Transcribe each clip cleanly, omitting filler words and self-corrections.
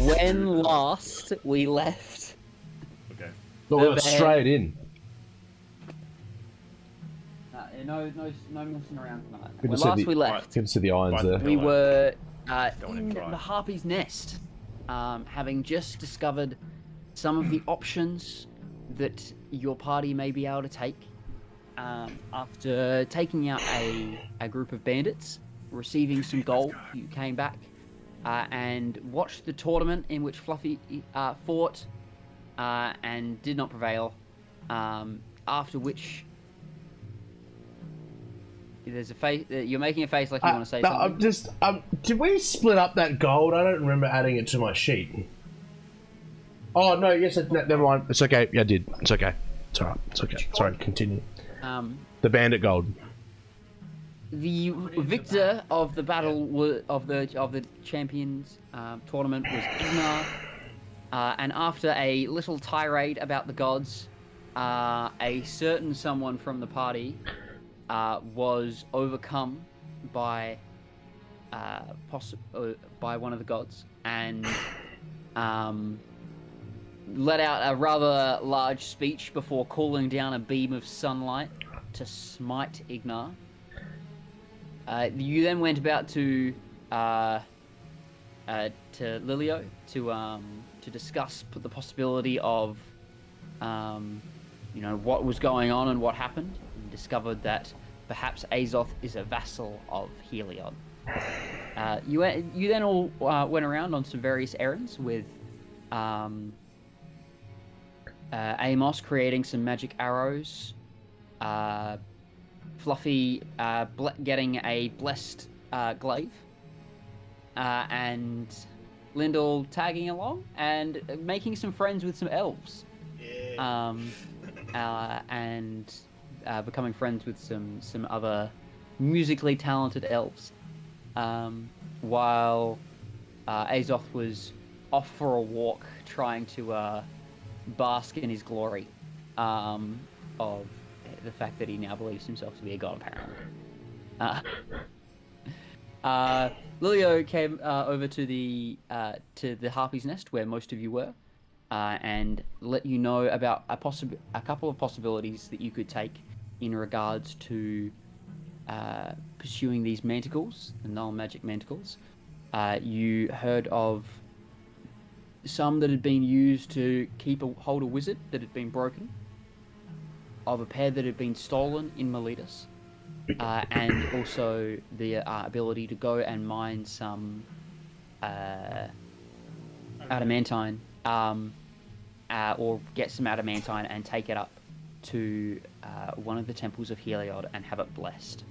when last we left. Okay. No, we got straight in. No messing around tonight. Good to When see last the- we left, Good to see the irons there. we were Don't in try. the Harpy's Nest, having just discovered some of the options that your party may be able to take. After taking out a group of bandits, receiving some gold, you came back and watched the tournament in which Fluffy fought and did not prevail. After which, there's a face. You're making a face like you want to say something. I'm just. Did we split up that gold? I don't remember adding it to my sheet. Oh no! Yes, never mind. It's okay. Yeah, I did. It's okay. It's alright. It's okay. Sorry. Continue. The bandit gold. The victor of the battle of the champions tournament was Ignar, and after a little tirade about the gods, a certain someone from the party was overcome by one of the gods and let out a rather large speech before calling down a beam of sunlight to smite Ignar. You then went about to Lilio to discuss the possibility of what was going on and what happened, and discovered that perhaps Azoth is a vassal of Heliod. You then all went around on some various errands with Amos creating some magic arrows, Fluffy getting a blessed glaive, and Lyndall tagging along and making some friends with some elves. Yeah. And becoming friends with some other musically talented elves. While Azoth was off for a walk trying to bask in his glory of the fact that he now believes himself to be a god, apparently. Lilio came over to the Harpy's Nest, where most of you were, and let you know about a couple of possibilities that you could take in regards to pursuing these manticles, the null magic manticles. You heard of some that had been used to hold a wizard that had been broken, of a pair that had been stolen in Miletus, and also the ability to go and mine some adamantine, or get some adamantine and take it up to one of the temples of Heliod and have it blessed.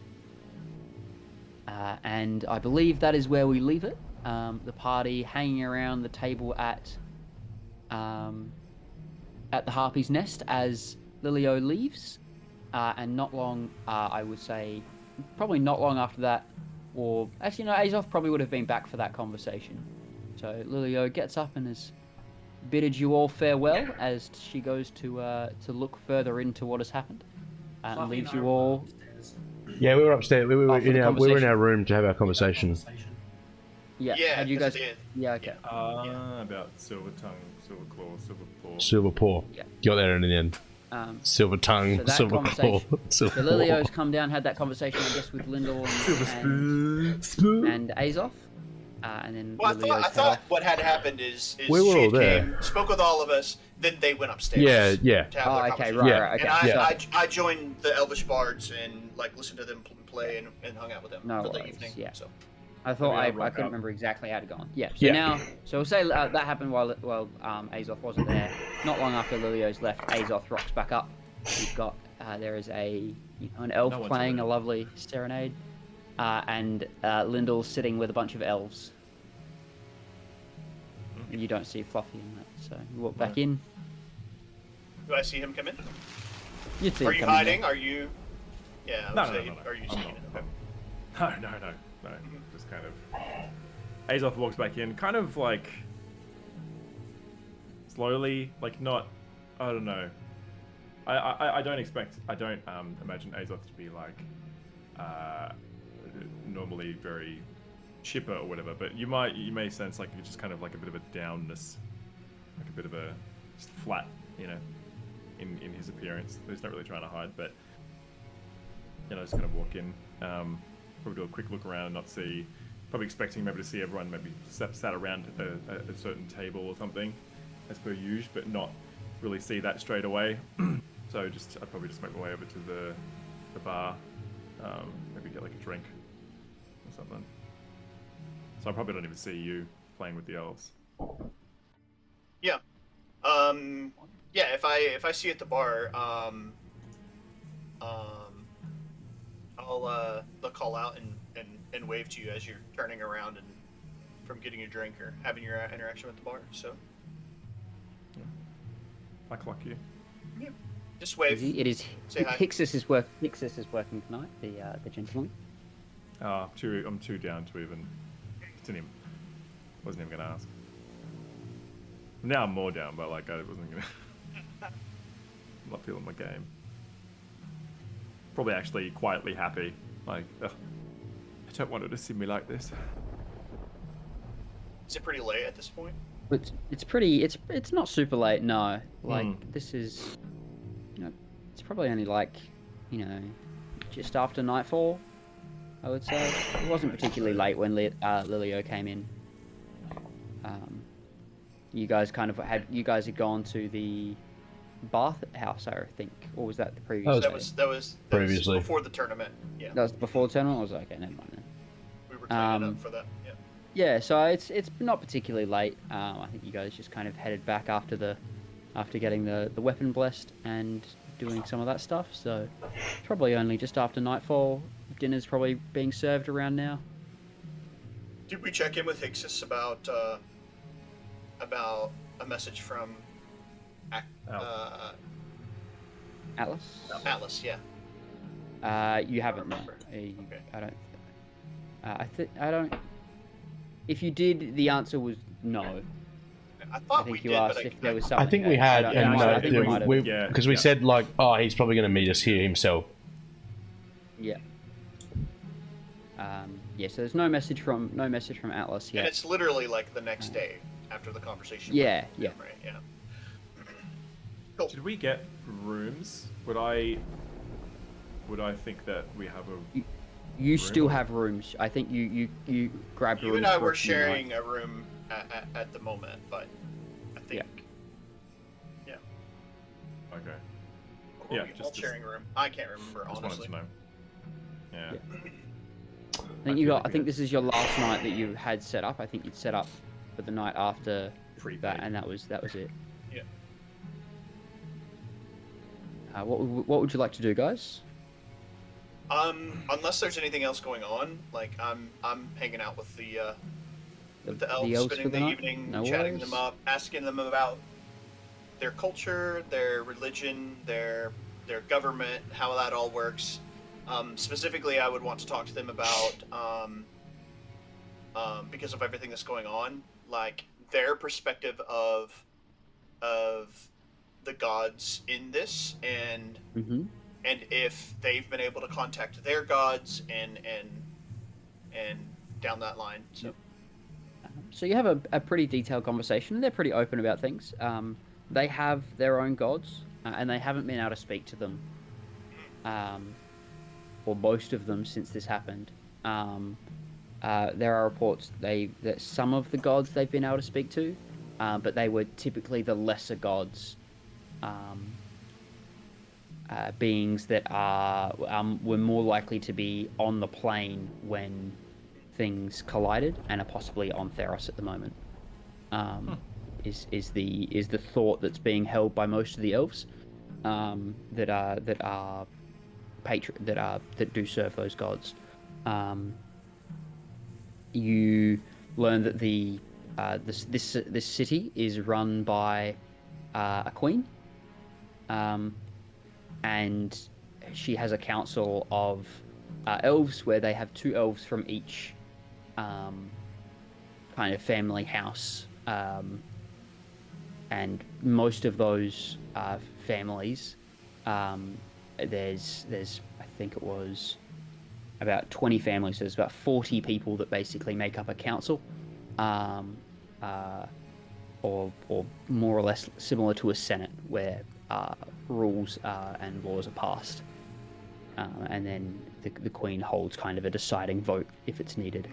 And I believe that is where we leave it. The party hanging around the table at the Harpy's Nest as Lilio leaves, and not long, I would say, probably not long after that, or actually no, Azoth probably would have been back for that conversation. So Lilio gets up and has bidded you all farewell as she goes to look further into what has happened, and leaves you all. Yeah, we were upstairs. We were in our room to have our conversation. Yeah. Yeah, Had you guys? did. Yeah. Okay. About Silver Tongue, Silver Claw, Silver Paw. Silver Paw. Yeah. Got there in the end. Silver Tongue, So that Silver Claw, conversation. Silver So Lilio's come down, had that conversation, I guess, with Lyndall and Azoth, and then Well, Lilio's I head thought off. what had happened is We were she all there. came, spoke with all of us, then they went upstairs. Yeah. To have Oh, their okay, conversation. right, Yeah. right, okay. And So- I joined the Elvish Bards and listened to them play and hung out with them No for the worries, evening. yeah. So I thought Maybe I'll I rock couldn't out. remember exactly how it had gone. Yeah. So Yeah. now, so we'll say that happened while Azoth wasn't there. Not long after Lilio's left, Azoth rocks back up. You've got there is an elf No one's playing a already. lovely serenade, and Lyndall's sitting with a bunch of elves. And you don't see Fluffy in that, so you walk back in. do I see him come in? You'd see Are him you coming in. hiding? Are you? Yeah. I No, would no, say, no, no. Are you I'm seeing not. it? Okay. No. Just kind of. Azoth walks back in, kind of like slowly, like not. I don't know. I don't imagine Azoth to be like normally very chipper or whatever, but you may sense like just kind of like a bit of a downness, like a bit of a just flat, in his appearance. He's not really trying to hide, but just kind of walk in, probably do a quick look around and not see, probably expecting maybe to see everyone maybe sat around a certain table or something, as per usual, but not really see that straight away. So I'd probably just make my way over to the bar, maybe get like a drink or something. So I probably don't even see you playing with the elves. Yeah. Yeah, if I see you at the bar, I'll call out and wave to you as you're turning around and from getting a drink or having your interaction with the bar. So. Yeah. I clock you. Yeah. Just wave. It is. Say hi. Hixus is working tonight. The gentleman. I'm too down to even. Wasn't even gonna ask. Now I'm more down, but like I wasn't gonna. I'm not feeling my game. Probably actually quietly happy. Like, ugh, I don't want her to see me like this. Is it pretty late at this point? It's pretty. It's not super late. No, like this is. It's probably only like, just after nightfall. I would say it wasn't particularly late when Lilio came in. You guys had gone to the bathhouse, I think, or was that the previous? That was Previously. before the tournament. Yeah. That was before the tournament. I was like, okay, never mind then. We were cleaning up for that. Yeah. Yeah, so it's not particularly late. I think you guys just kind of headed back after getting the weapon blessed and doing some of that stuff. So probably only just after nightfall. Dinner's probably being served around now. Did we check in with Hixus about a message from Atlas? Atlas? Yeah. You haven't. remember. Okay. Okay. I don't. If you did, the answer was no. I thought I think we you did, asked but if there was something. I think we had, I and I think we might have. because we said like, oh, he's probably going to meet us here himself. Yeah. Yeah. So there's no message from Atlas yet. And it's literally like the next day after the conversation. Yeah. with Yeah. him, right? Yeah. Cool. Did we get rooms? Would I think that we have a? You room? still have rooms. I think you grabbed You rooms. and I for were a few sharing nights. a room at the moment, but I think. Yeah. Okay. Or Yeah, were we all just- sharing a room. I can't remember Just wanted honestly. to know. Yeah. I think this is your last night that you had set up. I think you'd set up for the night after Prepaid. that, and that was it. Yeah. What would you like to do, guys? Unless there's anything else going on, like I'm hanging out with the elves, elves spending for the the night? evening, No chatting worries. them up, asking them about their culture, their religion, their government, how that all works. Specifically, I would want to talk to them about because of everything that's going on, like their perspective of the gods in this, and Mm-hmm. and if they've been able to contact their gods and down that line. So So you have a pretty detailed conversation. They're pretty open about things. They have their own gods, and they haven't been able to speak to them, or most of them, since this happened. There are reports that some of the gods they've been able to speak to, but they were typically the lesser gods, beings that were more likely to be on the plane when things collided, and are possibly on Theros at the moment. Is the thought that's being held by most of the elves that do serve those gods. You learn that this city is run by a queen, and she has a council of elves where they have 2 elves from each kind of family house, and most of those families, there's I think it was about 20 families. So there's about 40 people that basically make up a council, or more or less similar to a senate where rules and laws are passed, and then the queen holds kind of a deciding vote if it's needed.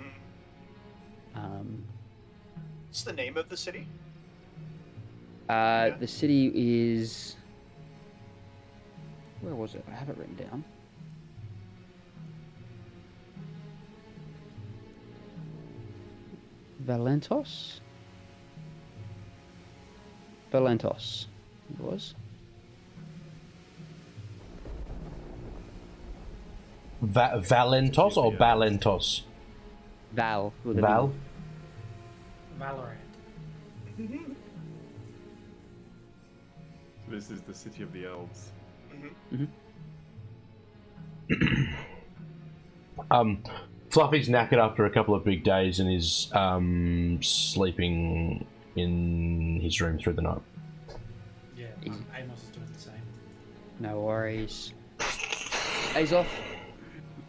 What's the name of the city? The city is... Where was it? I have it written down. Valentos? Valentos, it was. Valentos or Balentos? Val. With a Val? V. Valorant. This is the city of the elves. Fluffy's knackered after a couple of big days and is sleeping in his room through the night. Yeah, Amos is doing the same. No worries. Azoth,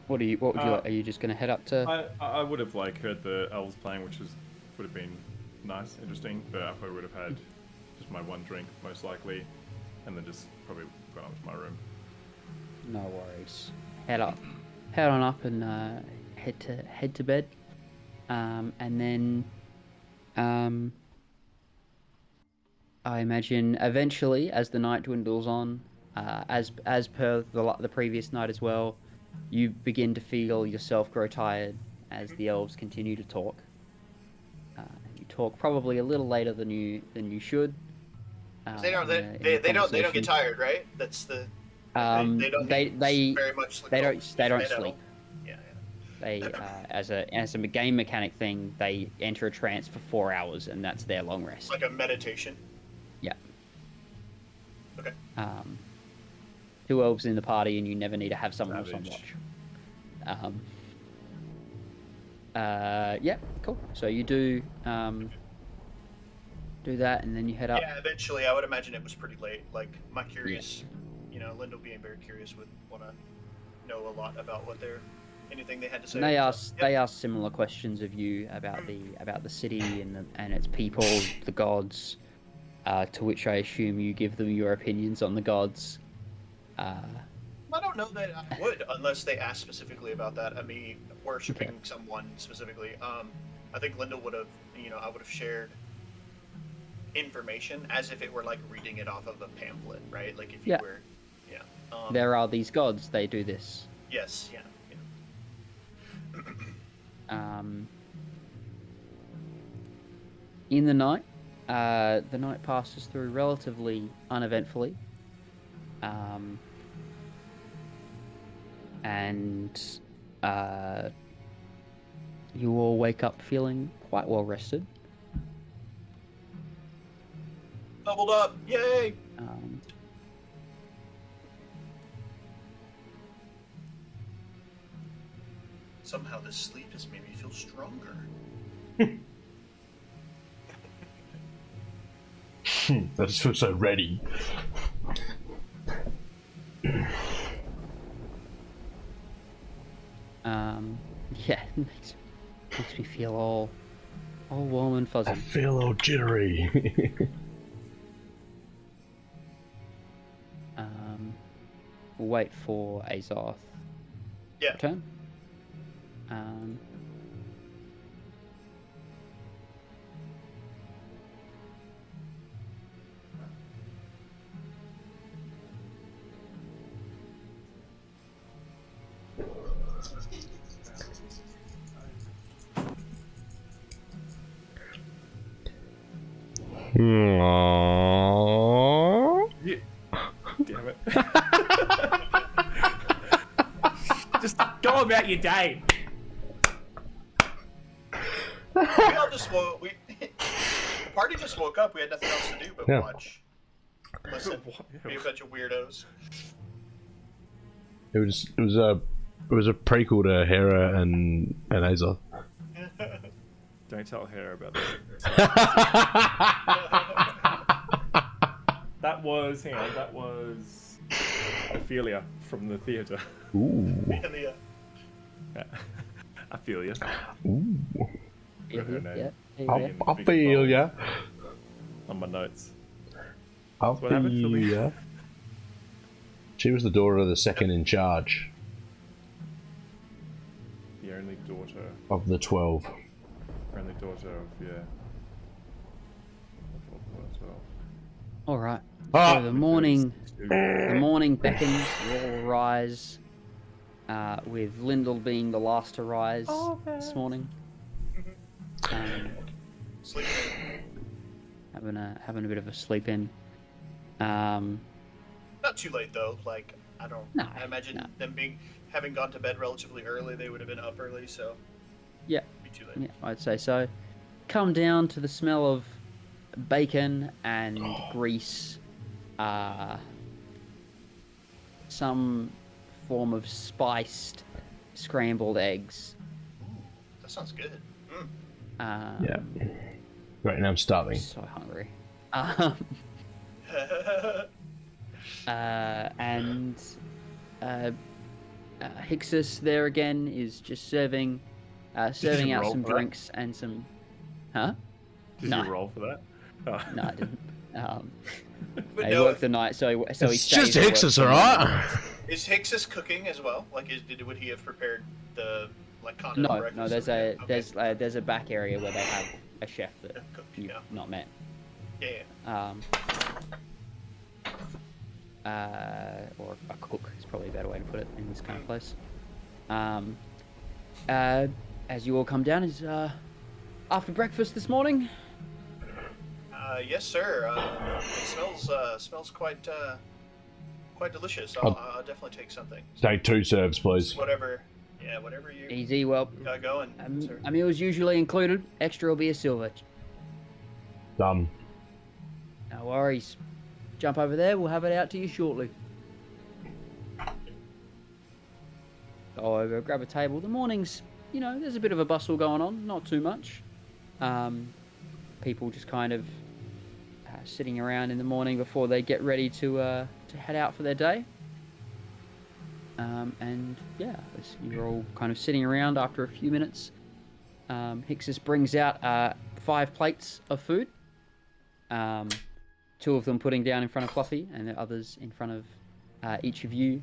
what would you like? Are you just going to head up to... I would have heard the elves playing, which would have been nice, interesting, but I probably would have had just my one drink most likely, and then just probably gone up to my room. No worries. Head on up and head to bed, and then I imagine eventually, as the night dwindles on, as per the previous night as well, you begin to feel yourself grow tired as the elves continue to talk. You talk probably a little later than you should. They don't get tired, right? That's the. They don't very much. They don't sleep. Yeah. They as a game mechanic thing, they enter a trance for 4 hours, and that's their long rest. Like a meditation. Yeah. Okay. 2 elves in the party, and you never need to have someone else on Savage. watch. Yeah, cool. So you do that, and then you head up. Yeah, eventually, I would imagine it was pretty late. Like, my curious, Lyndall being very curious would want to know a lot about anything they had to say. And they ask similar questions of you about the city and its people, the gods. To which I assume you give them your opinions on the gods. I don't know that I would, unless they asked specifically about that. I mean, worshiping someone specifically. I think Lyndall would have, I would have shared information as if it were like reading it off of a pamphlet, right? Like if you were, there are these gods. They do this. Yes. Yeah. In the night passes through relatively uneventfully. And you all wake up feeling quite well rested. Doubled up! Yay! Somehow this sleep has made me feel stronger. I just feel so ready. Yeah, it makes me feel all warm and fuzzy. I feel all jittery. We'll wait for Azoth. Yeah. Return. Yeah. Damn it. Just go about your day. We all just woke. The party just woke up. We had nothing else to do but watch. Listen, be a bunch of weirdos. It was a prequel to Hera and Azoth. Don't tell Hera about this. That was Ophelia from the theatre. Ooh. Yeah. Yeah. I feel you. Ooh. Yeah, Her name. yeah. I feel ya. On my notes. I what happened, feel Philly? ya. She was the daughter of the second in charge The only daughter. of the 12. Only daughter of, yeah. Of 12. All right. Ah. So the morning beckons. You all rise. With Lyndall being the last to rise this morning. Sleep in. Having a bit of a sleep in. Not too late though. Like I don't. No, I imagine no. them having gone to bed relatively early, they would have been up early. So Yeah, be too late. yeah, I'd say so. Come down to the smell of bacon and grease. Some form of spiced scrambled eggs. That sounds good. Yeah. Right now I'm starving. So hungry. And Hixus there again is just serving out roll some for that? drinks and some. Huh? Did No. you roll for that? Oh. No, I didn't. But He no, worked the night, so he It's stays just and works Hixus, the night. alright? is Hixus cooking as well? Like, would he have prepared the continental No, breakfast? no. There's over a there? there's a back area where they have a chef that Cook, you've yeah. not met. Yeah. Or a cook is probably a better way to put it in this kind of place. As you all come down, is after breakfast this morning? Yes, sir. It smells quite delicious. I'll definitely take something. Take 2 serves, please. Whatever. Yeah, whatever you Easy. Well, got going. sir. a meal is usually included. Extra will be a silver. Done. No worries. Jump over there. We'll have it out to you shortly. Go over, grab a table. The mornings, there's a bit of a bustle going on. Not too much. People just kind of sitting around in the morning before they get ready to head out for their day. And yeah, you're all kind of sitting around after a few minutes. Hixus brings out 5 plates of food. 2 of them putting down in front of Fluffy, and the others in front of each of you.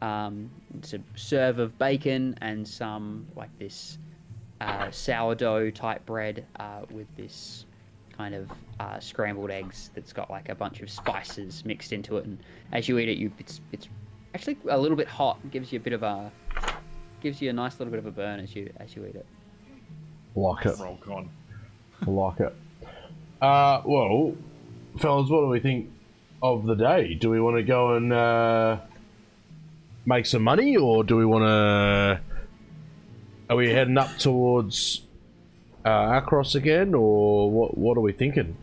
It's a serve of bacon and some like this sourdough type bread with this kind of scrambled eggs that's got like a bunch of spices mixed into it, and as you eat it, it's actually a little bit hot. It gives you a nice little bit of a burn as you eat it. Like it. Roll con. I like it. Well, fellas, what do we think of the day? Do we want to go and make some money, or do we want to... Are we heading up towards Akros again, or what are we thinking?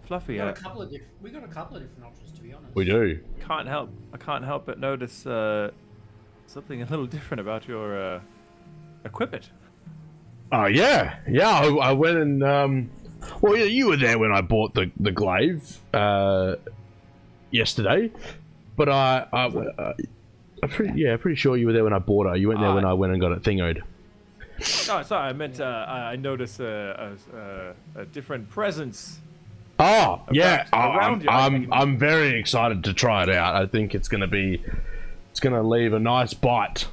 Fluffy, We got a couple of different options, to be honest. We do. I can't help but notice something a little different about your equipment. Oh, yeah. Yeah, I went and... well, yeah, you were there when I bought the glaive yesterday, but I'm pretty sure you were there when I bought her. You went there when I went and got it thingoed. No, sorry, I meant I noticed a different presence. Oh, yeah. around you. I'm very excited to try it out. I think it's gonna leave a nice bite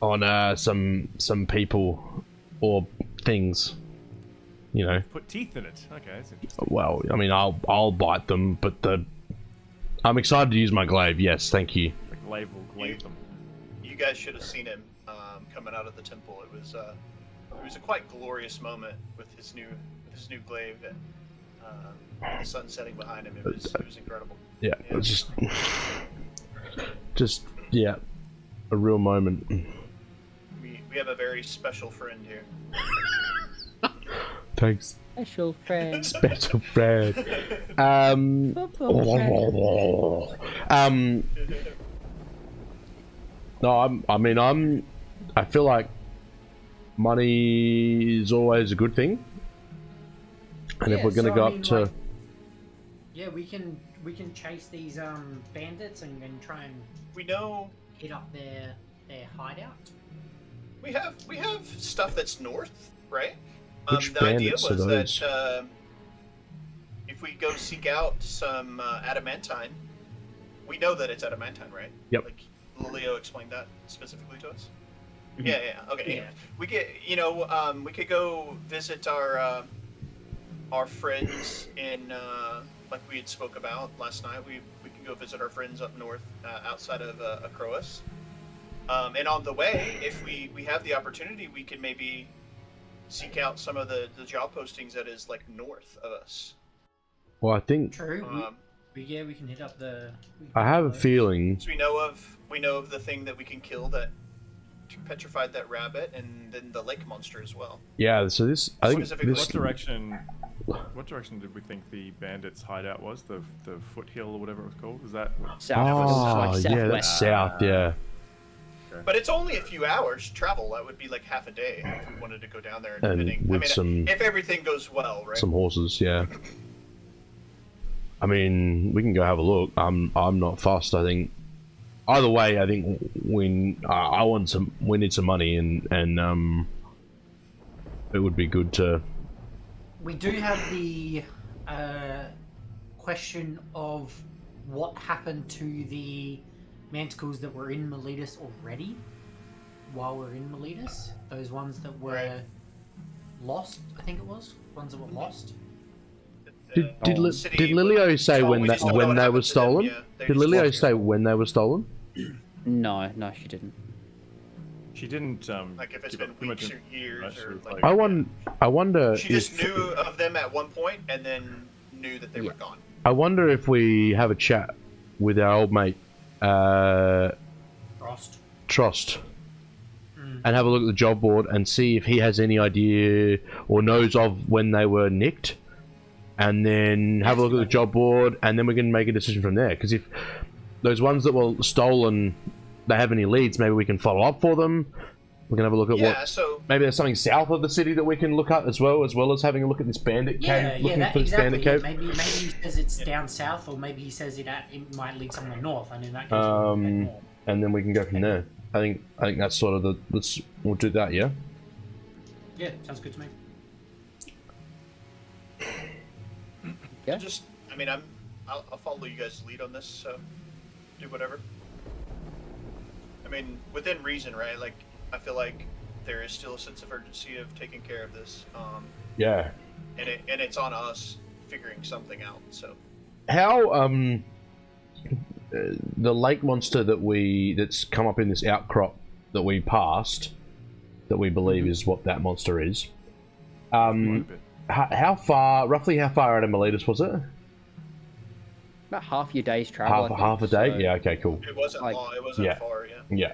on some people or things. Put teeth in it. Okay, that's interesting. Well, I mean, I'll bite them, but I'm excited to use my glaive. Yes, thank you. The glaive will glaive them. You guys should have seen him coming out of the temple. It was a quite glorious moment with his new glaive and the sun setting behind him. It was incredible. Yeah, it was just yeah, a real moment. We have a very special friend here. Thanks. Special friend. Special friend. Football friend. No, I feel like money is always a good thing. And if we're gonna go up to... Yeah, we can chase these bandits and try and We know hit up their their hideout? We have stuff that's north, right? Which The idea bandits are was those? that if we go seek out some adamantine, we know that it's adamantine, right? Yep. Like Lilio explained that specifically to us. Mhm. Yeah. Okay. Yeah. We get, we could go visit our friends in like we had spoke about last night. We can go visit our friends up north outside of Acroas. And on the way, if we have the opportunity, we can maybe seek out some of the job postings that is like north of us. Well, I think True. Um, We can hit up the. I have a feeling. so we know of the thing that we can kill that petrified that rabbit, and then the lake monster as well. Yeah. So I think Specifically, this. What direction did we think the bandits' hideout was? The foothill or whatever it was called? Is that? South. Oh, Like yeah, southwest. that's south. Yeah. But it's only a few hours travel. That would be like half a day if we wanted to go down there. And Depending, with some- if everything goes well, right? Some horses. Yeah. I mean, we can go have a look. I'm not fussed. I think either way, I think we need some money, and it would be good to. We do have the question of what happened to the manticles that were in Miletus already while we're in Miletus. Those ones that were Right. lost, I think it was. Ones that were lost. Did city Lilio say Oh, when we that just don't know when what they happened were to them, stolen? yeah. They Did just Lilio lost say them. when they were stolen? No, she didn't. She didn't. Like if it's give been up too much weeks or years right, she or was like. I wonder She just if knew of them at one point and then knew that they were gone. I wonder if we have a chat with our old mate Frost. Trost and have a look at the job board and see if he has any idea or knows of when they were nicked, and then have a look at the job board, and then we can make a decision from there. Because if those ones that were stolen, they have any leads, maybe we can follow up for them. We can have a look at Yeah, so maybe there's something south of the city that we can look at as well as having a look at this bandit cave. Looking that, for this exactly. bandit cave. Maybe he says it's down south, or maybe he says it might lead somewhere north. And in that case, we'll head north. And then we can go from there. I think that's sort of we'll do that, yeah. Yeah, sounds good to me. Yeah. just, I mean, I'll follow you guys' lead on this, so do whatever. I mean, within reason, right? Like, I feel like there is still a sense of urgency of taking care of this, Yeah. and it's on us figuring something out. So How the lake monster that's come up in this outcrop that we passed, that we believe is what that monster is. Quite a bit. Roughly how far out of Miletus was it? About half your day's travel. I think, Half a day? so Yeah, okay, cool. it wasn't Like- long. It wasn't Yeah. far. Yeah. Yeah.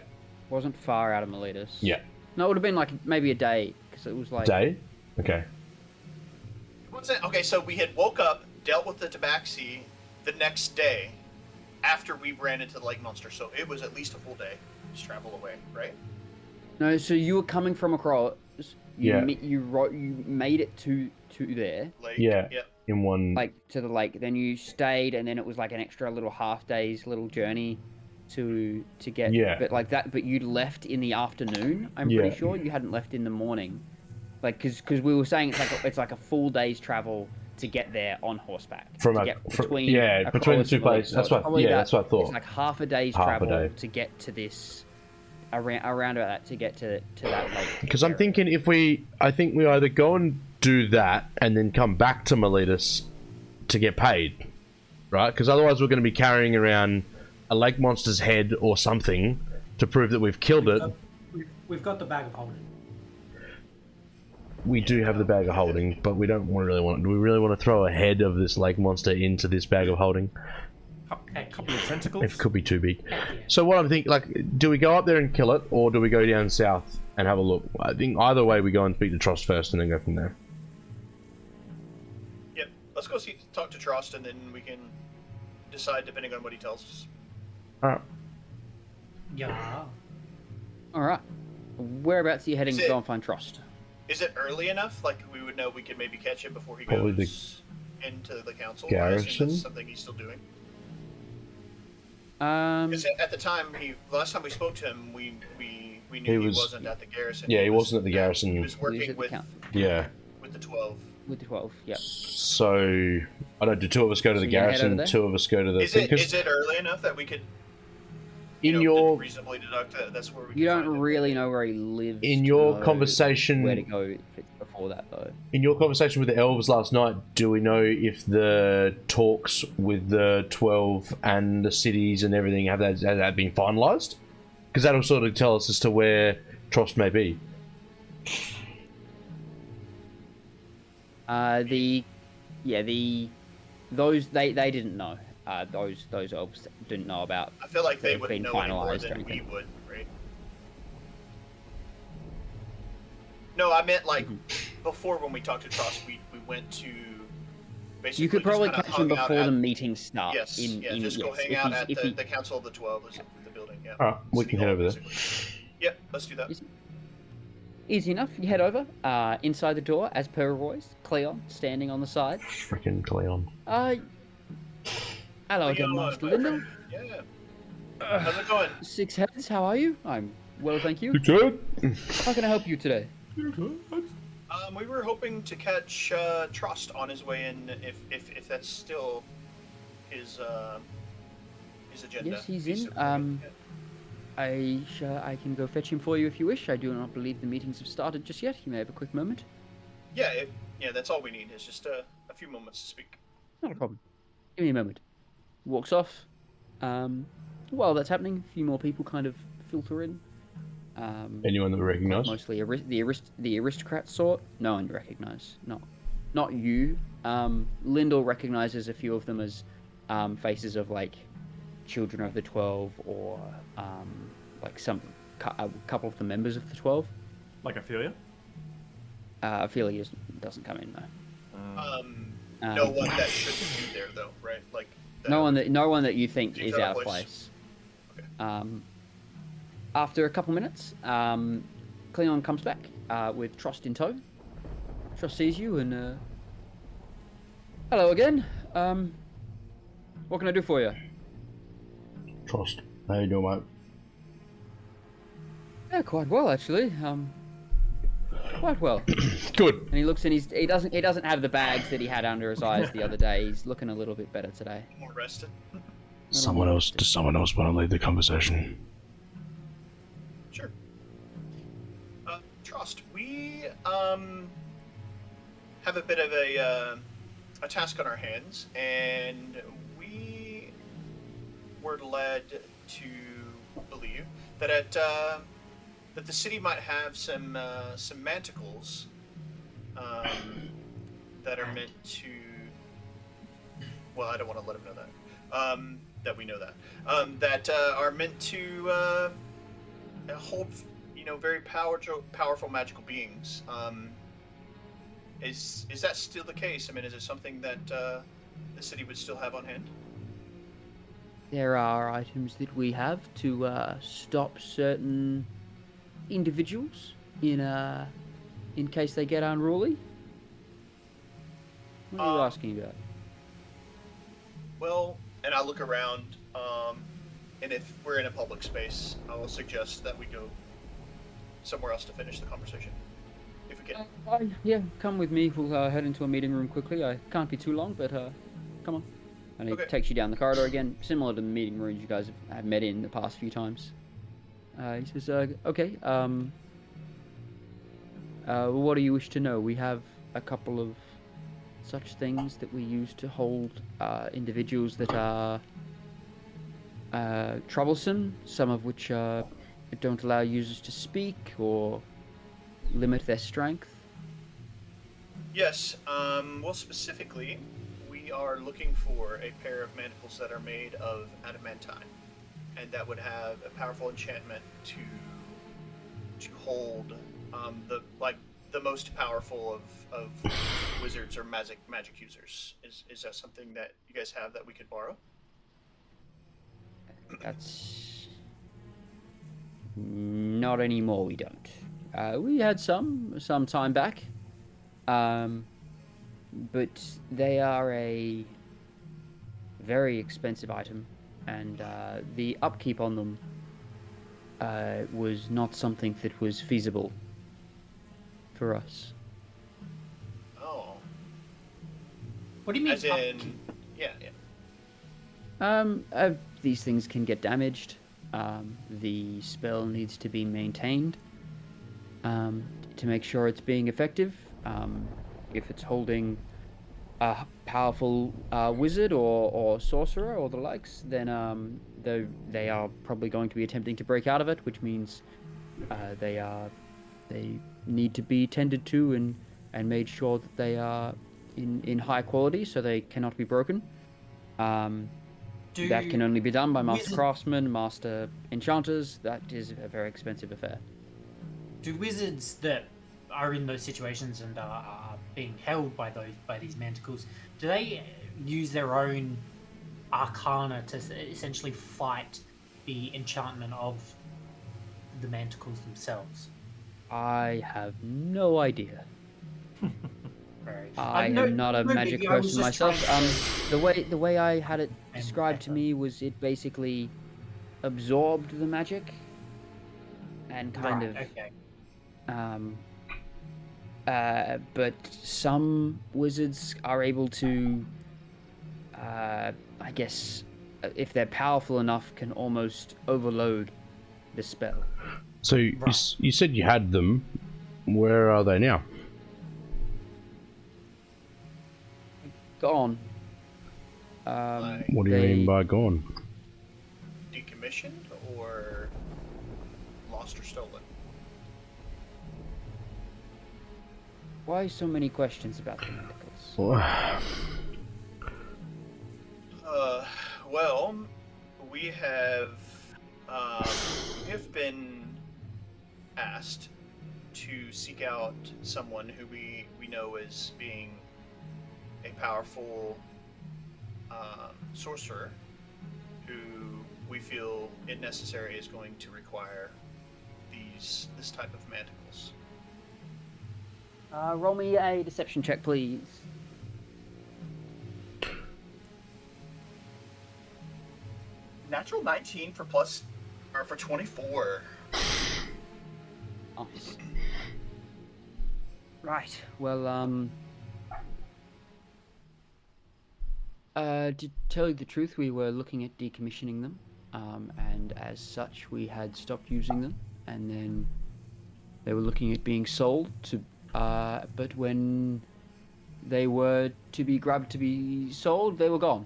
Wasn't far out of Miletus. Yeah. No, it would have been like maybe a day because it was like. Day? Okay. What's it? Okay, so we had woke up, dealt with the tabaxi the next day after we ran into the lake monster. So it was at least a full day just travel away, right? No, so you were coming from across. Yeah. You made it to there, Lake. Yeah. Yep. In one... like to the lake. Then you stayed, and then it was like an extra little half day's little journey to get. Yeah. But like that, but you left in the afternoon. I'm Yeah. pretty sure you hadn't left in the morning, like because we were saying it's like a full day's travel to get there on horseback. Between the Acroas two and places. Miletus. That's So what. it's probably Yeah, about- that's what I thought. It's like half a day's Half a travel day. to get to this. Around about that to get to that lake. Because I'm area. thinking I think we either go and do that and then come back to Miletus to get paid, right? Because otherwise we're going to be carrying around a lake monster's head or something to prove that we've killed it. We've got the bag of holding. We do have the bag of holding, but we don't really want. Do we really want to throw a head of this lake monster into this bag of holding? A couple of tentacles. It could be too big. Heck yeah. So what I'm thinking, like, do we go up there and kill it, or do we go down south and have a look? I think either way we go and speak to Trost first and then go from there. Yep. Let's go talk to Trost, and then we can decide depending on what he tells us. All right. Yeah. All right. Whereabouts are you heading Is to it- go and find Trost? Is it early enough? Like we would know we could maybe catch him before he Probably goes into the council. I assume garrison? that's something he's still doing. Because at the time, last time we spoke to him, we knew he wasn't at the garrison. Yeah, he wasn't at the garrison. He was He was working at the with council. the 12. With the 12, yep. So, I don't. Do two of us go to So the you're gonna head over garrison? there? Two of us go to the. Is it early enough that we could in your reasonably deduct that that's where we? You could don't find him? really know where he lives. In to your know conversation- where to go if it's before that, though. in your conversation with the elves last night, do we know if the talks with the 12 and the cities and everything have that been finalised? Because that'll sort of tell us as to where Trost may be. Those they didn't know. Those elves didn't know about. I feel like they They've would been know any more finalised or than we anything. would, right? No, I meant like before when we talked to Trost, we went to. Basically You could just probably kinda catch him hung out before at- the meeting starts. Yes, just go hang if out he's- at if he- the Council of the 12, the building. Yeah. Alright, we City can head Hall, over there. basically. Yep, let's do that. Yes. Easy enough. You head over. Inside the door, as per Roy's, Cleon standing on the side. Freaking Cleon. Hello again, Yo, Master my Lindell. friend. Yeah. How's it going? Six Heads, how are you? I'm well, thank you. Good. How can I help you today? We were hoping to catch Trost on his way in, if that's still his agenda. Yes, he's Piece in. of- I can go fetch him for you if you wish. I do not believe the meetings have started just yet. You may have a quick moment. Yeah, that's all we need. Is just a few moments to speak. Not a problem. Give me a moment. Walks off. While that's happening, a few more people kind of filter in. Anyone that we recognise? Mostly the aristocrat sort. No one you recognise. Not you. Lyndall recognises a few of them as faces of like children of the 12 or like a couple of the members of the 12. Like Ophelia? Ophelia doesn't come in though. No one that shouldn't be there though, right? Like No one that you think Seems is out of place. Okay. After a couple minutes, Cleon comes back with Trost in tow. Trost sees you and hello again. What can I do for you? Trost. How you doing, mate? Yeah, quite well actually. Quite well. Good. And he looks and he doesn't have the bags that he had under his eyes the other day. He's looking a little bit better today. more rested. Does someone else want to lead the conversation? Sure. Trost, we have a bit of a task on our hands, and we were led to believe that that the city might have some manticles that are meant to. Well, I don't want to let him know that. That we know that that are meant to hold, very powerful magical beings. Is that still the case? I mean, is it something that the city would still have on hand? There are items that we have to stop certain individuals in case they get unruly. What are you asking about? Well, and I look around, and if we're in a public space, I will suggest that we go somewhere else to finish the conversation, if we can. Yeah, come with me. We'll head into a meeting room quickly. I can't be too long, but come on. And he Okay. takes you down the corridor again, similar to the meeting rooms you guys have met in the past few times. He says, okay, what do you wish to know? We have a couple of such things that we use to hold individuals that are troublesome, some of which don't allow users to speak or limit their strength. Yes. Well, specifically, we are looking for a pair of manacles that are made of adamantine, and that would have a powerful enchantment to hold the most powerful of wizards or magic users. Is that something that you guys have that we could borrow? That's not anymore. We don't. We had some time back, but they are a very expensive item. and the upkeep on them was not something that was feasible for us. Oh. What do you mean? As in, upkeep? yeah. These things can get damaged. The spell needs to be maintained to make sure it's being effective. If it's holding a powerful wizard or sorcerer or the likes, then they are probably going to be attempting to break out of it, which means they need to be tended to and made sure that they are in high quality, so they cannot be broken. That can only be done by master craftsmen, master enchanters. That is a very expensive affair. Do wizards that are in those situations and are being held by these manticles, do they use their own arcana to essentially fight the enchantment of the manticles themselves? I have no idea. Very. I am not a magic maybe I was person just myself. trying to- The way I had it And described to better. me was it basically absorbed the magic and kind Right, of. okay. But some wizards are able to, I guess, if they're powerful enough, can almost overload the spell. So you said you had them. Where are they now? Gone. What do you mean by gone? Decommissioned or lost or stolen? Why so many questions about the manticles? Well, we have been asked to seek out someone who we know as being a powerful sorcerer who we feel it necessary is going to require this type of manticles. Roll me a deception check, please. Natural 19 for 24. Nice. Right. Well, to tell you the truth, we were looking at decommissioning them, and as such, we had stopped using them, and then they were looking at being sold to. But when they were to be grabbed to be sold, they were gone.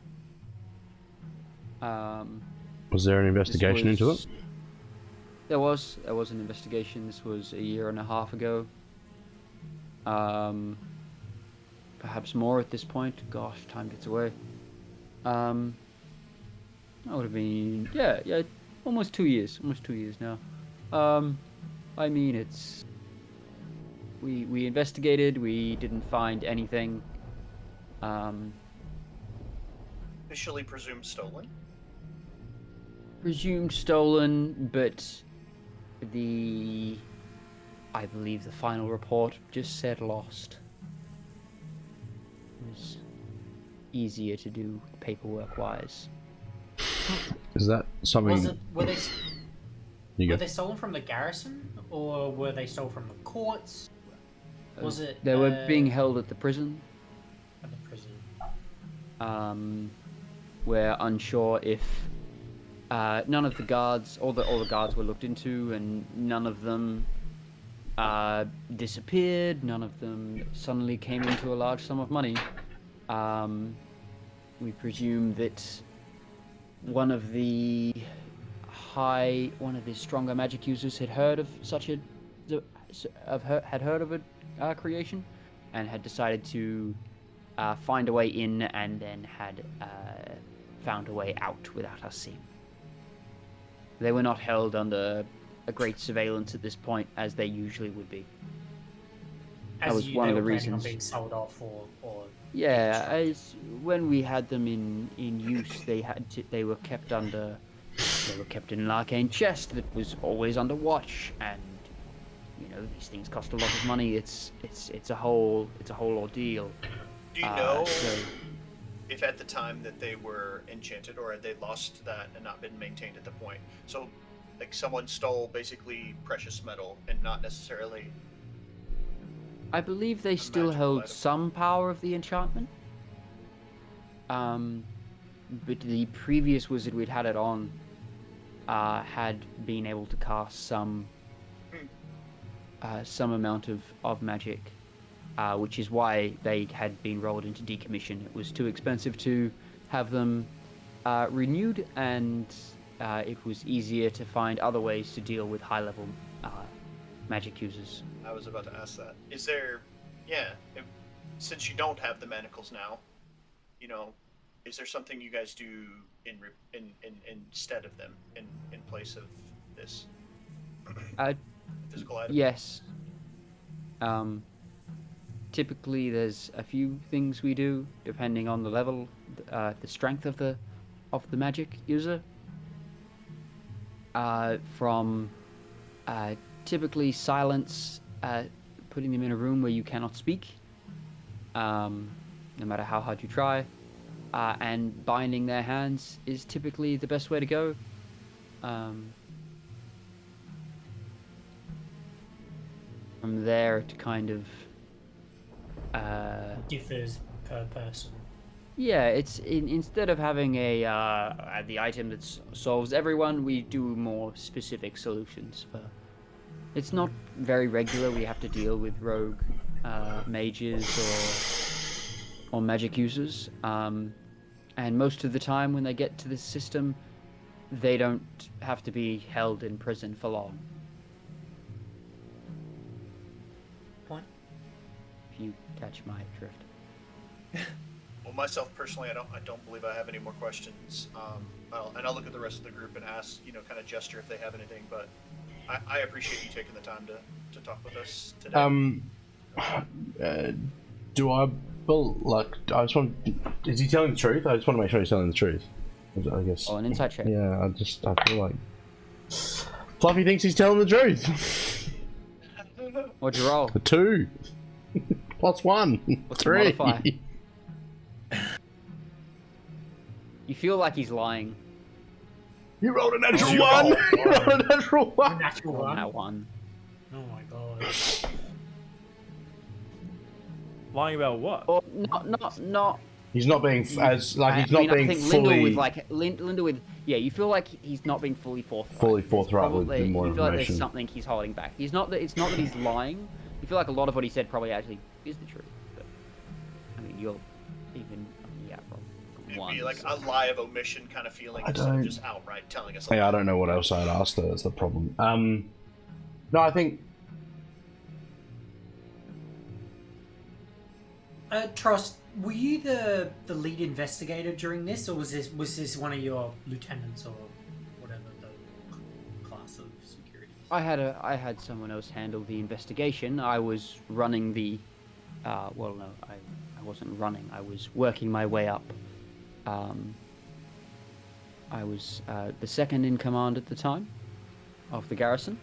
Was there an investigation into it? There was an investigation. This was a year and a half ago. Perhaps more at this point. Gosh, time gets away. That would have been yeah, almost 2 years. Almost 2 years now. I mean, it's we investigated. We didn't find anything. Officially presumed stolen. Presumed stolen, but I believe the final report just said lost. It was easier to do paperwork-wise. Is that something? Were You go. they stolen from the garrison, or were they stolen from the courts? Was it? They were being held at the prison. At the prison. We're unsure if none of the guards, all the guards were looked into, and none of them disappeared. None of them suddenly came into a large sum of money. We presume that one of the stronger magic users had heard of a creation, and had decided to find a way in, and then had found a way out without us seeing. They were not held under a great surveillance at this point, as they usually would be. That was one of the reasons. Being sold off or Yeah, as when we had them in use, they were kept in an arcane chest that was always under watch, and these things cost a lot of money. It's a whole ordeal. Do you know if at the time that they were enchanted, or had they lost that and not been maintained at the point. So, like, someone stole basically precious metal and not necessarily. I believe they still magical held item. some power of the enchantment. But the previous wizard we'd had it on had been able to cast some amount of magic, which is why they had been rolled into decommission. It was too expensive to have them renewed, and it was easier to find other ways to deal with high-level magic users. I was about to ask that. Is there, since you don't have the manacles now, you know, is there something you guys do instead of them, in place of this physical item? Yes. Typically, there's a few things we do depending on the level, the strength of the magic user. From typically silence, putting them in a room where you cannot speak, no matter how hard you try, and binding their hands is typically the best way to go. From there, it kind of Differs per person. yeah, it's instead of having the item that solves everyone, we do more specific solutions for. It's not very regular. We have to deal with rogue mages or magic users, and most of the time when they get to this system, they don't have to be held in prison for long. Point. If you catch my drift. Well, myself personally, I don't believe I have any more questions. I'll look at the rest of the group and ask, kind of gesture if they have anything. But I appreciate you taking the time to talk with us today. Do I I just want. Is he telling the truth? I just want to make sure he's telling the truth. I guess. Oh, an insight check. Yeah, I feel like Fluffy thinks he's telling the truth. What'd you roll? A 2 plus 1. What's 3. your modifier? You feel like he's lying. You rolled a natural You 1. rolled You rolled a natural 1. Natural On one. that one. Oh my god. Lying about what? Or not. He's not being he's not I being think fully Linda with you feel like he's not being fully forthright. fully forthright with Probably, more you feel like there's information. something he's holding back. It's not that he's lying. You feel like a lot of what he said probably actually is the truth. But I mean, you're even It'd be like a lie of omission kind of feeling I instead of don't- just outright telling us. A Yeah, lie. I don't know what else I'd ask though. That's the problem. No, I think Trust, were you the lead investigator during this, or was this one of your lieutenants or whatever the class of security? I had someone else handle the investigation. I was running the. Well, no, I wasn't running. I was working my way up. I was the second in command at the time of the garrison,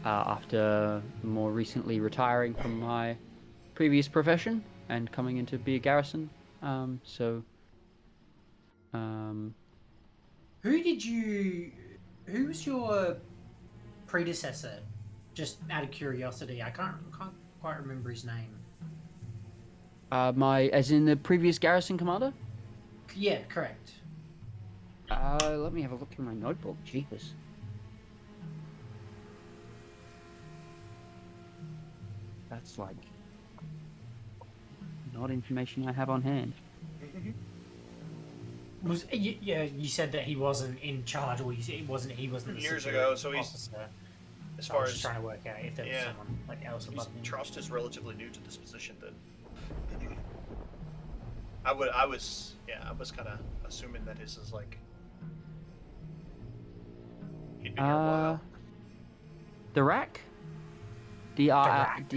after more recently retiring from my previous profession and coming in to be a garrison. Who was your predecessor? Just out of curiosity, I can't quite remember his name. As in the previous garrison commander? Yeah, correct. Let me have a look through my notebook. Jeepers. That's like not information I have on hand. You said that he wasn't in charge, or he wasn't the Years security ago, so he's- officer. As So I far was as just trying to work out if there was someone like else above him. Trust is relatively new to this position, then I was kind of assuming that his is like he'd been here a while. Darak? Darak.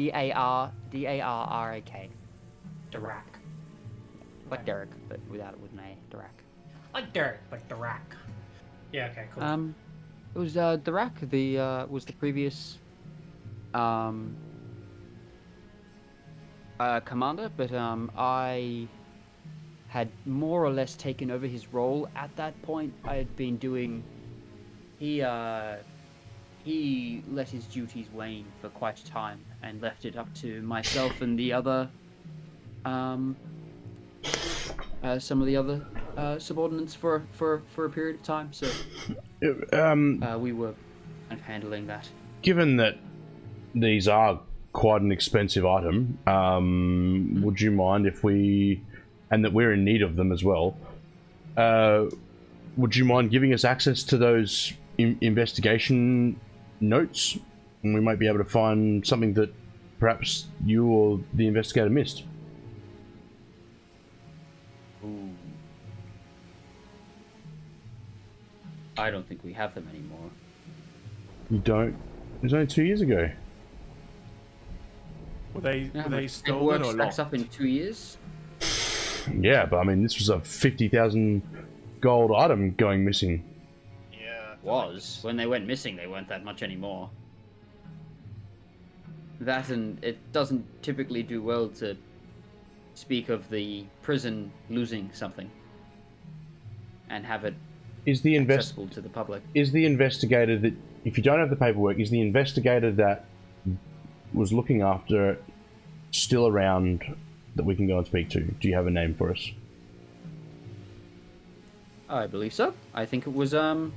D-A-R-R-A-K. Darak. Like Derek, but with an A. Darak. Like Derek, but Darak. Yeah, okay, cool. It was Darak, was the previous commander, but I had more or less taken over his role at that point. I had been doing. He let his duties wane for quite a time and left it up to myself and the other, some of the other subordinates for a period of time. So we were kind of handling that. Given that these are quite an expensive item, would you mind if we, and that we're in need of them as well, would you mind giving us access to those investigation notes? And we might be able to find something that perhaps you or the investigator missed. Ooh. I don't think we have them anymore. You don't? It was only 2 years ago. Were they Paperwork stolen or stacks lost? up in 2 years. Yeah, but I mean, this was a 50,000 gold item going missing. Yeah. Was when they went missing, they weren't that much anymore. That, and it doesn't typically do well to speak of the prison losing something and have it Is the accessible to the public. Is the investigator that, if you don't have the paperwork, is the investigator that was looking after it still around that we can go and speak to? Do you have a name for us? I believe so. I think it was oh,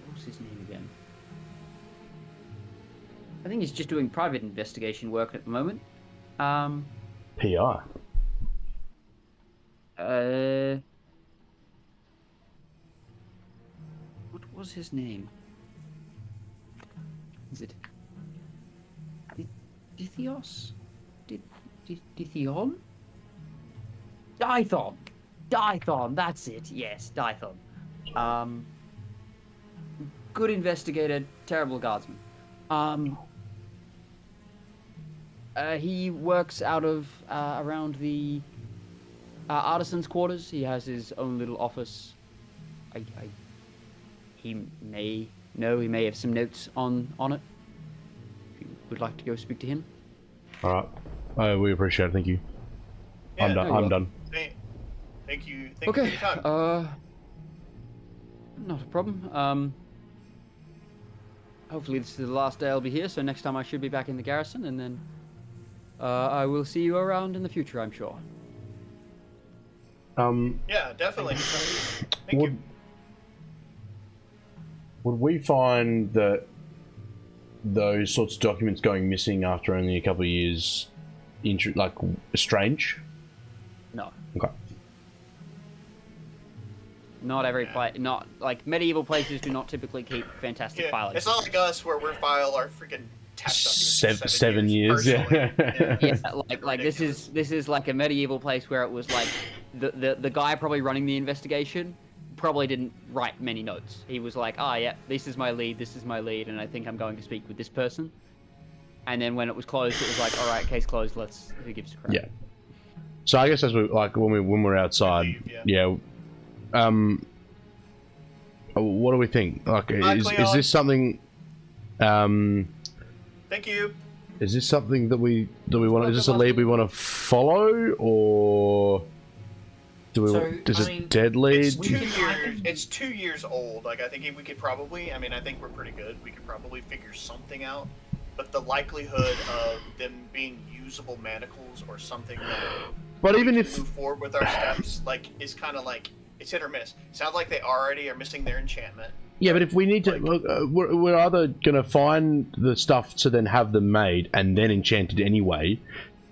what's his name again? I think he's just doing private investigation work at the moment. PI. What was his name? Is it Dithios? Dithion? Dython! Dython, that's it. Yes, Dython. Good investigator, terrible guardsman. He works out of around the artisan's quarters. He has his own little office. He may have some notes on it. If you would like to go speak to him. All right. We appreciate it. Thank you. Yeah, I'm done. I'm done. Thank you. Thank you Okay. for your time. Not a problem. Hopefully this is the last day I'll be here, so next time I should be back in the garrison, and then I will see you around in the future, I'm sure. Yeah, definitely. Thank you. Would we find that those sorts of documents going missing after only a couple of years, strange? No. Okay. Not every place, not like medieval places do not typically keep fantastic Yeah, filing. it's not like us where we file our freaking tax documents for 7 years, personally. yeah. Yeah, like this is like a medieval place where it was like the guy probably running the investigation probably didn't write many notes. He was like, yeah, this is my lead, and I think I'm going to speak with this person. And then when it was closed, it was like, all right, case closed. Who gives a crap? Yeah. So I guess as we when we're outside, Leave, yeah. What do we think? Like, is this something? Thank you. Is this something that we want? Is this a lead we want to follow, or do we? So, Is I it mean, dead lead? It's 2 years old. Like, I think we could probably. I mean, I think we're pretty good. We could probably figure something out. But the likelihood of them being usable manacles or something that But we even can if move forward with our steps, like, is kind of like it's hit or miss. Sounds like they already are missing their enchantment. yeah, but if we need to, we're either gonna find the stuff to then have them made and then enchanted anyway.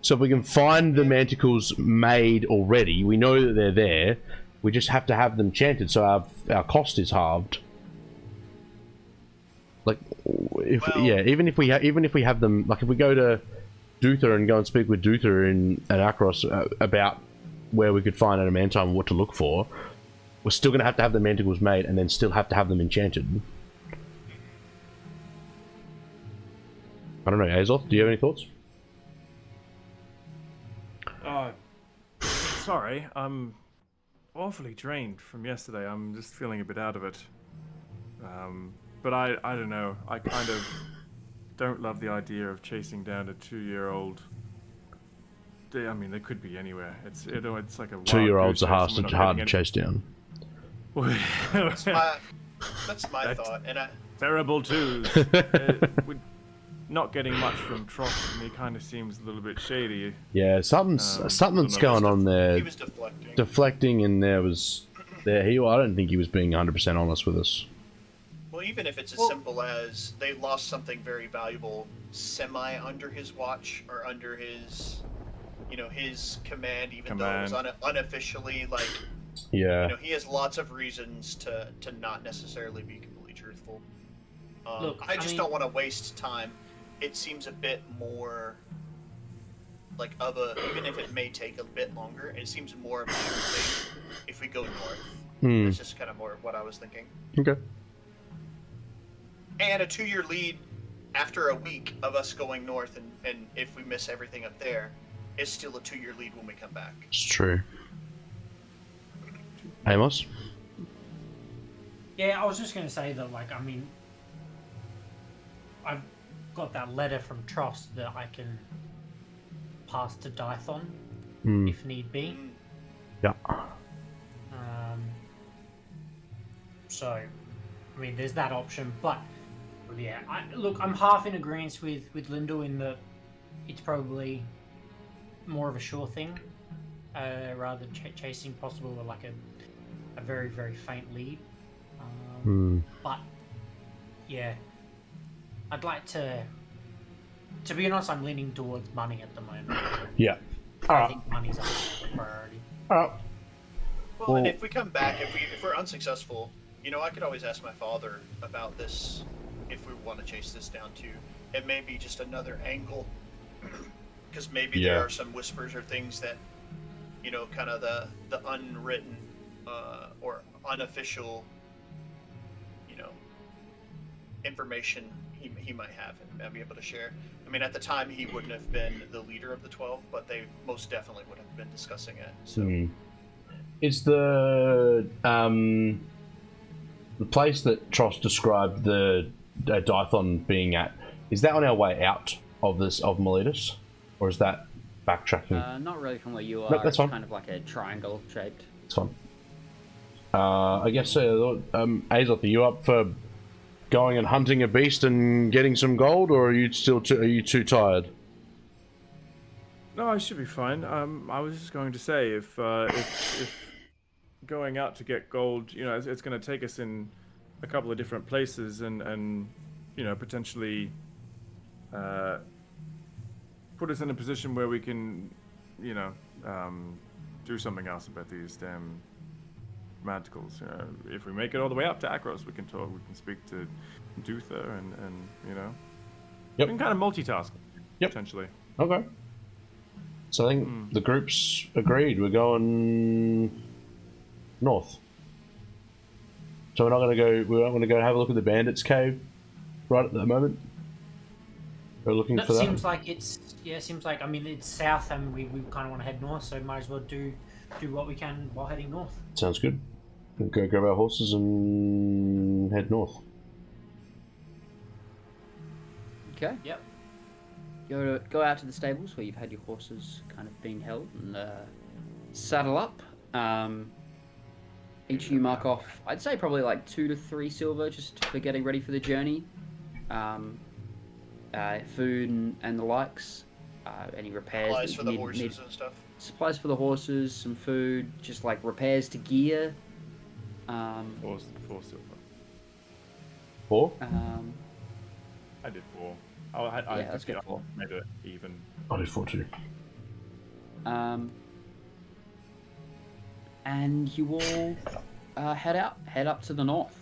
So if we can find the manticles made already, we know that they're there. We just have to have them enchanted, so our cost is halved. Like, even if we have them, like if we go to Duther and go and speak with Duther at Akros about where we could find adamantine and what to look for, we're still going to have the manticles made and then still have to have them enchanted. I don't know, Azoth, do you have any thoughts? Sorry, I'm awfully drained from yesterday. I'm just feeling a bit out of it. But I don't know. I kind of don't love the idea of chasing down a 2-year-old I mean, they could be anywhere. It's like a wild 2-year-olds goose are chase, and we're hard not to getting chase down. That's my thought, and Terrible twos. We're not getting much from Tross, and he kind of seems a little bit shady. Yeah, something's going on there. he was deflecting. Deflecting, and I don't think he was being 100% honest with us. Well, even if it's as simple as they lost something very valuable semi under his watch or under his, his command, even though it was unofficially, like, Yeah. he has lots of reasons to not necessarily be completely truthful. Look, I just don't want to waste time. It seems a bit more like even if it may take a bit longer, it seems more of a sure thing if we go north. It's just kind of more what I was thinking. Okay. And a 2-year lead after a week of us going north, and if we miss everything up there, it's still a 2-year lead when we come back. It's true. Amos? Yeah, I was just going to say that, like, I mean, I've got that letter from Tross that I can pass to Dython if need be. Yeah. So, I mean, there's that option, but yeah, I'm half in agreement with Lyndall in that it's probably more of a sure thing rather than chasing possible like a very, very faint lead. But yeah, I'd like to be honest, I'm leaning towards money at the moment. Yeah. I think money's a priority. Alright. Well, and if we come back, if we're unsuccessful, I could always ask my father about this if we want to chase this down too. It may be just another angle, because maybe there are some whispers or things that, kind of the unwritten or unofficial, information he might have and be able to share. I mean, at the time he wouldn't have been the leader of the 12, but they most definitely would have been discussing it. So. Is the place that Tross described the Dython being at, is that on our way out of Miletus, or is that backtracking? Not really from where you are. No, that's fine. It's kind of like a triangle shaped. It's fine. I guess Azoth, are you up for going and hunting a beast and getting some gold, or are you too tired? No, I should be fine. I was just going to say if going out to get gold, it's going to take us in a couple of different places and potentially put us in a position where we can, do something else about these damn manticles. If we make it all the way up to Akros, we can speak to Duther and we can kind of multitask potentially. Okay. So I think the group's agreed. We're going north. So we're not going to go have a look at the bandits' cave right at the moment. We're looking for that. Seems like I mean it's south and we kind of want to head north, so might as well do what we can while heading north. Sounds good. We'll go grab our horses and head north. Okay. Yep. Go out to the stables where you've had your horses kind of being held and saddle up. Each of you mark off, I'd say probably like 2 to 3 silver just for getting ready for the journey. Food and the likes. Any repairs. Supplies for the horses and stuff. Supplies for the horses, some food, just like repairs to gear. 4 silver. 4? I did 4. I let's get 4. Made it even. I did 4 too. And you all head up to the north.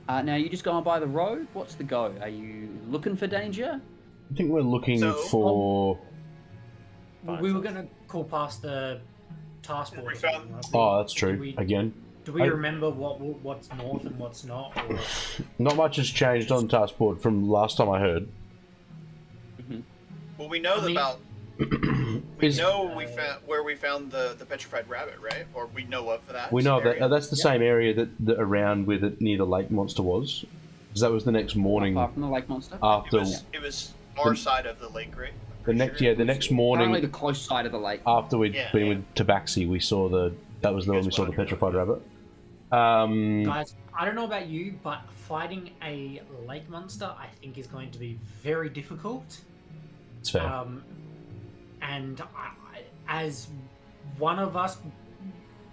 Now you just going by the road. What's the go? Are you looking for danger? I think we're looking for. We were going to call past the task force. We found. Oh, that's true. Again. Do we remember what's north and what's not? Or... Not much has changed on the task board from last time I heard. Well, we know about. We know where we found the petrified rabbit, right? Or we know of that. We know area. that's the same area that around where near the lake monster was, because that was the next morning. Apart from the lake monster. After it was our side of the lake, right? The next morning, Apparently the close side of the lake. after we'd Yeah, been yeah. with Tabaxi, we saw that was the one we saw the petrified rabbit. Guys, I don't know about you, but fighting a lake monster, I think, is going to be very difficult. It's fair. And as one of us,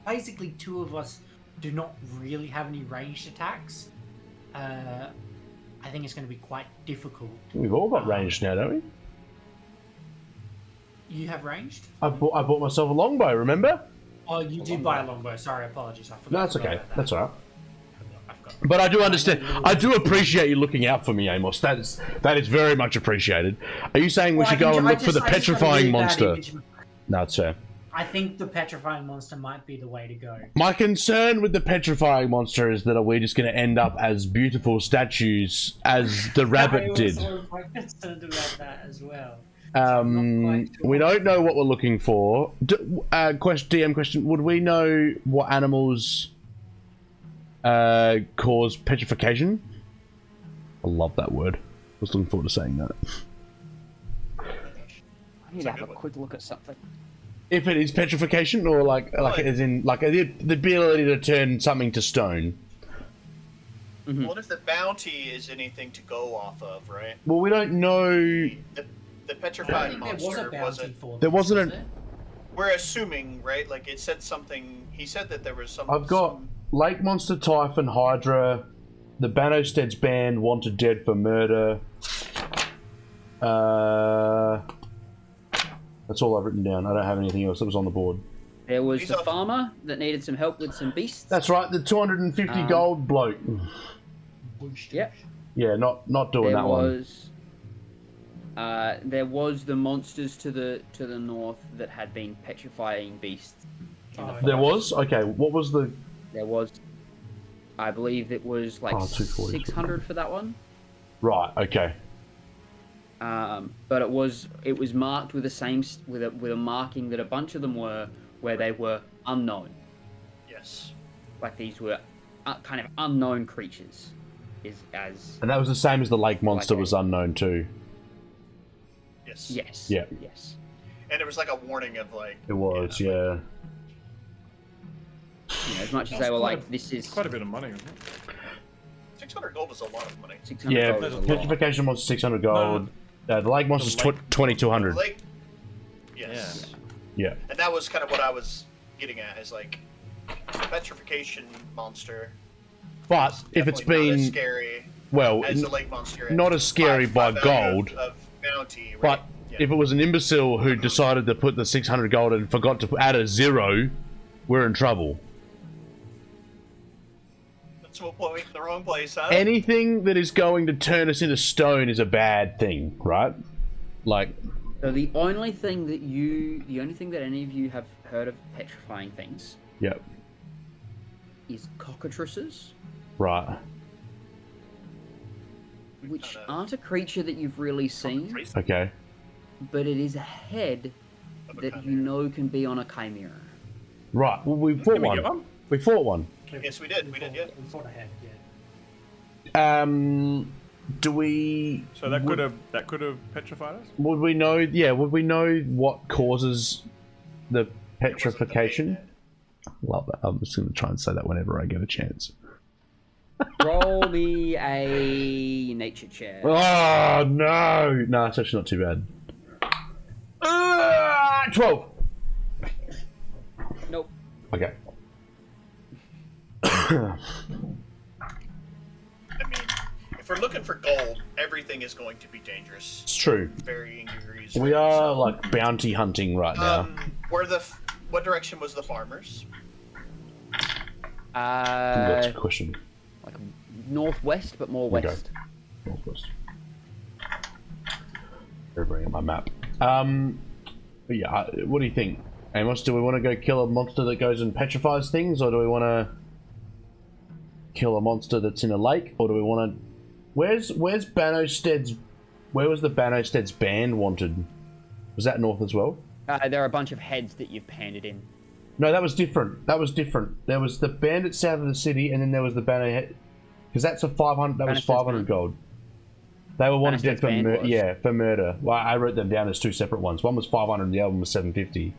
basically two of us, do not really have any ranged attacks. I think it's going to be quite difficult. We've all got ranged now, don't we? You have ranged? I bought myself a longbow. Remember? Oh, you did buy a longbow. Sorry, apologies. I forgot. No, that's okay. about that. That's all right. I forgot. But I do understand. I do appreciate you looking out for me, Amos. That is very much appreciated. Are you saying we Well, should go and look for the I just got a petrifying really bad monster? image. No, it's fair. I think the petrifying monster might be the way to go. My concern with the petrifying monster is that are we just going to end up as beautiful statues as the rabbit did? I was quite concerned about that as well. We don't know what we're looking for. DM question: would we know what animals cause petrification? I love that word. I was looking forward to saying that. I need to have a quick look at something. If it is petrification, or like as in like the ability to turn something to stone. Well, if the bounty is anything to go off of, right? Well, we don't know. The petrified There was a monster bounty wasn't. for There this, wasn't was an- there? We're assuming, right? Like it said something. He said that there was some. I've got Lake Monster, Typhon, Hydra, the Banosted's band wanted dead for murder. That's all I've written down. I don't have anything else that was on the board. There was These the are- farmer that needed some help with some beasts. That's right, the 250 gold bloke. Yep. Yeah, not doing There that one. was. There was the monsters to the north that had been petrifying beasts. in the Oh, There forest. was? Okay, what was the... There was. I believe it was like 240. 600 for that one. Right, okay. But it was marked with the same with a marking that a bunch of them were where they were unknown. Yes. Like these were kind of unknown creatures. And that was the same as the lake monster Like a- was unknown too. Yes. Yes. Yeah. Yes. And it was like a warning of like. It was, yeah. You know, as much as they were like, this is Quite a bit of money, isn't it? 600 gold is a lot of money. 600 Yeah, gold is a lot. petrification monster 600 gold. The lake monster's The lake- 2200. Like. Yes. Yeah. And that was kind of what I was getting at. Is like, petrification monster. But if it's definitely not as been, scary well, as the lake monster. not as scary by value gold, of bounty, right? but Yeah. if it was an imbecile who decided to put the 600 gold and forgot to add a 0, we're in trouble. That's what point in the wrong place, huh? Anything that is going to turn us into stone is a bad thing, right? Like, So the only thing that any of you have heard of petrifying things yep, is cockatrices, right, which aren't a creature that you've really seen, okay. but it is a head Of a that you chimera. know can be on a chimera. Right, well, we fought Did we one. get one? We fought one. Yes, we did. We did, yeah. We fought ahead, yeah. Do we... So that could have petrified us. Would we know... Yeah, would we know what causes the It wasn't the main petrification? head. Love that. I'm just going to try and say that whenever I get a chance. Roll me a nature check. Oh, no! No, it's actually not too bad. 12! Nope. Okay. I mean, if we're looking for gold, everything is going to be dangerous. It's true. Varying degrees. We right? are, So, like, bounty hunting right now. what direction was the farmers? That's a question. Like northwest, but more Okay. west. Northwest. They're bringing my map. But yeah, what do you think? Amos, do we want to go kill a monster that goes and petrifies things, or do we want to kill a monster that's in a lake, or do we want to... Where's Banosted's... Where was the Banosted's band wanted? Was that north as well? There are a bunch of heads that you've handed in. No, that was different. That was different. There was the bandit south of the city, and then there was the Bano head... Because that's a 500... That was Banosted's 500 band. gold. They were wanted dead Bannister's for band was. for murder. Well, I wrote them down as two separate ones. One was 500, the other one was 750.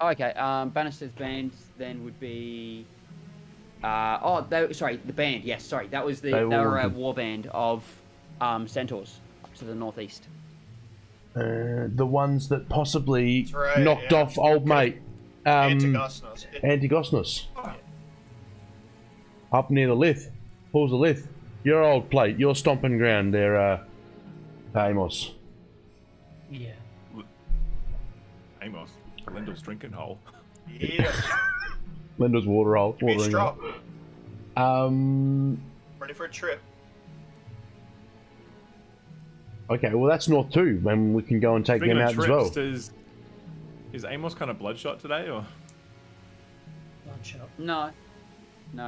Oh, okay. Bannister's band then would be. Sorry, the band. Yes, sorry, that was they were a war band of centaurs up to the northeast. The ones that possibly right, knocked yeah. off old mate Antigosnos. Antigosnos. Up near the Lith. Pulls the Lith. Your old plate, your stomping ground there, Amos. Yeah. Amos, Linda's drinking hole. Yeah. Linda's watering straw. hole. Ready for a trip. Okay, well that's North too, and we can go and take Speaking them of out trips, as well. is Amos kind of bloodshot today, or Bloodshot. No,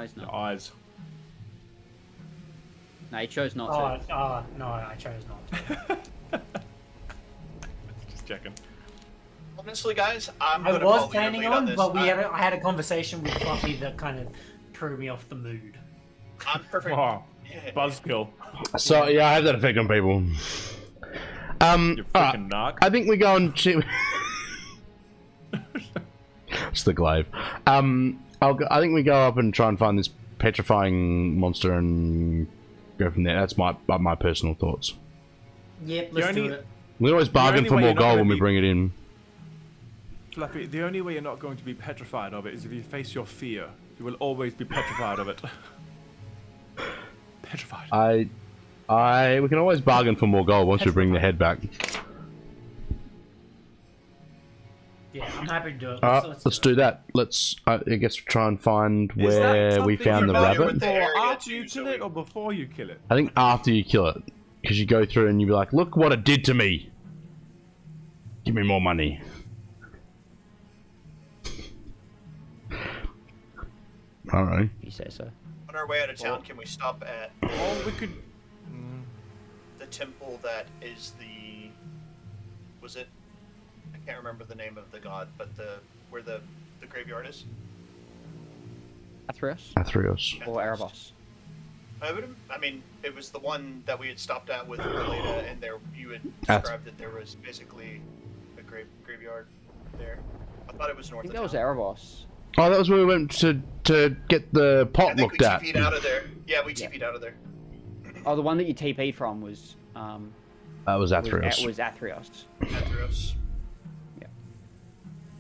he's your not. eyes? No, he chose not to. No, I chose not to. Just checking. Honestly, guys, I'm I gonna was follow your planning lead on, this. but I had a conversation with Fluffy that kind of threw me off the mood. I'm perfect. Oh, Yeah. buzzkill. So yeah, I have that effect on people. You freaking narc. I think we go and it's the glaive. I think we go up and try and find this petrifying monster and go from there. That's my personal thoughts. Yep, let's do it. We always bargain only for way more you're not gold gonna when we be- bring it in. Fluffy, the only way you're not going to be petrified of it is if you face your fear. You will always be petrified of it. Petrified. We can always bargain for more gold once we bring the head back. Yeah, I'm happy to do it. Let's do that. Let's, I guess, try and find Is that where we something found you the value rabbit. with the area after too, you so kill it or before you kill it? I think after you kill it, because you go through and you be like, "Look what it did to me. Give me more money." All right. If you say so. On our way out of town, can we stop at Or we could. the temple that is the? Was it? I can't remember the name of the god, but where the graveyard is. Athreos Athreos. or Erebos. I mean, it was the one that we had stopped at with Elaeda, and there you had described that there was basically a graveyard there. I thought it was I north think of that town. was Erebos. Oh, that was where we went to get the pot I think looked we at. TP'd out of there. Yeah, we TP'd out of there. Oh, the one that you TP'd from was That was Athreos. was Athreos. Athreos.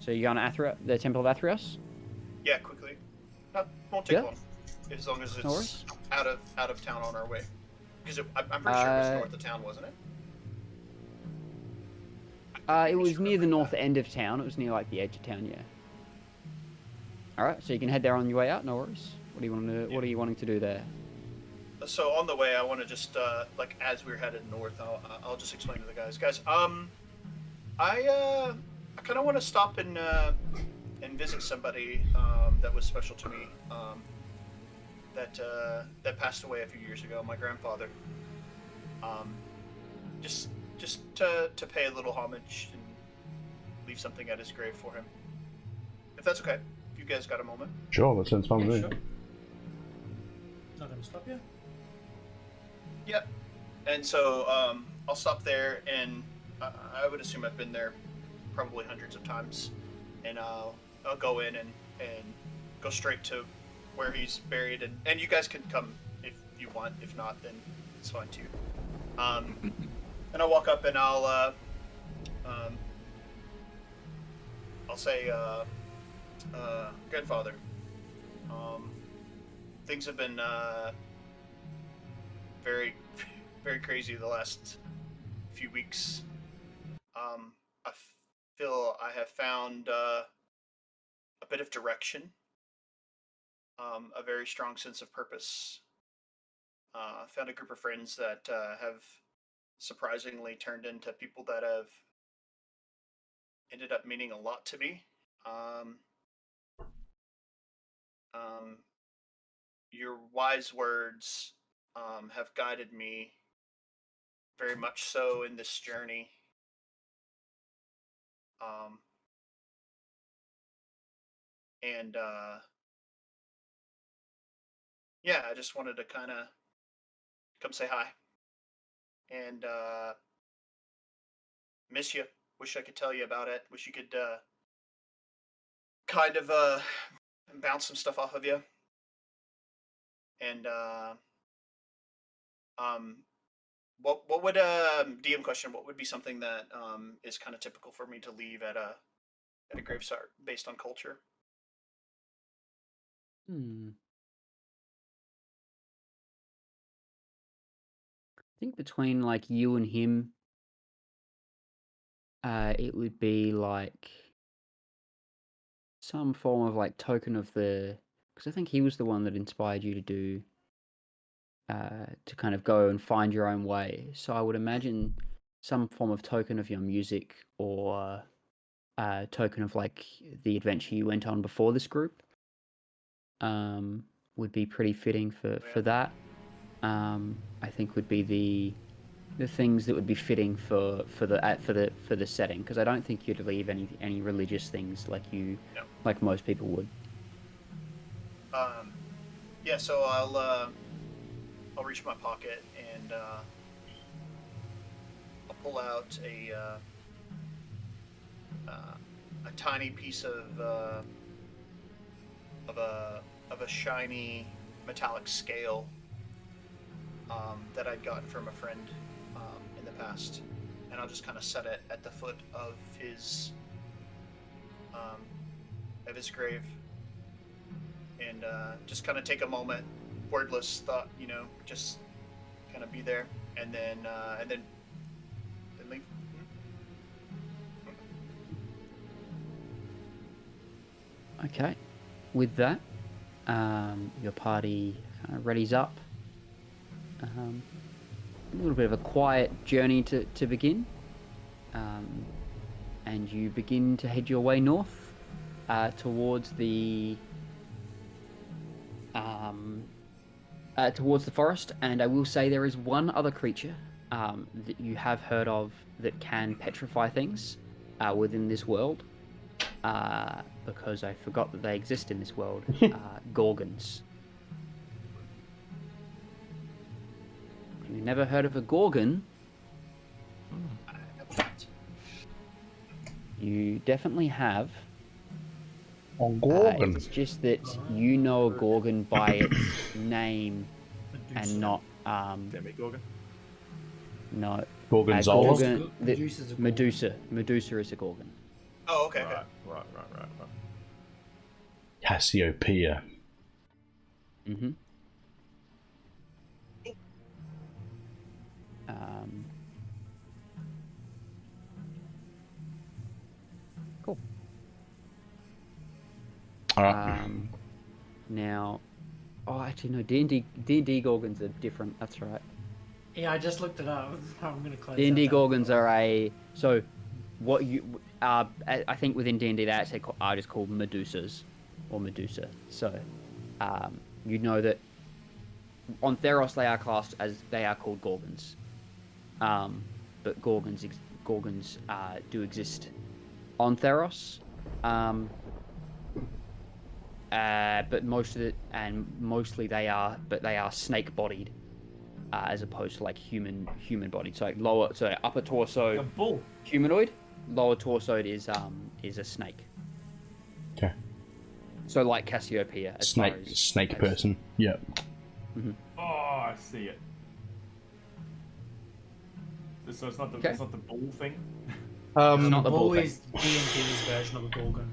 So you going to the Temple of Athreos? Yeah, quickly. Won't take Yeah. long, as long as No it's worries. out of town on our way. Because I'm pretty sure it was north of town, wasn't it? It was near the north end of town. It was near like the edge of town, yeah. All right, so you can head there on your way out. No worries. What do you want to? What are you wanting to do there? So on the way, I want to just like as we're headed north, I'll just explain to the guys. Guys, I kind of want to stop and visit somebody that was special to me. That passed away a few years ago. My grandfather. Just to pay a little homage and leave something at his grave for him. If that's okay. If you guys got a moment. Sure, that sounds fun to me. Sure. Not gonna stop you. Yep. And so I'll stop there, and I would assume I've been there probably hundreds of times, and I'll go in and go straight to where he's buried, and you guys can come if you want. If not, then it's fine too. And I'll walk up and I'll say, grandfather, things have been very, very crazy the last few weeks. I feel I have found a bit of direction, a very strong sense of purpose. I found a group of friends that have surprisingly turned into people that have ended up meaning a lot to me. Your wise words have guided me very much so in this journey. And yeah, I just wanted to kind of come say hi. and miss you. Wish I could tell you about it. Wish you could kind of bounce some stuff off of you. And what would DM question? What would be something that is kind of typical for me to leave at a gravesite based on culture? I think between like you and him, it would be like some form of like token of the, because I think he was the one that inspired you to do, to kind of go and find your own way. So I would imagine some form of token of your music, or token of like the adventure you went on before this group, would be pretty fitting for that. I think would be the things that would be fitting for the setting, because I don't think you'd leave any religious things like most people would. Yeah, so I'll reach my pocket and I'll pull out a tiny piece of a shiny metallic scale that I'd gotten from a friend in the past, and I'll just kind of set it at the foot of his grave, and just kind of take a moment, wordless thought, just kind of be there, and then leave. Okay, with that, your party readies up. A little bit of a quiet journey to begin, and you begin to head your way north towards the forest. And I will say there is one other creature that you have heard of that can petrify things within this world, because I forgot that they exist in this world. Gorgons. If you've never heard of a Gorgon, you definitely have. A Gorgon. It's just that you know a Gorgon by its name and not Demigorgon? no. Gorgonzola? Medusa is a Gorgon. Oh, okay. Right. Cassiopeia. Mm-hmm. Cool. All right. Now, actually no, D&D Gorgons are different. That's right. Yeah, I just looked it up. I'm gonna close. D&D Gorgons are what you I think within D&D they actually are just called Medusas or Medusa. So, you know that on Theros they are classed as they are called Gorgons. But Gorgons do exist on Theros. But mostly they are snake-bodied, as opposed to like human bodied. So like upper torso, a bull. Humanoid, lower torso is a snake. Okay. So like Cassiopeia. Snake person. Yeah. Mm-hmm. Oh, I see it. So it's not the bull thing. Not the bull bull is D&D's version of a Gorgon.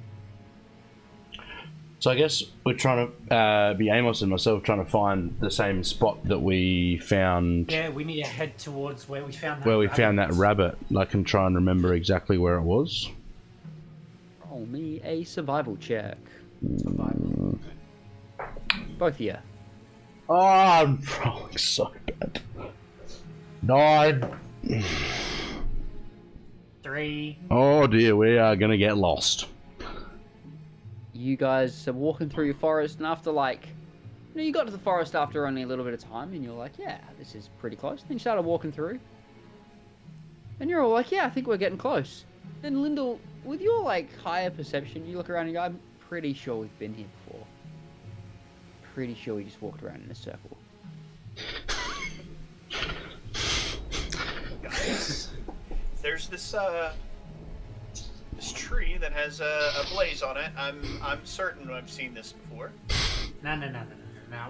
So I guess we're trying to be Amos and myself trying to find the same spot that we found. Yeah, we need to head towards where we found that. Where we found that rabbit. I can try and remember exactly where it was. Roll me a survival check. Survival. Both of you. Oh, I'm rolling so bad. 9. 3. Oh dear, we are gonna get lost. You guys are walking through your forest, and after you got to the forest after only a little bit of time, and you're like, yeah, this is pretty close. Then you started walking through, and you're all like, yeah, I think we're getting close. And Lyndall, with your higher perception, you look around and you go, I'm pretty sure we've been here before. Pretty sure we just walked around in a circle. there's this this tree that has a blaze on it. I'm certain I've seen this before. No.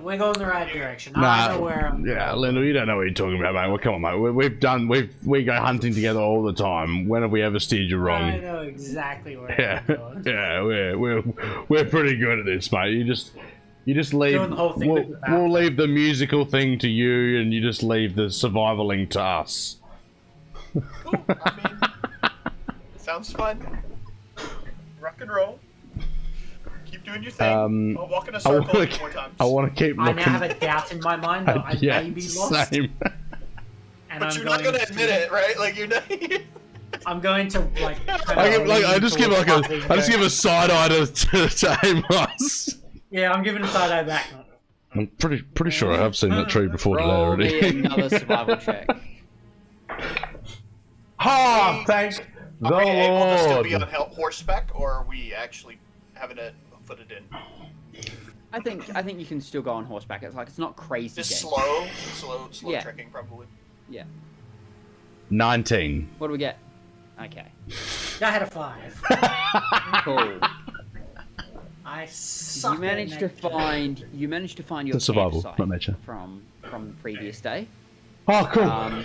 We're going the right direction. I Nah, know where I'm yeah, Lendl, you don't know what you're talking about, mate. Well, come on, mate. We go hunting together all the time. When have we ever steered you wrong? I know exactly where Yeah, I'm going. yeah, we're pretty good at this, mate. You just leave. Doing the whole thing with the back. We'll leave the musical thing to you, and you just leave the survivaling to us. Cool. I mean, sounds fun. Rock and roll. Keep doing your thing. I'll walk in a circle a few more times. I want to keep I looking. now have a doubt in my mind that I yeah, may be lost. same. And But I'm you're not going gonna admit it, right? Like you're not. I'm going to like. I just give a side eye to Amos. Yeah, I'm giving a side eye back. I'm pretty sure I have seen that tree before today Roll already. me another survival check. Ha! Thank the Are we able to still be Lord. on horseback, or are we actually having it footed in? I think you can still go on horseback. It's not crazy. Just game. slow Yeah. trekking, probably. Yeah. 19. What do we get? Okay. I had a 5. Cool. I suck. You managed to find your The survival, campsite not nature. from the previous day. Oh, cool.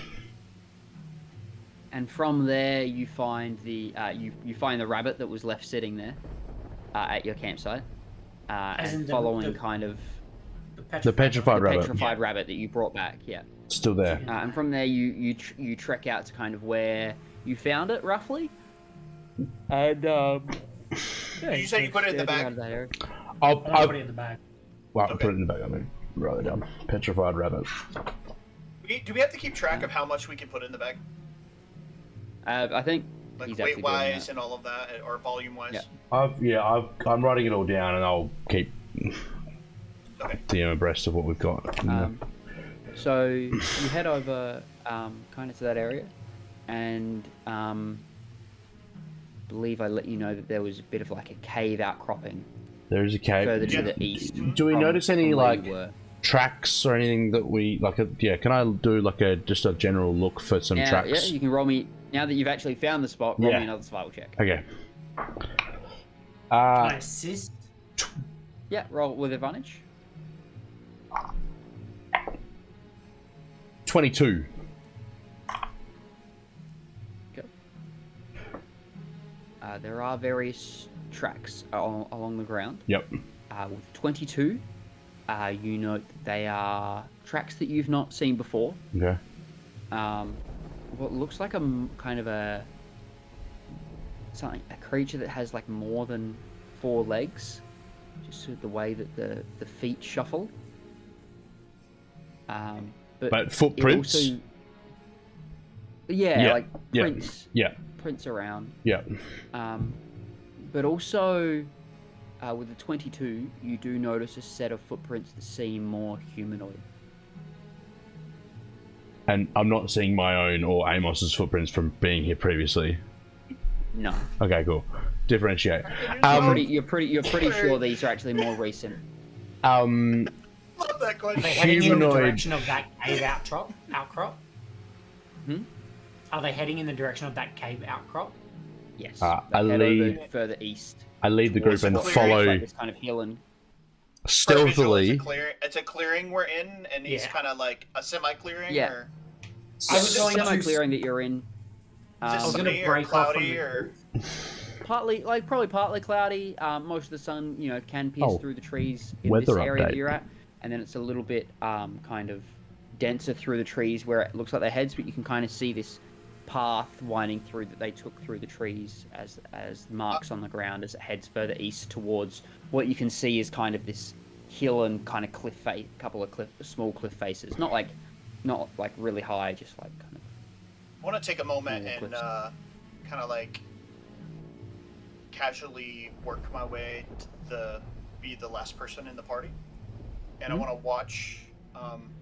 And from there you find the you find the rabbit that was left sitting there at your campsite, As in and the- following the- kind of The petrified rabbit. petrified rabbit that you brought back. Yeah. Still there. And from there you trek out to kind of where you found it roughly. And Did you say you put it in the bag? I'll I'll put it in the bag. well, I'll put it in the bag. I mean, write it down. Petrified rabbit. Do we have to keep track of how much we can put in the bag? I think Like he's actually doing weight-wise that. and all of that, or volume-wise? Yeah. I'm writing it all down, and I'll keep Okay. DM abreast of what we've got. So you head over kind of to that area, and believe I let you know that there was a bit of like a cave outcropping There is a cave. further to the east. Do we notice any from where like you were. tracks or anything that we like? Can I do like just a general look for some Yeah, tracks? yeah, you can roll me now that you've actually found the spot. Roll Yeah. me another survival check. Okay. Can I assist? Yeah, roll with advantage. 22. Okay. There are various tracks along the ground. Yep. With 22, you note that they are tracks that you've not seen before. Okay. What looks like a kind of a creature that has like more than 4 legs, just sort of the way that the feet shuffle. But footprints? it also, yeah, Yeah, like yeah, prints around. Yeah. But also, with the 22, you do notice a set of footprints that seem more humanoid. And I'm not seeing my own or Amos's footprints from being here previously. No. Okay, cool. Differentiate. You're pretty sure these are actually more recent. Love that Are they question. heading in the Humanoid. direction of that cave outcrop? Hmm? Are they heading in the direction of that cave outcrop? Yes. I They head lead- over further east. I lead the group Towards and the It's follow like this kind of hill and stealthily. It's a clearing we're in, and he's Yeah. kind of like a semi-clearing. Yeah. Or I was Is it going semi to clearing that you're in. is I was it gonna sunny or break off from cloudy the or? Probably partly cloudy. Most of the sun, can pierce Oh. through the trees in Weather this area update. that you're at, and then it's a little bit kind of denser through the trees where it looks like their heads, but you can kind of see this path winding through that they took through the trees as marks on the ground as it heads further east towards what you can see is kind of this hill and kind of cliff face, couple of small cliff faces, not like really high, just like kind of. I want to take a moment Small and cliffs. kind of like casually work my way to be the last person in the party, and I want to watch.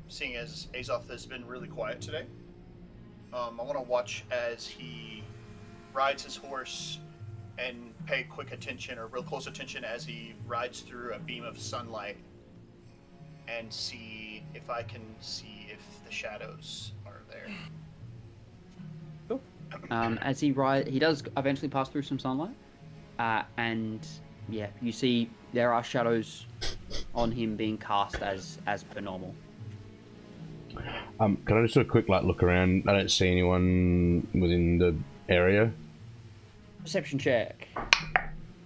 Seeing as Azoth has been really quiet today, I want to watch as he rides his horse and pay quick attention or real close attention as he rides through a beam of sunlight and see if I can see if the shadows are there. As he does eventually pass through some sunlight, and yeah, you see there are shadows on him being cast as per normal. Can I just do a quick look around? I don't see anyone within the area. Perception check.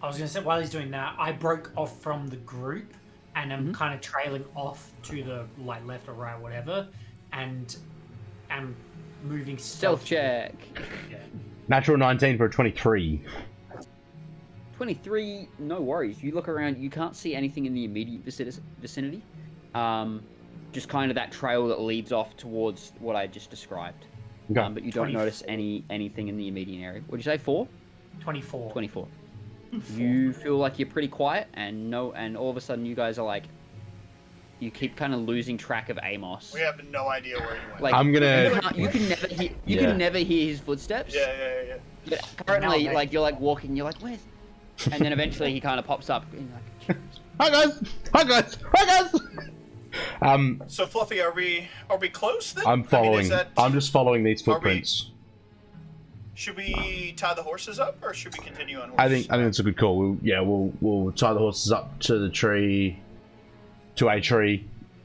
I was gonna say while he's doing that, I broke off from the group and I'm kind of trailing off to the left or right, whatever, and am moving Stealth check. Yeah. Natural 19 for a 23. 23, no worries. You look around, you can't see anything in the immediate vicinity. Just kind of that trail that leads off towards what I just described. Okay. But you don't notice anything in the immediate area. What did you say, 4? 24. 24. You feel like you're pretty quiet, and all of a sudden you guys are like, you keep kind of losing track of Amos. We have no idea where he went. Like, I'm gonna. you can never hear his footsteps. Yeah. But currently, like you're like walking, you're like, where's? And then eventually he kind of pops up, and you're like, Hi guys. So Fluffy, are we close then? I'm following. I mean, I'm just following these footprints. Should we tie the horses up, or should we continue on horses? I think it's a good call. We'll tie the horses up to the tree, to a tree,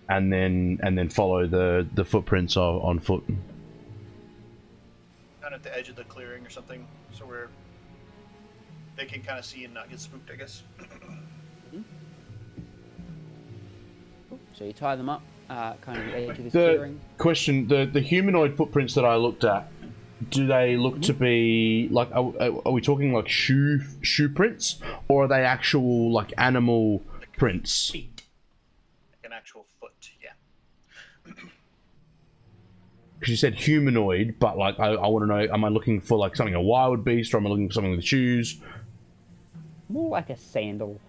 and then follow the footprints on foot. Down at the edge of the clearing or something, so they can kind of see and not get spooked, I guess. so you tie them up, kind of the edge of this The clearing. question: the humanoid footprints that I looked at, do they look to be like? Are we talking like shoe prints, or are they actual like animal prints? Feet. Like an actual foot, yeah. Because you said humanoid, but like I want to know: am I looking for like something a wild beast, or am I looking for something with shoes? More like a sandal.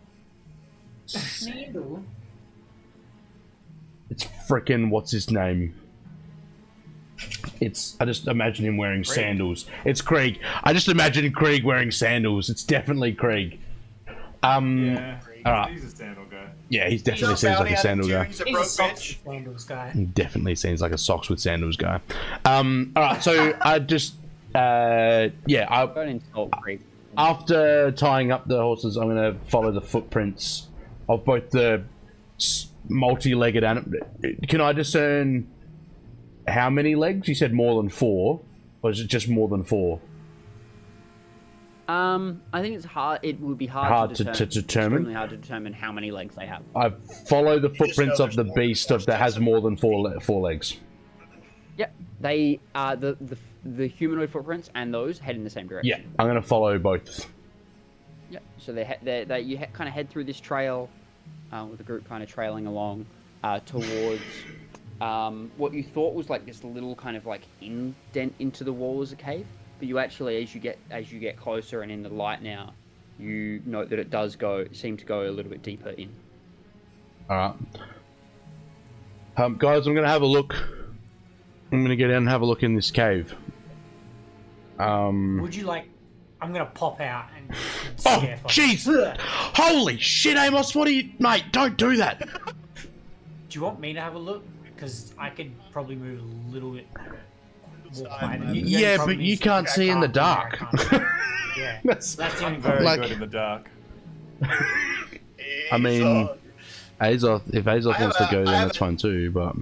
Sandal? It's frickin' what's his name? I just imagine him wearing sandals. It's Krieg. I just imagine Krieg wearing sandals. It's definitely Krieg. Yeah, alright. he's a sandal guy. Yeah, he definitely seems like a sandal guy. He's a He's broke a socks bitch. with sandals guy. He definitely seems like a socks with sandals guy. Alright, so I just Don't insult Creep. after tying up the horses, I'm gonna follow the footprints of both the multi-legged animal. Can I discern how many legs? You said more than 4, or is it just more than 4? I think it's hard. It would be hard to determine. Extremely hard to determine how many legs they have. I follow the just footprints know of the there's beast more that has more than four legs. Yep, they are the humanoid footprints, and those head in the same direction. Yeah, I'm gonna follow both. Yep. So you kind of head through this trail, with the group kind of trailing along towards what you thought was like this little kind of like indent into the wall as a cave. But you actually, as you get closer and in the light now, you note that it does seem to go a little bit deeper in. All right, guys, I'm gonna have a look. I'm gonna get in and have a look in this cave. Would you like? I'm gonna pop out and Oh, scare Fox. jeez! Holy shit, Amos! What are you, mate? Don't do that. Do you want me to have a look? Because I could probably move a little bit. Walk by them. Yeah, probably but you need to can't back see in the up there, dark. I can't. Yeah, That's that's the only Very Like- good in the dark. I mean, Azoth. If Azoth I wants have to go, I then have that's fine too. But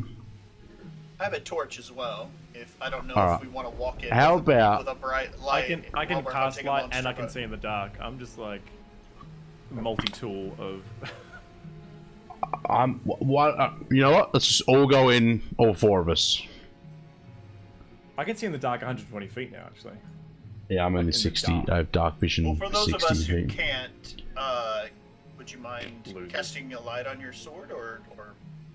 I have a torch as well. If I don't know All if right. we want to walk in. How with a about- bright I light can while we're cast hunting a light monster, and I can but- see in the dark. I'm just like multi-tool of. what? You know what? Let's just all go in, all 4 of us. I can see in the dark 120 feet now, actually. Yeah, I'm only the 60. dark. I have dark vision. Well, for those 60 of us who feet. can't, would you mind Losers. casting a light on your sword, or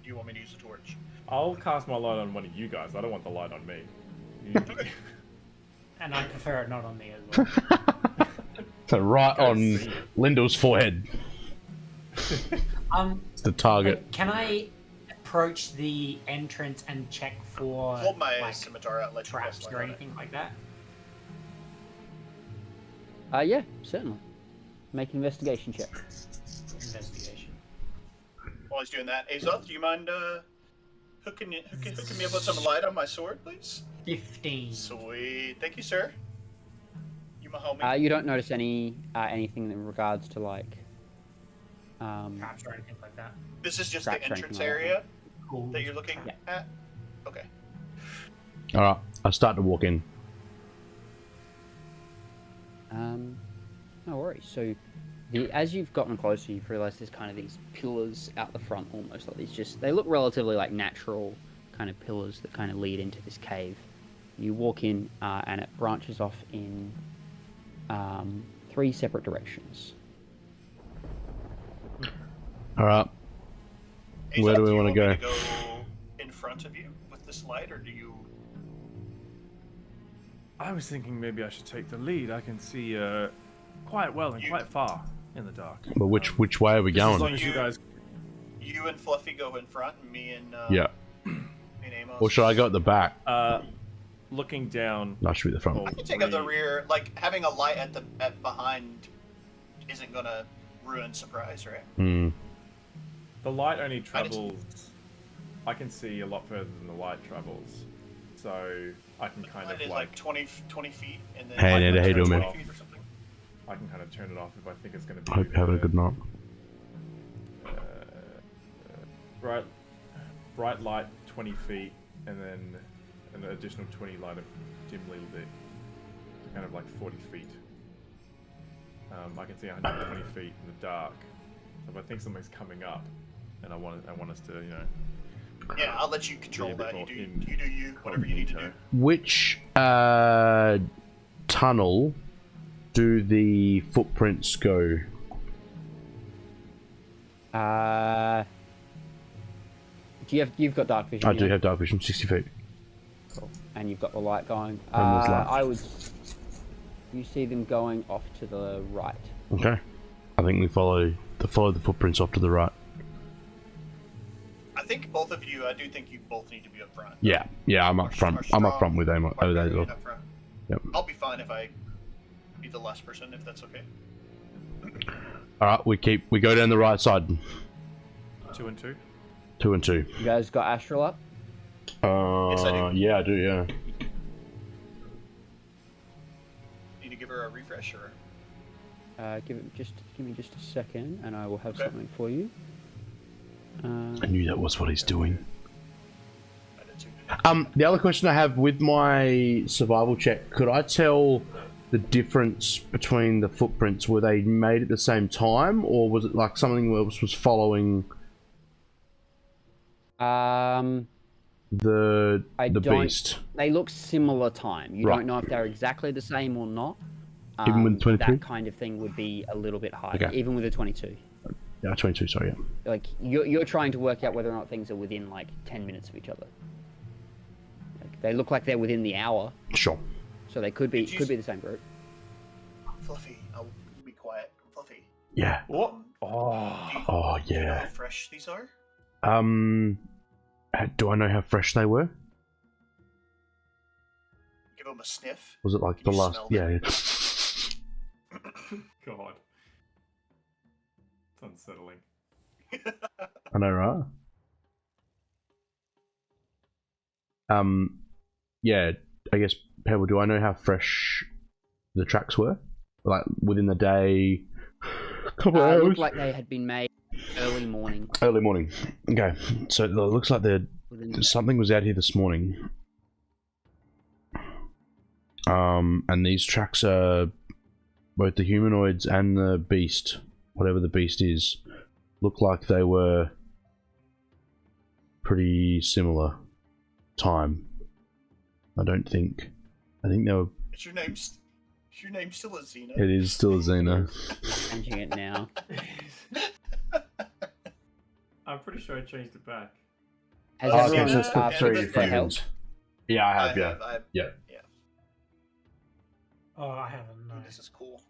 do you want me to use a torch? I'll cast my light on one of you guys. I don't want the light on me. You- And I prefer it not on me as well. So right Go on see. Lyndall's forehead. It's the target. Can I approach the entrance and check for Hold my like, scimitar out, let you traps cast light or on it. anything like that? Yeah, certainly. Make an investigation check. Investigation. While he's doing that, Azoth, do you mind hooking me up with some light on my sword, please? 15. Sweet, thank you, sir. You Mahomie. You don't notice anything in regards to like Traps or anything like that. This is just traps the or entrance anything like area Cool. that you're looking Yeah. at? Okay. Alright, I start to walk in. No worries. So, as you've gotten closer, you've realised there's kind of these pillars out the front, almost like these. They look relatively like natural kind of pillars that kind of lead into this cave. You walk in, and it branches off in 3 separate directions. Alright, where do we want to go? Go in front of you with this light, or do you? I was thinking maybe I should take the lead. I can see quite well and quite far in the dark. But which way are we As long going? as you guys. You and Fluffy go in front, and me and Yeah. me and Amos. Or should I go at the back? Looking down. No, I should be at the front. all I can take up the three- rear. Like having a light at behind isn't gonna ruin surprise, right? Hmm. The light only travels. I can see a lot further than the light travels, so I can kind Light of is like like 20 feet, and then Hey, like, Ned, how you doing, man? 20 feet or something. I can kind of turn it off if I think it's going to be. Hope you're having a good night. Bright light 20 feet, and then an additional 20 light of dimly lit, so kind of like 40 feet. I can see 120 feet in the dark. So if I think something's coming up, and I want us to, Yeah, I'll let you control Be a bit that. You more do in you, whatever you need to do. Which tunnel do the footprints go? You've got dark vision. I do yeah? have dark vision, 60 feet. Cool. And you've got the light going. And there's light. You see them going off to the right. Okay. I think we follow the footprints off to the right. I think both of you. I do think you both need to be up front. Yeah, I'm up front. I'm up front with Amos. Mark With Perry Hazel. up front. Yep. I'll be fine if I be the last person, if that's okay. All right, we go down the right side. 2 and 2. 2 and 2. You guys got Astral up? Yes, I do. Yeah, I do. Yeah. Need to give her a refresh, or Give me just a second, and I will have something for you. I knew that was what he's doing. I did too. The other question I have with my survival check, could I tell the difference between the footprints? Were they made at the same time, or was it like something else was following the beast? They look similar time. You Right. don't know if they're exactly the same or not. Even with 22? That kind of thing would be a little bit higher, Okay. even with a 22. Yeah, 22. Sorry. Yeah. Like you're trying to work out whether or not things are within like 10 minutes of each other. Like, they look like they're within the hour, Sure. so they could be Did you the same group. Fluffy, I'll be quiet. Fluffy. Yeah. What? Do Oh. you, Oh do you know yeah. how fresh these are? Do I know how fresh they were? Give them a sniff. Was it like Can the you last? smell Yeah. them? God. It's unsettling. I know, right? Yeah. I guess Pebble. Do I know how fresh the tracks were? Like within the day, couple It hours. looked like they had been made early morning. Early morning. Okay, so it looks like Within something was out here this morning. And these tracks are both the humanoids and the beast, whatever the beast is, look like they were pretty similar time. I think they were. Is your name still a Xena? It is still a Xena. changing it now. I'm pretty sure I changed it back. Has Oh, everyone okay, so it's the fixed three their health? humans. Yeah, I have. Yeah. I have. Yeah. Oh, I haven't. No. This is cool.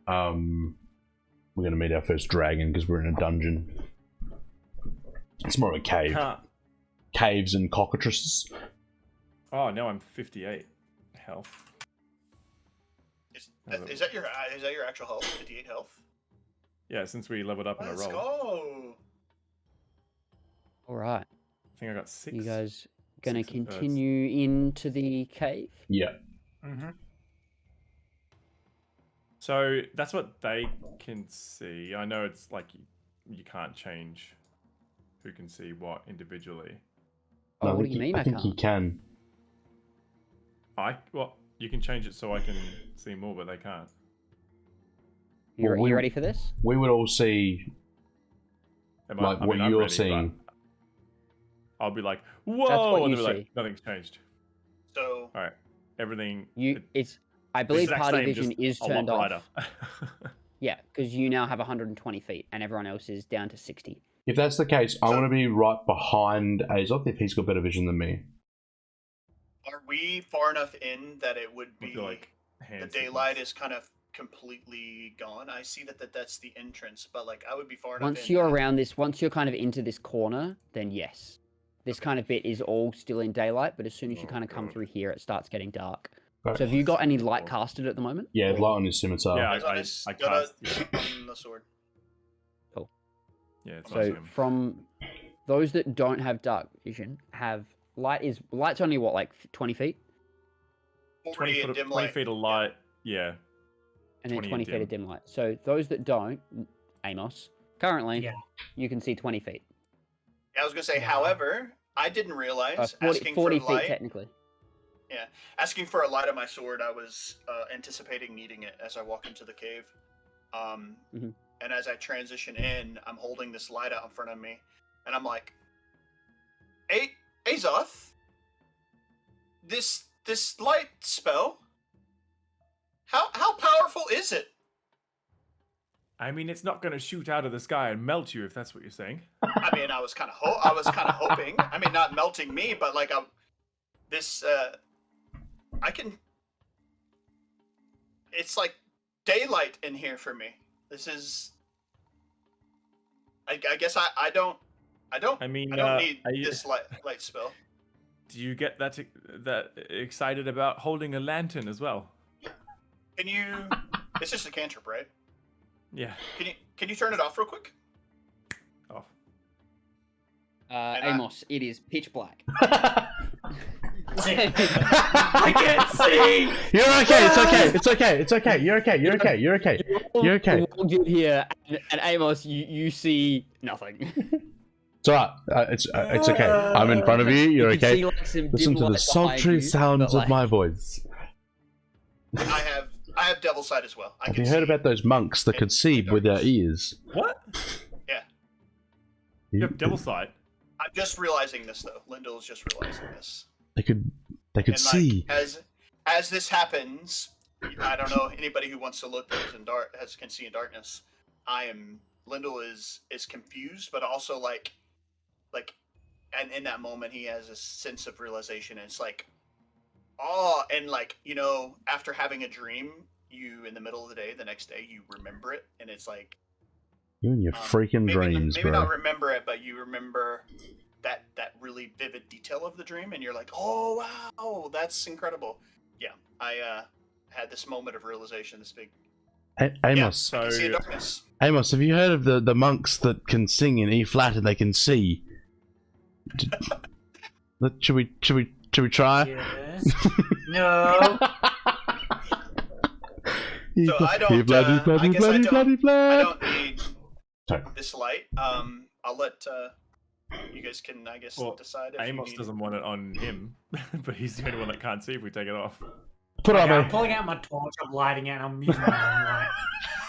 We're gonna meet our first dragon because we're in a dungeon. It's more of a cave. Huh. Caves and cockatrices. Oh, now I'm 58 health. Is that your actual health? 58 health. Yeah, since we leveled up in a Let's roll. go. All right, I think I got 6. you guys gonna 6 continue into the cave? Yeah. Mm-hmm. So that's what they can see. I know it's like you can't change who can see what individually. Oh, No, what do you mean I I think he can't? can. Well, you can change it so I can see more, but they can't. You, Well, you ready for this? We would all see Am like I what mean, I'm you're ready, seeing. but I'll be like, whoa, That's what and you they'll be see. like, nothing's changed. So All right, everything. I believe exact party same, vision just is a lot turned off. brighter. Yeah, because you now have 120 feet and everyone else is down to 60. If that's the case, I want to be right behind Azoth if he's got better vision than me. are we far enough in that it would Would be be like the hand daylight signals. is kind of completely gone? I see that's the entrance, but like I would be far enough Once in. you're that- around this, once you're kind of into this corner, then yes. This Okay. kind of bit is all still in daylight, but as soon as you Oh, kind of come God. through here, it starts getting dark. Right. So have you got any light casted at the moment? Yeah, Or- light on his scimitar. Yeah, Eyes on his- I got cast. on the sword. Yeah, it's So awesome. from those that don't have dark vision, have light's only what, like 20 feet, 40 in dim 20 light. feet of light. Yeah. and then 20 in 20 feet of dim. dim light. So those that don't, Amos, currently Yeah. you can see 20 feet. Yeah, I was gonna say. Yeah. However, I didn't realize 40, asking 40 for feet light. technically. Asking for a light on my sword, I was anticipating needing it as I walk into the cave. Mhm. And as I transition in, I'm holding this light out in front of me, and I'm like, Azoth, this light spell, how powerful is it? I mean, it's not going to shoot out of the sky and melt you, if that's what you're saying. I mean, I was kind of hoping. I mean, not melting me, but like I can. It's like daylight in here for me. This is. I guess I don't. I mean, I don't need are you- this light spell. Do you get that excited about holding a lantern as well? Can you? It's just a cantrip, right? Yeah. Can you turn it off real quick? Off. And Amos, it is pitch black. I can't see. You're okay. It's okay. It's okay. It's okay. You're okay. You're okay. You're okay. You're okay. We're all good here, and Amos, you see nothing. It's alright. It's okay. I'm in front of you. You're You can okay. see, like, some Listen dim to the light behind sultry you, sounds but, of like- my voice. I have devil sight as well. I Have can you heard see. about those monks that could see with their ears? What? Yeah. You have devil sight. I'm just realizing this though. Lyndall's just realizing this. They could And see. like, as this happens, I don't know anybody who wants to look that is in can see in darkness. Lyndall is confused, but also like, and in that moment he has a sense of realization. And it's like, and like, after having a dream, you in the middle of the day, the next day, you remember it, and it's like You and your freaking dreams, maybe bro. not remember it, but you remember that really vivid detail of the dream, and you're like, oh wow, that's incredible. Yeah, I had this moment of realization. This big. Amos, I can see in So- darkness. Amos, have you heard of the monks that can sing in E flat and they can see? Should we try? Yes. No. So I don't, You bloody, I bloody, guess I bloody, don't- bloody, I bloody. don't need Sorry. this light. I'll let you guys can, I guess, Well, decide if Amos you need. doesn't want it on him, but he's the only one that can't see if we take it off. Put it on Okay, I'm me. pulling out my torch, I'm lighting it, and I'm using my own light.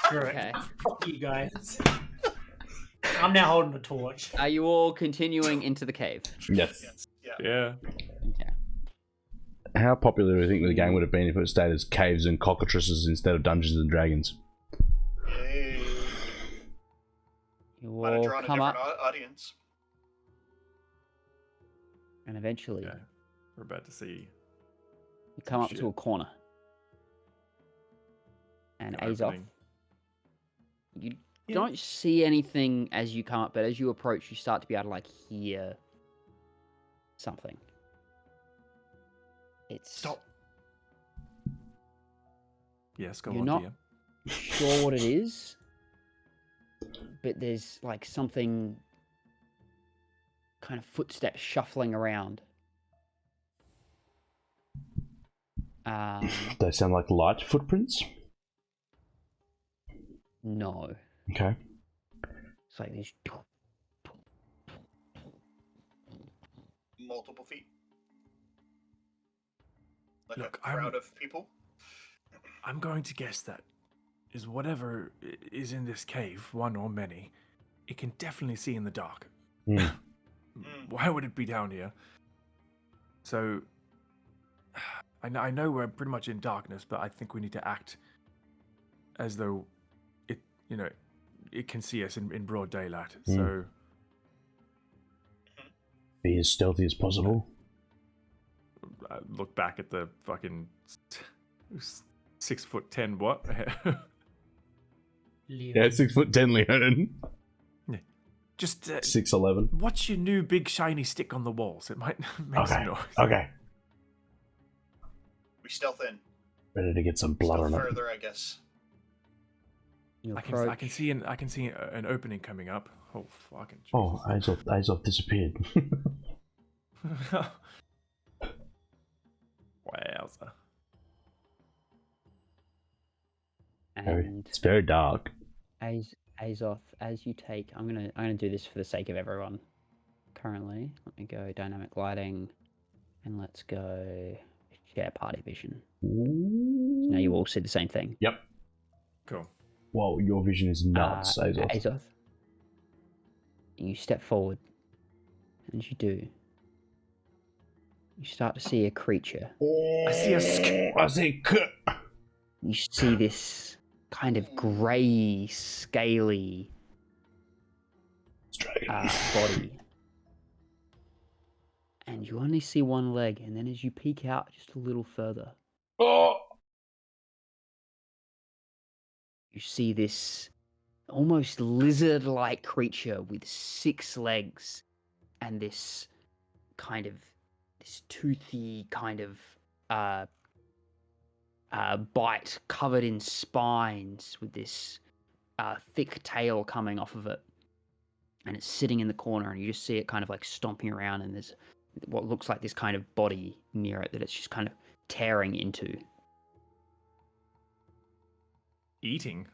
Screw Okay. it. Fuck you guys. I'm now holding a torch. Are you all continuing into the cave? Yes. Yes. Yeah. Yeah. Okay. How popular do you think the game would have been if it stayed as caves and cockatrices instead of Dungeons and Dragons? Hey, You might have all drawn a come different up, audience. and eventually Yeah. We're about to see. you come up Shit. to a corner. And an Azoth, opening. you don't see anything as you come up, but as you approach, you start to be able to like hear something. It's Stop. Yes, go You're on, not- DM. sure what it is, but there's like something kind of footsteps shuffling around. They sound like light footprints. No. Okay. It's like this. Multiple feet. Like Look, a crowd of people. I'm going to guess that is whatever is in this cave, one or many. It can definitely see in the dark. Hmm. Why would it be down here? So, I know we're pretty much in darkness, but I think we need to act as though it, it can see us in broad daylight. So, Be as stealthy as possible. I look back at the fucking 6'10" what? Yeah, 6'10" Leonin. Just 6'11". what's your new big shiny stick on the walls? It might make some noise. Okay. We stealth in. Ready to get some blood Stealth on it. further, I guess. You I approach. can see an opening coming up. Oh fucking. Oh, Azov disappeared. Wowza. And It's very dark. Azoth, as you take, I'm gonna do this for the sake of everyone. Currently, let me go dynamic lighting, and let's go share party vision. Now you all see the same thing. Yep. Cool. Well, your vision is nuts, Azov. Azoth, you step forward, and as you do, you start to see a creature. I see a You see this kind of grey, scaly body. And you only see one leg, and then as you peek out just a little further, you see this almost lizard-like creature with 6 legs and this toothy kind of bite covered in spines with this thick tail coming off of it. And it's sitting in the corner, and you just see it kind of like stomping around, and there's what looks like this kind of body near it that it's just kind of tearing into. eating.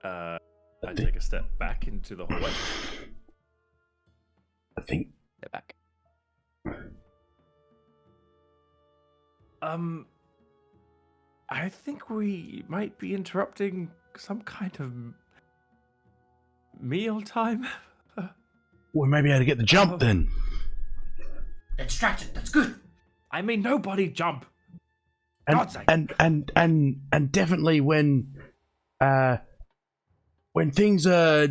I take a step back into the hallway. I think. Step back. I think we might be interrupting some kind of meal time. We may be able to get the jump then. They're distracted. That's good. I mean, nobody jump. God's sake. And definitely when things are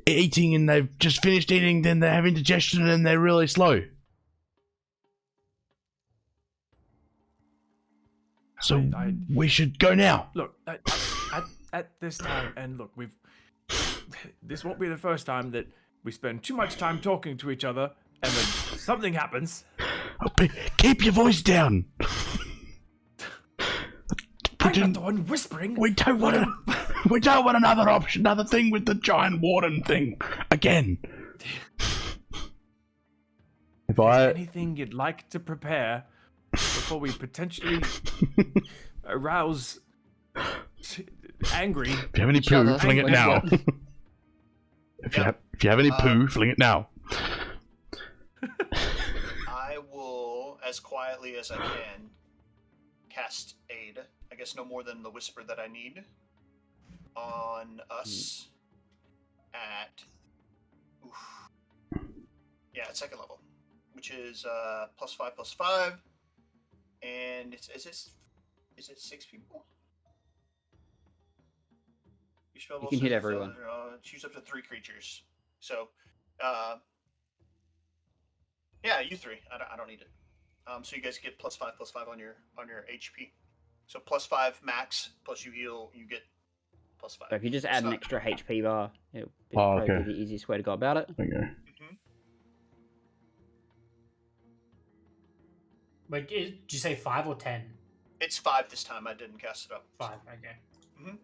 eating and they've just finished eating, then they have indigestion and they're really slow. So we should go now. Look, at this time, and look, this won't be the first time that we spend too much time talking to each other, and then something happens. Keep your voice down. I'm not the one whispering. We don't want another thing with the giant warden thing again. If Anything you'd like to prepare before we potentially arouse angry? If you have any poo, fling it now. If you have any poo, fling it now. I will, as quietly as I can, cast aid. I guess no more than the whisper that I need on us at at second level, which is +5/+5, and is it 6 people? You can hit everyone. Choose up to 3 creatures. So, you 3. I don't need it. So you guys get +5/+5 on your HP. So +5 max, plus you heal, you get +5. So if you just add an extra HP bar, it'll okay. probably be the easiest way to go about it. Okay. Mm-hmm. Wait, did you say 5 or 10? It's 5 this time. I didn't cast it up. 5, okay. Mm-hmm.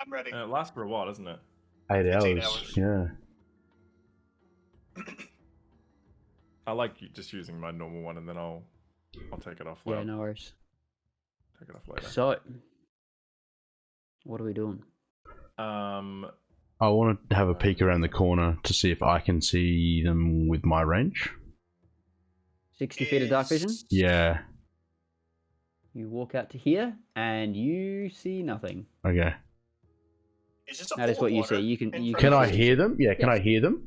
I'm ready. It lasts for a while, doesn't it? 8 It's hours. 8 hours. Yeah. I like just using my normal one, and then I'll take it off later. Yeah, no worries. Take it off later. So, what are we doing? I want to have a peek around the corner to see if I can see them with my range. 60 feet of dark vision? Yeah. You walk out to here, and you see nothing. Okay. Is this a That is pool what of you water see. You can. in You front Can of I us? hear them? Yeah, can I hear them?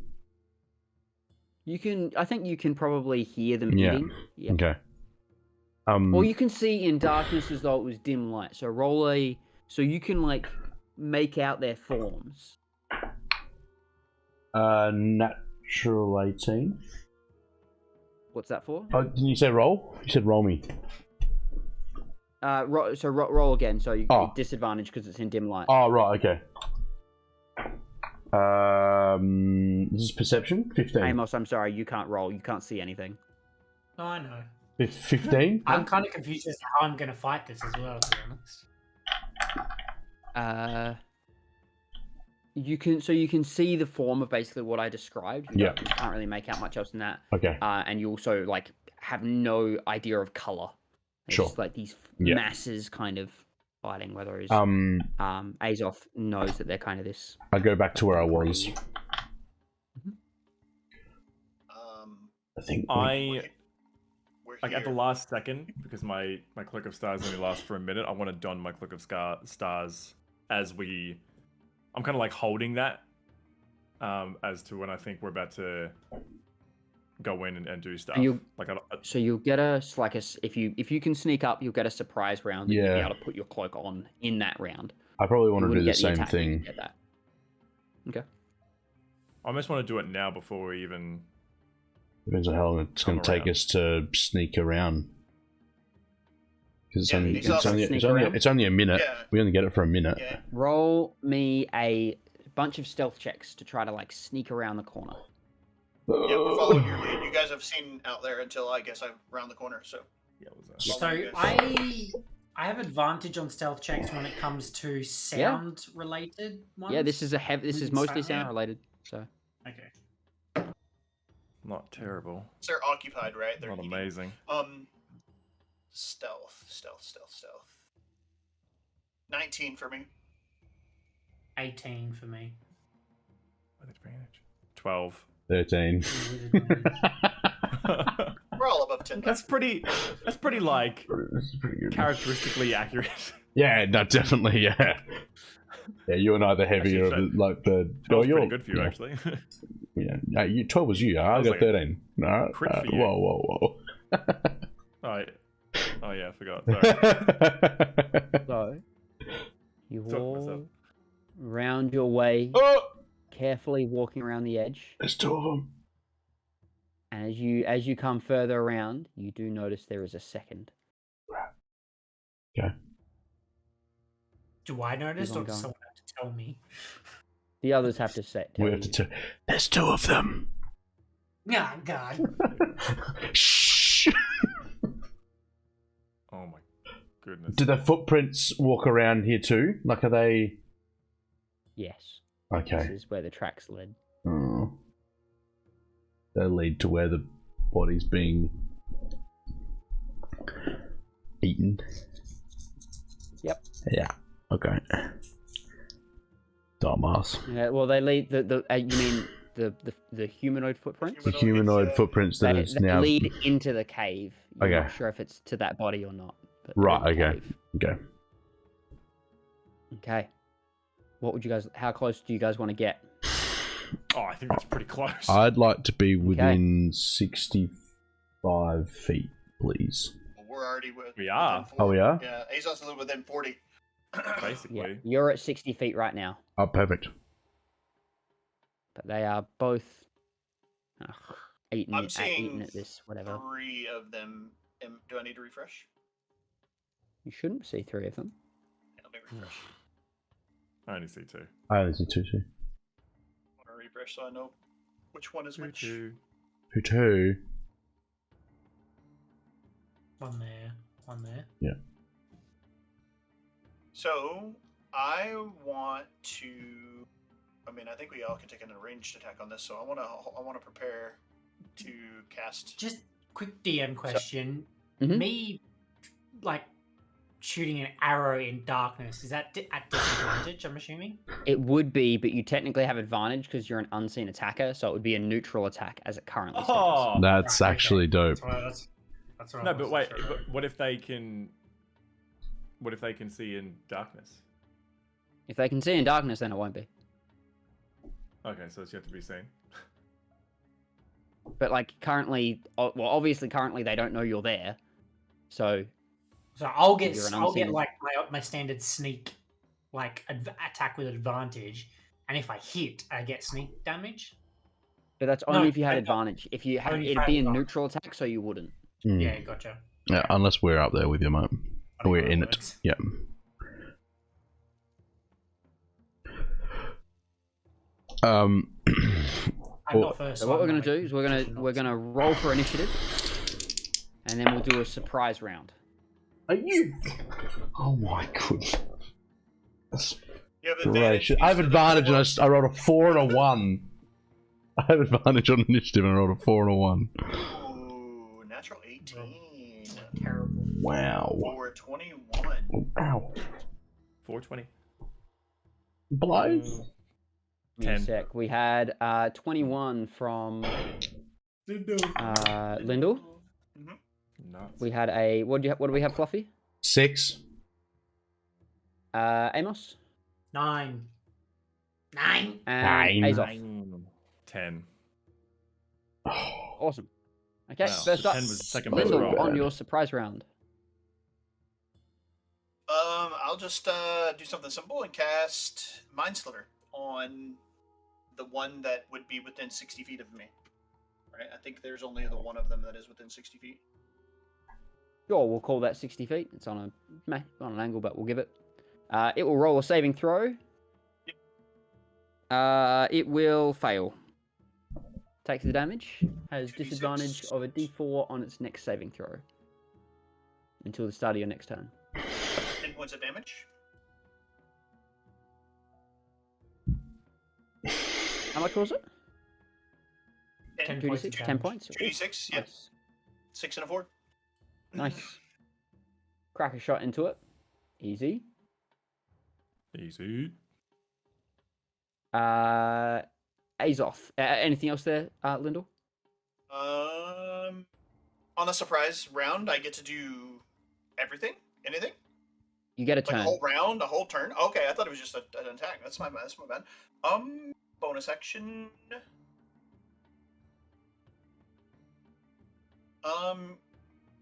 You can. I think you can probably hear them Yeah. eating. Yeah. Okay. Or you can see in darkness as though it was dim light. So roll a. So you can like make out their forms. Natural 18. What's that for? Oh, didn't you say roll? You said roll me. Roll again. So you disadvantage because it's in dim light. Oh, right, okay. This is perception? 15. Amos, I'm sorry, you can't roll. You can't see anything. Oh, I know. 15? I'm kind of confused as to how I'm going to fight this as well, to be honest. You can see the form of basically what I described. You Yeah. can't really make out much else than that. Okay. And you also like have no idea of color. It's Sure. just like these Yeah. masses kind of fighting. Whether it's Azoth knows that they're kind of this. I go back to where I was. I think We're Like at the here. last second, because my Cloak of Stars only lasts for a minute, I want to don my Cloak of Stars as I'm kind of like holding that as to when I think we're about to go in and do stuff. So you'll get if you can sneak up, you'll get a surprise round. That you'll be able to put your cloak on in that round. I probably want You to do wouldn't the get same attack, thing. you get that. Okay. I almost want to do it now before we even. Depends on how long it's going to take us to sneak around. Because it's only a minute. Yeah. We only get it for a minute. Yeah. Roll me a bunch of stealth checks to try to like sneak around the corner. Yeah, we're following your lead. You guys have seen out there until I guess I'm around the corner. So Yeah, what was that? So Follow you guys. I have advantage on stealth checks when it comes to sound related ones. Yeah, this is This is mostly sound Yeah. related. So Okay. Not terrible. they're occupied, right? They're Not eating. amazing. Stealth. 19 for me. 18 for me. With advantage. 12. 13. We're all above 10. That's pretty like This is pretty good. characteristically accurate. Yeah, no, definitely, yeah. Yeah, you and I are the heavier Actually, of the, like the. That was you're pretty good for you, yeah, actually. Yeah, no, 12 was you. I was got like a 13. No, crit for you. whoa. Oh yeah, I forgot. Sorry. So you Talk to myself. walk round your way, Oh, carefully walking around the edge. there's two of them. And as you come further around, you do notice there is a second. Okay. Do I notice, Keep on or does going. someone have to tell me? The others have to We tell have to. you. There's two of them. Yeah, God. Shh. Oh my goodness. Do the footprints walk around here too? Like, are they? Yes. Okay. This is where the tracks led. Oh. They lead to where the body's being eaten. Yep. Yeah. Okay. Dumbass. Yeah, well, they lead you mean the humanoid footprints? The humanoid footprints that is They now. lead into the cave. You're Okay. not sure if it's to that body or not. But Right, they're in the okay. cave. Okay. Okay. What would you guys? How close do you guys want to get? Oh, I think that's pretty close. I'd like to be within 65 feet, please. Well, we're already with. We are. within Oh, we are? Yeah, Azos is within 40. Basically. Yeah, you're at 60 feet right now, Oh, perfect. but they are both eating I'm it, seeing eating at this whatever. 3 of them. Do I need to refresh? You shouldn't see 3 of them. Yeah, let me refresh. I only see 2. I only see two. I want to refresh so I know which one is which. Who two? One there. Yeah. So I want to. I mean, I think we all can take an ranged attack on this. So I want to prepare to cast. Just quick DM question. Mhm. Me, like, shooting an arrow in darkness, is that at disadvantage, I'm assuming? It would be, but you technically have advantage because you're an unseen attacker, so it would be a neutral attack as it currently stands. Oh That's Right, actually okay. dope. That's what I no, but wasn't wait. sure. But what if they can? What if they can see in darkness? If they can see in darkness, then it won't be. Okay, so it's yet to be seen. But like currently, well, obviously currently they don't know you're there, so So I'll get You're an I'll get unseen- like my standard sneak, like attack with advantage, and if I hit, I get sneak damage. but that's No, only if you had I- advantage. If you had, only if it'd I be had a advantage. neutral attack, so you wouldn't. Mm. Yeah, gotcha. Yeah, unless we're up there with you, mate. I don't We're know in what it. works. Yeah. I'm Well, not first. So what I'm we're gonna not do is we're gonna roll for initiative, and then we'll do a surprise round. Are you? Oh my goodness. You have Great. advantage. I have advantage, and I rolled a 4 and a 1. I have advantage on initiative, and I rolled a 4 and a 1. Ooh, natural 18. terrible. Wow. For 21. Ow. 420. Blow. Give me a 10. sec. We had 21 from Lyndall. Nuts. We had a what do we have, Fluffy? 6. Amos 9. and Nine. Azoth. 10. Awesome. Okay, Wow, first so up, 10 was the second best Lyndall roll. on your surprise round. I'll just do something simple and cast Mind Sliver on the one that would be within 60 feet of me. Right? I think there's only the one of them that is within 60 feet. Sure, we'll call that 60 feet. It's on an angle, but we'll give it. It will roll a saving throw. It will fail. Takes the damage. Has 2d6. disadvantage of a d4 on its next saving throw. Until the start of your next turn. 10 points of damage. How much was it? 10 2d6? points of 10 damage. points? 2d6, yeah. Nice. 6 and a 4. Nice. Crack a shot into it. Easy. Easy. Azoth. Anything else there, Lyndall? On a surprise round, I get to do everything? Anything? You get a Like a turn. whole round, a whole turn? Okay, I thought it was just an attack. That's my bad. Bonus action.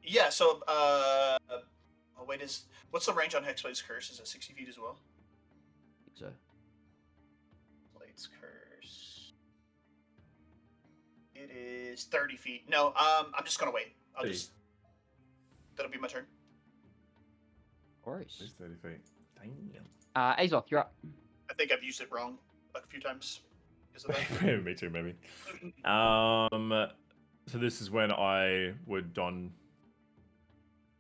Yeah, so, oh wait, what's the range on Hexblade's Curse? Is it 60 feet as well? So, Blade's Curse. It is 30 feet. No, I'm just gonna wait. That'll be my turn. no worries. It's 30 feet. Damn. Azoth, you're up. I think I've used it wrong a few times. Because of that. Me too, maybe. So this is when I would don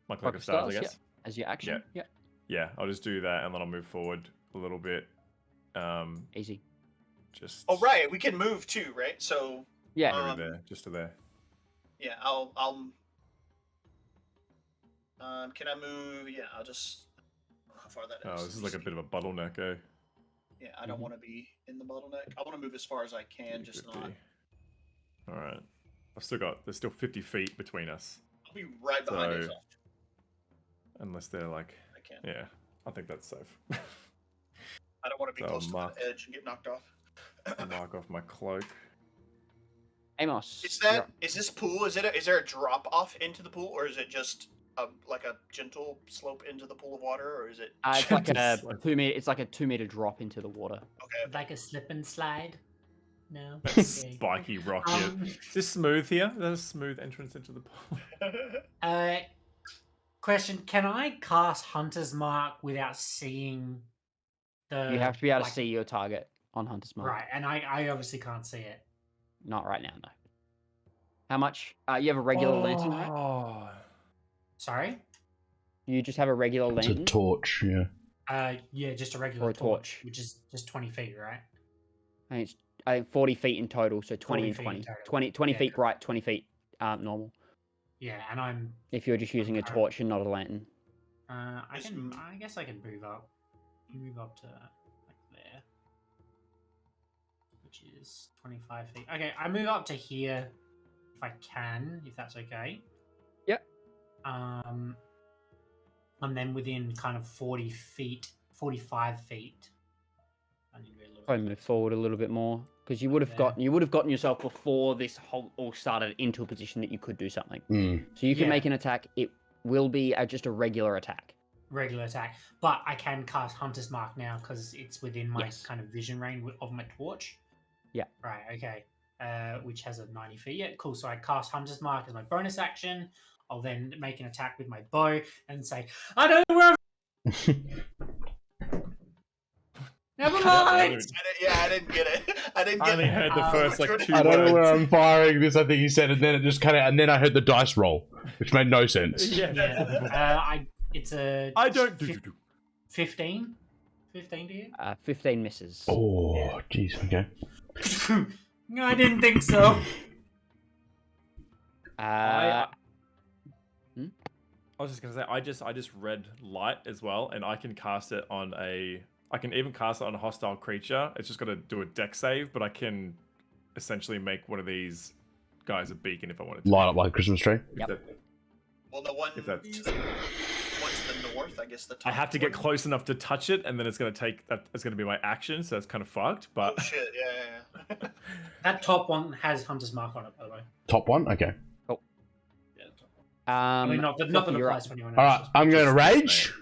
my Cloak of Stars, I guess. Yeah. As your action. Yeah. Yeah, I'll just do that, and then I'll move forward a little bit. Easy. Just. Oh right, we can move too, right? So Yeah. Maybe there, just to there. yeah, I'll can I move? Yeah, I'll just how far that is. Oh, this is like a bit of a bottleneck, eh? Yeah, I don't want to be in the bottleneck. I want to move as far as I can, just 50. not. All right. There's still 50 feet between us, I'll be right behind So- Azoth. unless they're like, I can. yeah, I think that's safe. I don't want to be So close to mark- the edge and get knocked off. Mark off my cloak. Is Amos. this pool? Is there a drop off into the pool, or is it just like a gentle slope into the pool of water, or is it? It's like a Just like- 2 meter. It's like a 2 meter drop into the water. Okay. Like a slip and slide? No. That Okay. spiky rock here. Um, Is this smooth here? There's a smooth entrance into the pool. Question: can I cast Hunter's Mark without seeing the? You have to be able to like- see your target on Hunter's Mark. Right, and I obviously can't see it. Not right now, no. How much? You have a regular lantern, right? Oh. Sorry. You just have a regular It's a lantern. torch, yeah. Yeah, just a regular Or a torch. which is just 20 feet, right? I think 40 feet in total, so 20 40 and feet in 20. total. 20 Yeah, feet cool. bright, 20 feet normal. Yeah, and I'm. If you're just using a torch and not a lantern. I guess I can move up. Move up to like there, which is 25 feet. Okay, I move up to here if I can, if that's okay. Yep. And then within kind of 40 feet, 45 feet. I need to be a little Probably move forward a little bit more because you would have gotten yourself before this whole all started into a position that you could do something. So you can make an attack. It will be just a regular attack. Regular attack, but I can cast Hunter's Mark now because it's within my kind of vision range of my torch. Yeah. Right. Okay. Which has a 90 feet. Yeah. Cool. So I cast Hunter's Mark as my bonus action. I'll then make an attack with my bow and say, "I don't know where." Never mind. I didn't get it. I only heard the first like 2 I don't know words. where I'm firing this. I think he said, and then it just cut out, and then I heard the dice roll, which made no sense. Yeah. It's a. I don't. 15. 15 to you? 15 misses. Oh, jeez. Okay. No, I didn't think so. I was just gonna say I just read light as well, and I can cast it on a. I can even cast it on a hostile creature. It's just got to do a deck save, but I can essentially make one of these guys a beacon if I wanted to. Light up like a Christmas tree. Yep. Well, the one to the north, I guess the top I have to get one. close enough to touch it, and then it's gonna take that. It's gonna be my action, so it's kind of fucked. But Oh shit! Yeah. That top one has Hunter's Mark on it, by the way. Top one. Okay. Yeah, the top one. I mean, not that you're applies to anyone else. All right. I'm going to rage.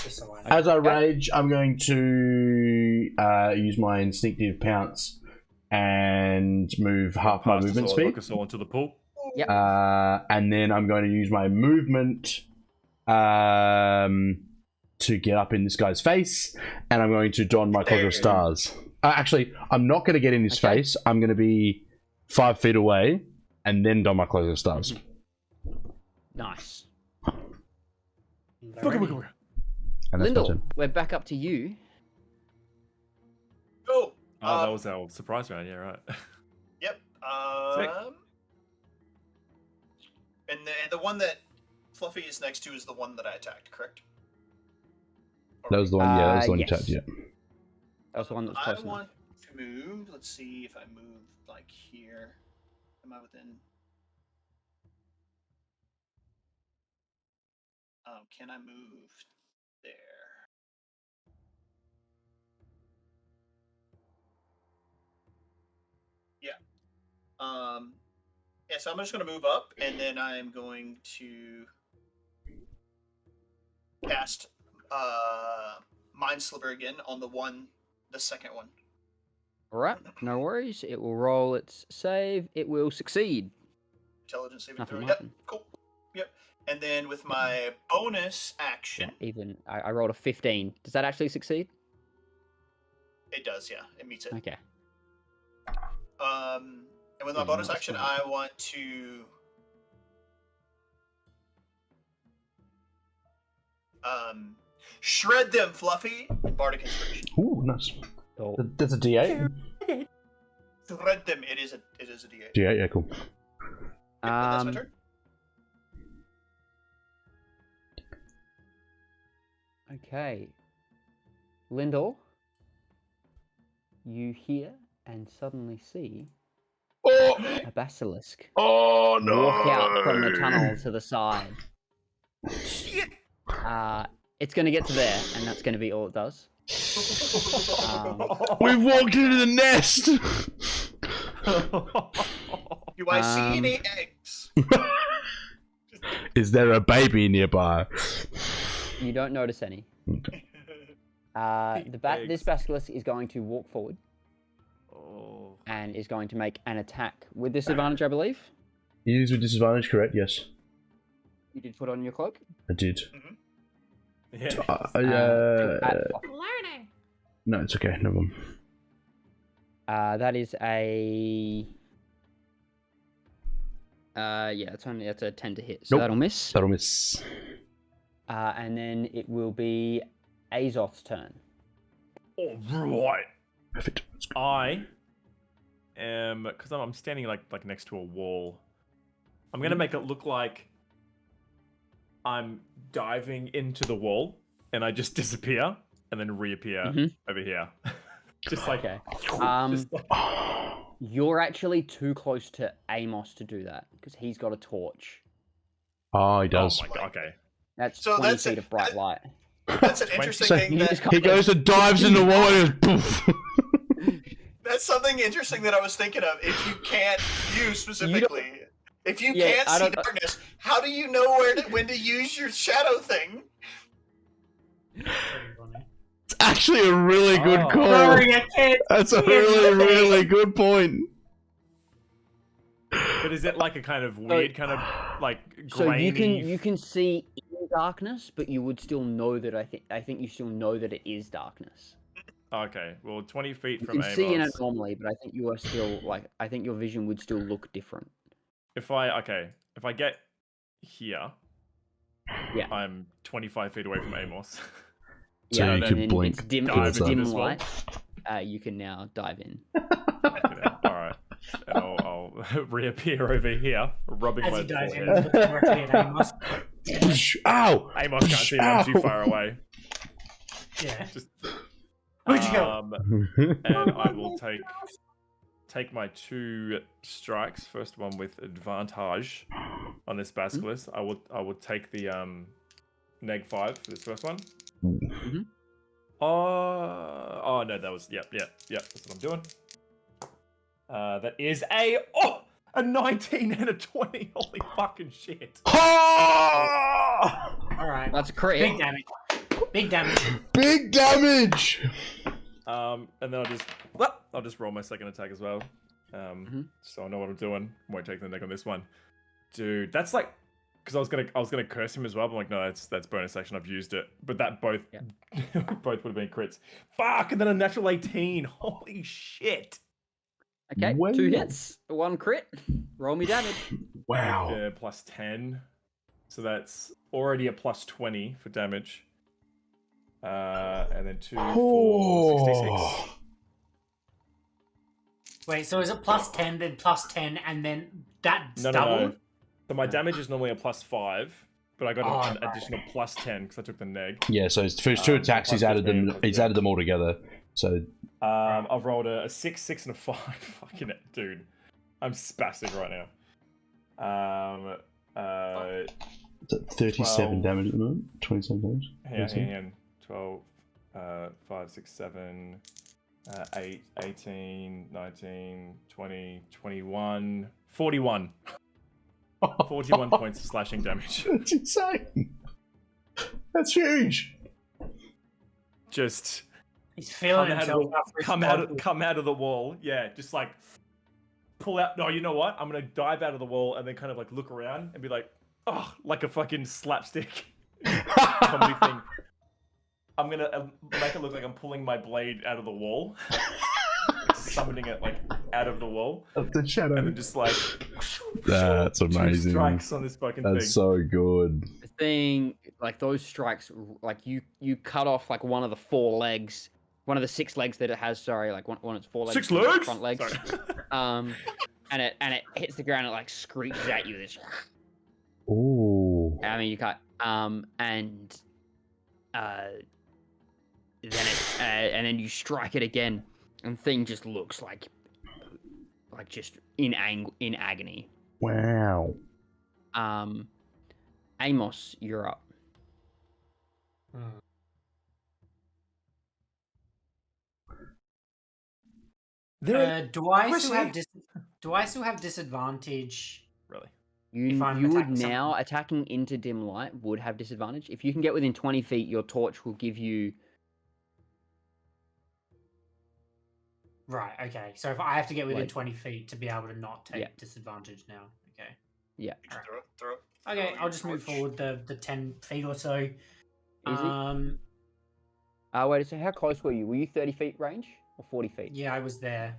Just so I know. As I rage, I'm going to use my instinctive pounce and move half my movement Look speed. us all into the pool. Yep. And then I'm going to use my movement to get up in this guy's face, and I'm going to don my cloak of stars. Actually, I'm not going to get in his face. I'm going to be 5 feet away, and then don my cloak of stars. Nice. And that's my Lyndall, turn. we're back up to you. Go. Oh, that was our surprise round. Yeah, right. Yep. Sick. And the one that Fluffy is next to is the one that I attacked, correct? That was the one. Yeah, that was the one you yes. tapped. Yeah. That was the one that was I close enough. want to move. Let's see if I move like here. Am I within? Can I move there? Yeah. Yeah. So I'm just going to move up, and then I'm going to cast Mind Sliver again on the second one. Alright, no worries. It will roll its save. It will succeed. Intelligence saving Nothing throw. will Yep. happen. Cool. Yep. And then with my bonus action, Even I rolled a 15. Does that actually succeed? it does. Yeah, it meets it. Okay. And with my Yeah, bonus that's action, fine. I want to shred them, Fluffy. Bardic Inspiration. Ooh, nice. Cool. That's a D8. Shred them. It is a D8. D8. Yeah, cool. That's my turn. Okay. Lyndall, you hear and suddenly see Oh, a basilisk oh no! walk out from the tunnel to the side. It's going to get to there, and that's going to be all it does. We've walked into the nest. Do I see any eggs? Is there a baby nearby? You don't notice any. This basilisk is going to walk forward Oh. and is going to make an attack with disadvantage, I believe. It is with disadvantage, correct? Yes, You did put on your cloak. I did. Yeah. Learning. No, it's okay. No problem. That is a. That's a 10 to hit, so Nope. that'll miss. That'll miss. And then it will be Azoth's turn. All right. Perfect. I am because I'm standing like next to a wall. I'm gonna make it look like I'm diving into the wall, and I just disappear, and then reappear over here. Just like, Okay. just like... You're actually too close to Amos to do that because he's got a torch. Oh, he does. Oh my god, okay. That's So 20 that's feet it. of bright light. That's an interesting So thing. you That, just He goes and dives in the wall and goes poof. that's something interesting that I was thinking of. If you can't, you specifically, if you Yeah, can't I see don't- darkness, how do you know when to use your shadow thing? It's actually a really good call. Sorry, I can't. That's a see really, anything. really good point. But is it like a kind of weird, kind of like So grainy? you can see in darkness, but you would still know that I think you still know that it is darkness. Okay, well, 20 feet You from can see in it Amos. normally, but I think you are still I think your vision would still look different. If I get here, Yeah. I'm 25 feet away from Amos. So yeah, you and could then blink it's dim, dive it's into dim this wall. light. You can now dive in. All right, and I'll reappear over here, rubbing As my he dives in, forehead. looks directly at Amos. Ow! Amos can't see me. I'm too Ow. far away. Yeah. Just, Where'd you go? and I will take my 2 strikes. First one with advantage on this basilisk. I will take the neg 5 for this first one. Mhm. Oh no, that was yep. That's what I'm doing. That is a 19 and a 20. Holy fucking shit! Ah! All right. That's a crit. Big damage. Big damage. Big damage! And then I'll just roll my second attack as well. So I know what I'm doing. Won't take the neg on this one, dude. That's like, because I was gonna curse him as well, but I'm like, no, that's bonus action. I've used it. But that both both would have been crits. Fuck! And then a natural 18. Holy shit! Okay, Wow. 2 hits, 1 crit. Roll me damage. Wow. Yeah, plus 10. So that's already a plus 20 for damage. And then 2, 4, 66. Wait, so is it plus 10, then plus 10, and then that's No. doubled? So my damage is normally a plus 5, but I got an right. additional plus 10 because I took the neg. Yeah, so it's for his 2 attacks, plus he's added 15, them. plus He's 10. added them all together. So I've rolled a 6, 6, and a 5. Fucking dude, I'm spastic right now. it's at 37 12. damage at the moment. 27 damage. Hang on. 12, 5, 6, 7, 8, 18, 19, 20, 21, 41. 41 points of slashing damage. That's insane. That's huge. Just He's feeling come himself after his come out of the wall. Yeah, just like pull out. No, you know what? I'm gonna dive out of the wall and then kind of like look around and be like, oh, like a fucking slapstick comedy thing. I'm gonna make it look like I'm pulling my blade out of the wall, summoning it like out of the wall, Of the shadow. and then just like That's 2 amazing. strikes on this fucking That's thing. so good. The thing, like those strikes, like you cut off like one of the 4 legs, one of the 6 legs that it has. Sorry, like one of its 4 legs. 6 legs. Front legs. Sorry. And it hits the ground. It like screeches at you. This. Ooh. I mean, you cut. And then you strike it again, and thing just looks like just in agony. Wow. Amos, you're up. do I still have disadvantage? Really? If I'm You would attacking something. now attacking into dim light would have disadvantage. If you can get within 20 feet, your torch will give you. Right, okay. So if I have to get within Like- 20 feet to be able to not take Yeah. disadvantage now. Okay. Yeah. Throw. Okay, your I'll just move torch. forward the 10 feet or so. Easy. Wait a second. How close were you? Were you 30 feet range or 40 feet? Yeah, I was there.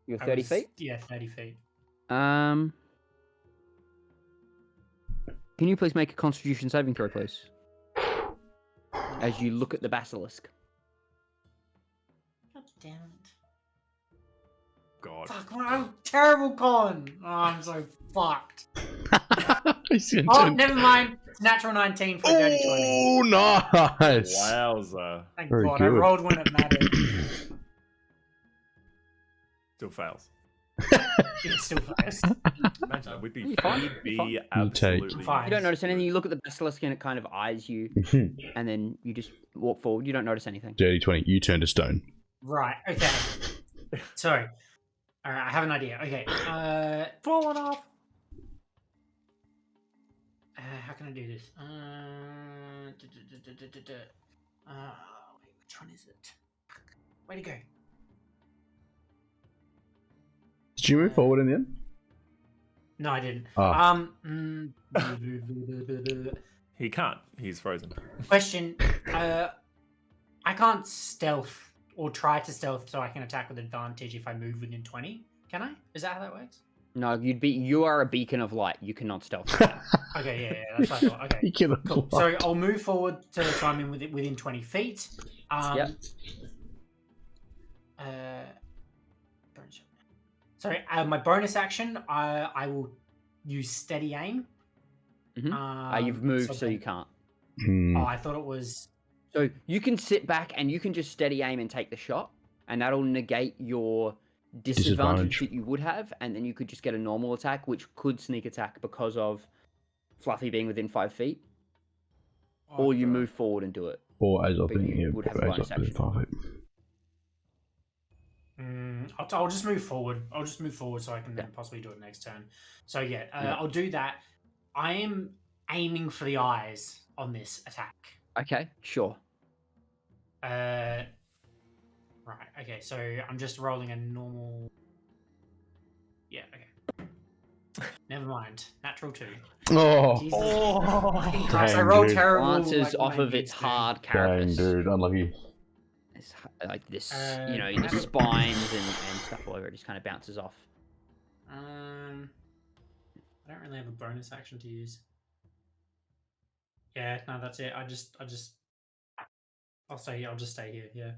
You were I 30 was- feet. Yeah, 30 feet. Can you please make a Constitution saving throw, please? As you look at the basilisk. God damn it. God. Fuck, what a terrible con. Oh, I'm so fucked. He's gonna Oh, turn- never mind. It's natural 19 for a dirty 20. Oh, nice. Wowza. Thank Very God, I good. rolled when it mattered. Still fails. It still fails. Imagine that. We'd be, You're fine, we'd you're be fine. absolutely. Fine. You don't notice anything. You look at the basilisk and it kind of eyes you, and then you just walk forward. You don't notice anything. Dirty 20. You turn to stone. Right, okay. Sorry. Alright, I have an idea. Okay. Falling off. How can I do this? Wait, which one is it? Way to go. Did you move forward in the end? No, I didn't. Ah. He can't. He's frozen. Question. I can't stealth or try to stealth so I can attack with advantage if I move within 20. Can I? Is that how that works? No, you are a beacon of light. You cannot stealth. Okay, yeah, that's what I thought. Okay. You cannot Cool. fly. So I'll move forward to so I'm in within 20 feet. Yep. Bonus shot. Sorry, my bonus action, I will use steady aim. Mhm. You've moved, so then- you can't. Oh, I thought it was. So you can sit back and you can just steady aim and take the shot, and that'll negate your disadvantage that you would have, and then you could just get a normal attack, which could sneak attack because of Fluffy being within 5 feet. Or you move forward and do it. Or as I But think you you would have a as bonus I think action. 5 feet. I'll just move forward. I'll just move forward so I can then possibly do it next turn. So yeah, I'll do that. I am aiming for the eyes on this attack. Okay, sure. Right. Okay. So I'm just rolling a normal. Yeah. Okay. Never mind. Natural 2. Oh, Jesus. Fucking Christ, I dang, rolled dude. terrible. Glances like, off when I of its used to. hard dang, carapace. dude. Unlucky. It's like this, how the do- spines and stuff all over it just kind of bounces off. I don't really have a bonus action to use. Yeah. No, that's it. I'll stay here. I'll just stay here. Yeah.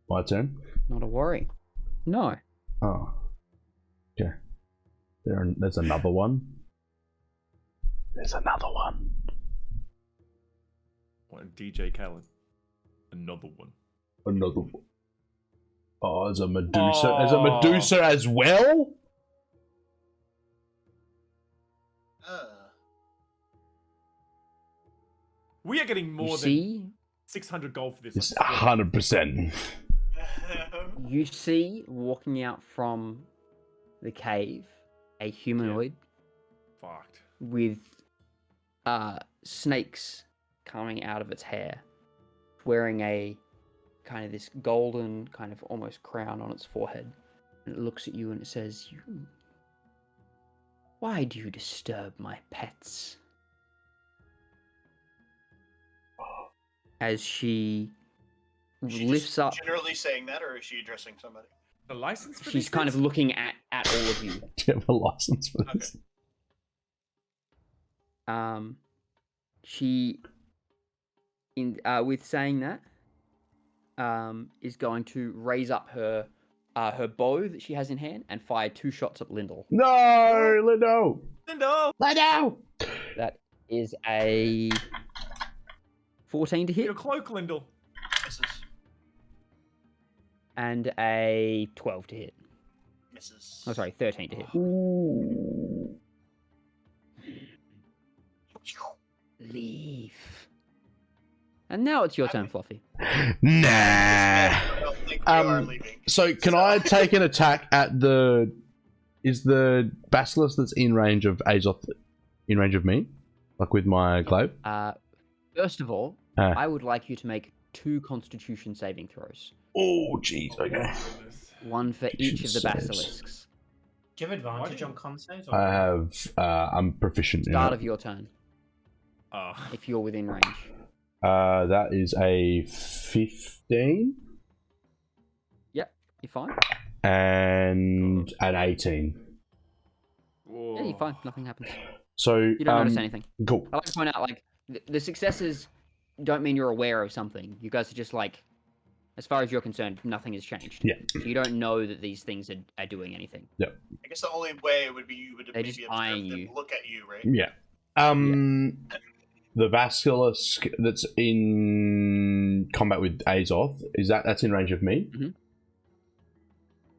My turn. Not a worry. No. Oh. Okay. There's another one. There's another one. What, DJ Khaled. Another one. Another one. Oh, there's a Medusa. There's a Medusa as well? We are getting more You than see, 600 gold for this. It's 100%. you see walking out from the cave a humanoid Fucked. with snakes coming out of its hair, wearing a kind of this golden kind of almost crown on its forehead. And it looks at you and it says, why do you disturb my pets? As she Is she lifts just up, generally saying that, or is she addressing somebody? The license for she's these kind of things? looking at all of you. Do you have a license for this? She, with saying that, is going to raise up her bow that she has in hand and fire 2 shots at Lyndall. No, Lindo! No! Lindo! That is a 14 to hit Your cloak, Lyndall. Misses. and a 12 to hit. Misses. Oh, sorry, 13 to hit. Ooh. Leave. And now it's your turn, Fluffy. Nah. I don't think we are leaving. So can I take an attack at the... Is the basilisk that's in range of Azoth in range of me? Like with my glaive? First of all, I would like you to make 2 Constitution saving throws. Oh, jeez, okay. One for each of the Saves. basilisks. Do you have advantage on con saves? I have... I'm proficient in Start it. of your turn, Oh. if you're within range. That is a 15 Yep, you're fine. and an 18. Whoa. Yeah, you're fine. Nothing happens. So You don't notice anything. Cool. I like to point out, like, the successes don't mean you're aware of something. You guys are just, like, As far as you're concerned, nothing has changed. Yeah. So you don't know that these things are doing anything. I guess the only way would be you would They're maybe just observe eyeing them you. look at you, right? Yeah. The basilisk that's in combat with Azoth, that's in range of me?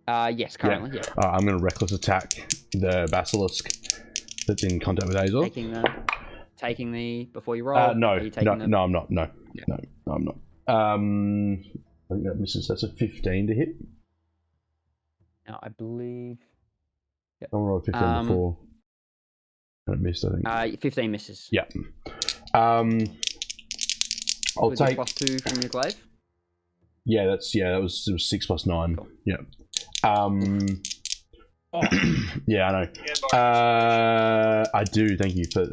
Yes, currently, yeah. I'm going to reckless attack the basilisk that's in contact with Azoth. Taking the before you roll. No, Are you taking no, I'm not. No, I'm not. I think that misses. That's a 15 to hit. No, I believe. I rolled 15 before. And it missed, I think. 15 misses. Yeah. I'll Was it take +2 from your glaive. Yeah, it was 6 plus 9. Cool. Yeah. Yeah, I know. I do. Thank you for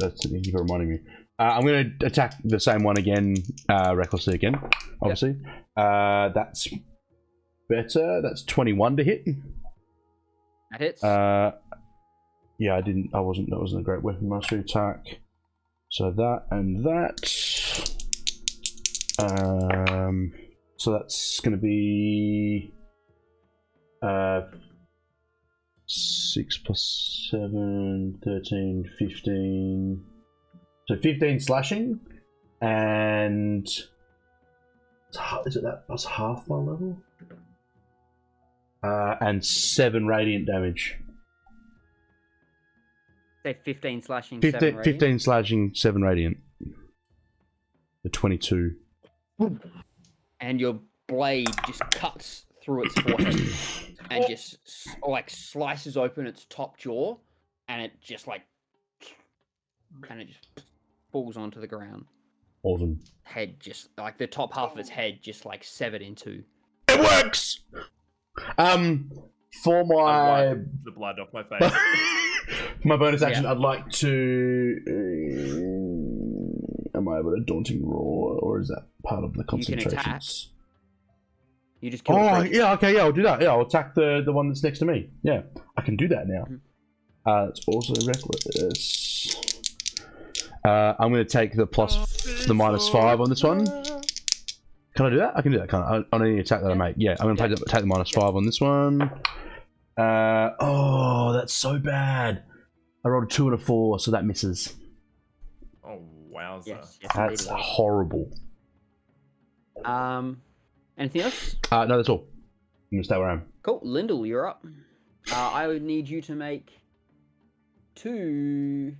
reminding me. I'm going to attack the same one again, recklessly again. Obviously, that's better. That's 21 to hit. That hits. Yeah, I wasn't. That wasn't a great weapon mastery attack. So that and that. So that's going to be 6 plus 7, 13, 15. So 15 slashing, and is it that's half my level? And 7 radiant damage. Say 15 slashing, 15, 7 radiant. 15 slashing, 7 radiant. The 22. And your blade just cuts through its forehead and just like slices open its top jaw, and it just like kind of just falls onto the ground. Awesome. Head just like the top half of its head just like severed in two. It works. For my I wiped the blood off my face. my bonus action, I'd like to. Am I able to daunting roar, or is that part of the concentrations? You just kill the creature. yeah, okay, yeah, I'll do that. Yeah, I'll attack the one that's next to me. Yeah, I can do that now. It's also reckless. I'm going to take the -5 on this one. Can I do that? I can do that, can't I? On any attack that I make. Yeah, I'm going to take the -5 on this one. Oh, that's so bad. I rolled a 2 and a 4, so that misses. Oh, wowza. Yes, That's indeed. horrible. Anything else? No, that's all. I'm going to stay where I am. Cool. Lyndall, you're up. I would need you to make 2...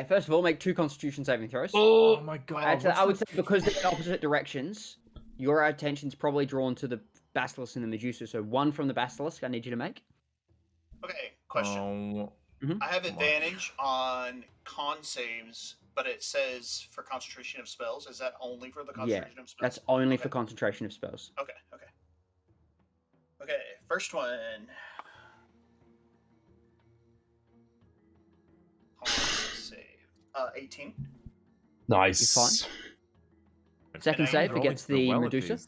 first of all, make 2 Constitution saving throws. Oh my god. Actually, I would say because they're in opposite directions, your attention's probably drawn to the Basilisk and the Medusa. So 1 from the Basilisk, I need you to make. Okay, question. I have advantage on con saves, but it says for concentration of spells. Is that only for the concentration of spells? That's only for concentration of spells. Okay. Okay, first one. Save. 18. Nice. You're fine. Second save against the Medusa.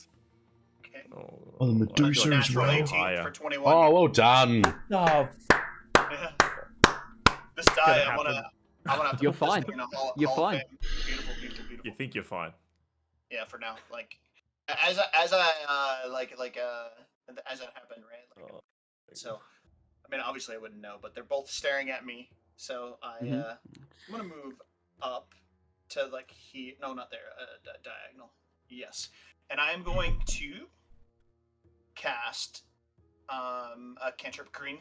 Okay. Oh, the Medusa as Natural well. 18 for 21. Oh, well done. Oh, Yeah. This die, I'm gonna have to You're put this fine. thing in a hall, You're hall of fine. Fame. Beautiful. You think you're fine? Yeah, for now. Like, as that happened, right? Like, so, I mean, obviously I wouldn't know, but they're both staring at me. So I'm gonna move up to like here. No, not there. Diagonal. Yes, and I am going to cast a cantrip green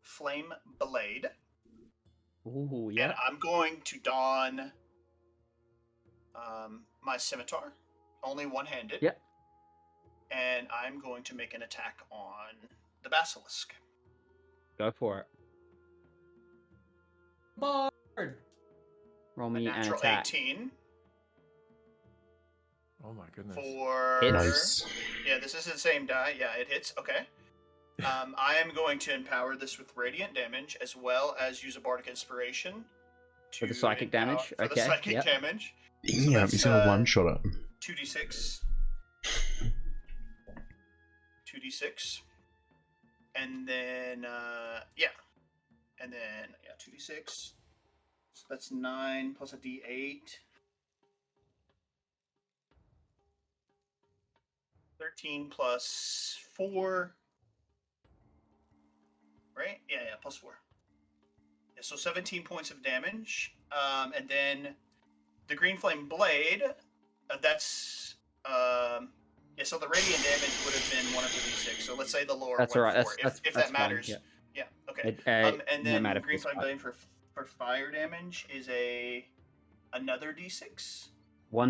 flame blade. Ooh, yeah. And I'm going to don my scimitar, only one-handed. Yep. And I'm going to make an attack on the basilisk. Go for it. Bard. Roll A me an natural attack. 18 Oh my goodness. for... Nice. Yeah, this is the same die. Yeah, it hits. Okay. I am going to empower this with radiant damage, as well as use a bardic inspiration For the psychic damage? For the Okay, psychic yep. damage. Yeah, he's going to one-shot it. 2d6. 2d6. And then, 2d6. So that's 9 plus a d8. 13 plus 4. Right? Yeah, plus 4. Yeah, so 17 points of damage. And then the green flame blade, that's yeah, so the radiant damage would have been one of the d6. So let's say the lower That's one all right. four, That's if that's that fine, matters. yeah. Yeah, okay. It And no then matter green for flame this blade for fire damage is another d6. 1d6 for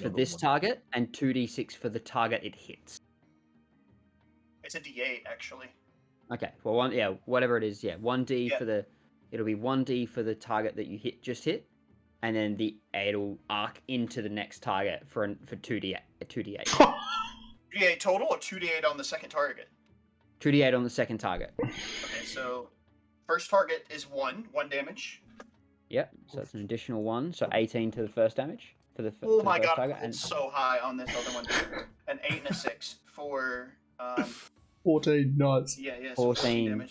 Another this one. target and 2d6 for the target it hits. It's a d8 actually. Okay, well, whatever it is, 1d Yeah. for the, it'll be 1d for the target that you just hit, and then it'll arc into the next target for 2d8. 2d8 total or 2d8 on the second target? 2d8 on the second target. Okay, so first target is 1 damage. Yep, so that's an additional 1, so 18 to the first damage for the Oh for my the first god, target, it's so high on this other one. An 8 and a 6 for 14 nice. yeah, so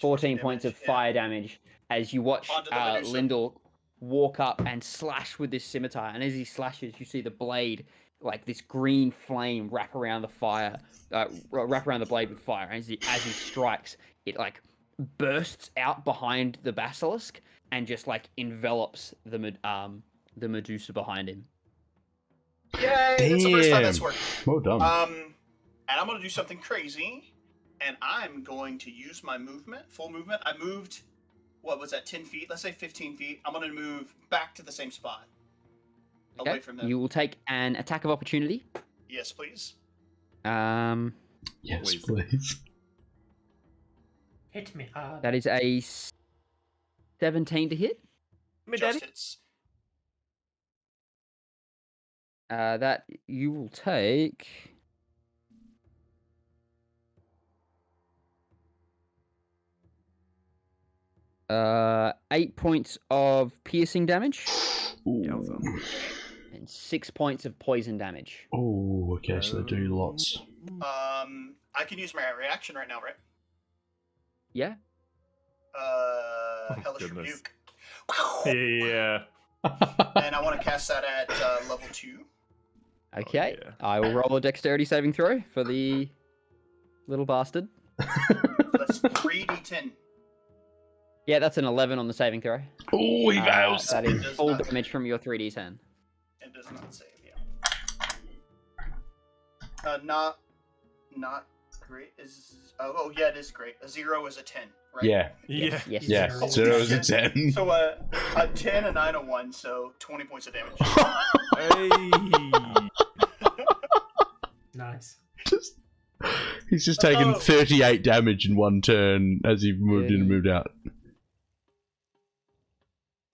14 points of damage, fire damage as you watch Onto the Medusa. Lyndall walk up and slash with this scimitar, and as he slashes, you see the blade, like this green flame, wrap around the blade with fire. And as he strikes, it like bursts out behind the basilisk and just like envelops the Medusa behind him. Yay! It's the first time that's Damn. worked. Well done. And I'm gonna do something crazy, and I'm going to use my movement, full movement. I moved, what was that, 10 feet? Let's say 15 feet. I'm gonna move back to the same spot. Okay. Away from them. You will take an attack of opportunity. Yes, please. Yes, please. please. Hit me hard. That is a 17 to hit. Just hits. That you will take. Uh, 8 points of piercing damage Yowza. and 6 points of poison damage. Oh, okay, so they do lots. I can use my reaction right now, right? Yeah. Hellish goodness. Rebuke. Yeah. And I want to cast that at level 2. Okay. yeah. I will roll a dexterity saving throw for the little bastard. So that's 3d10. Yeah, that's an 11 on the saving throw. Oh, he fails. That is Does full not- damage from your 3d10. It does not save, yeah. Not great. Yeah, it is great. A 0 is a 10, right? Yeah, Yeah. Yes. yeah. Zero. 0 is a 10. So a 10, a 9, a 1, so 20 points of damage. Hey. Nice. He's just taken Oh. 38 damage in one turn as he moved in and moved out.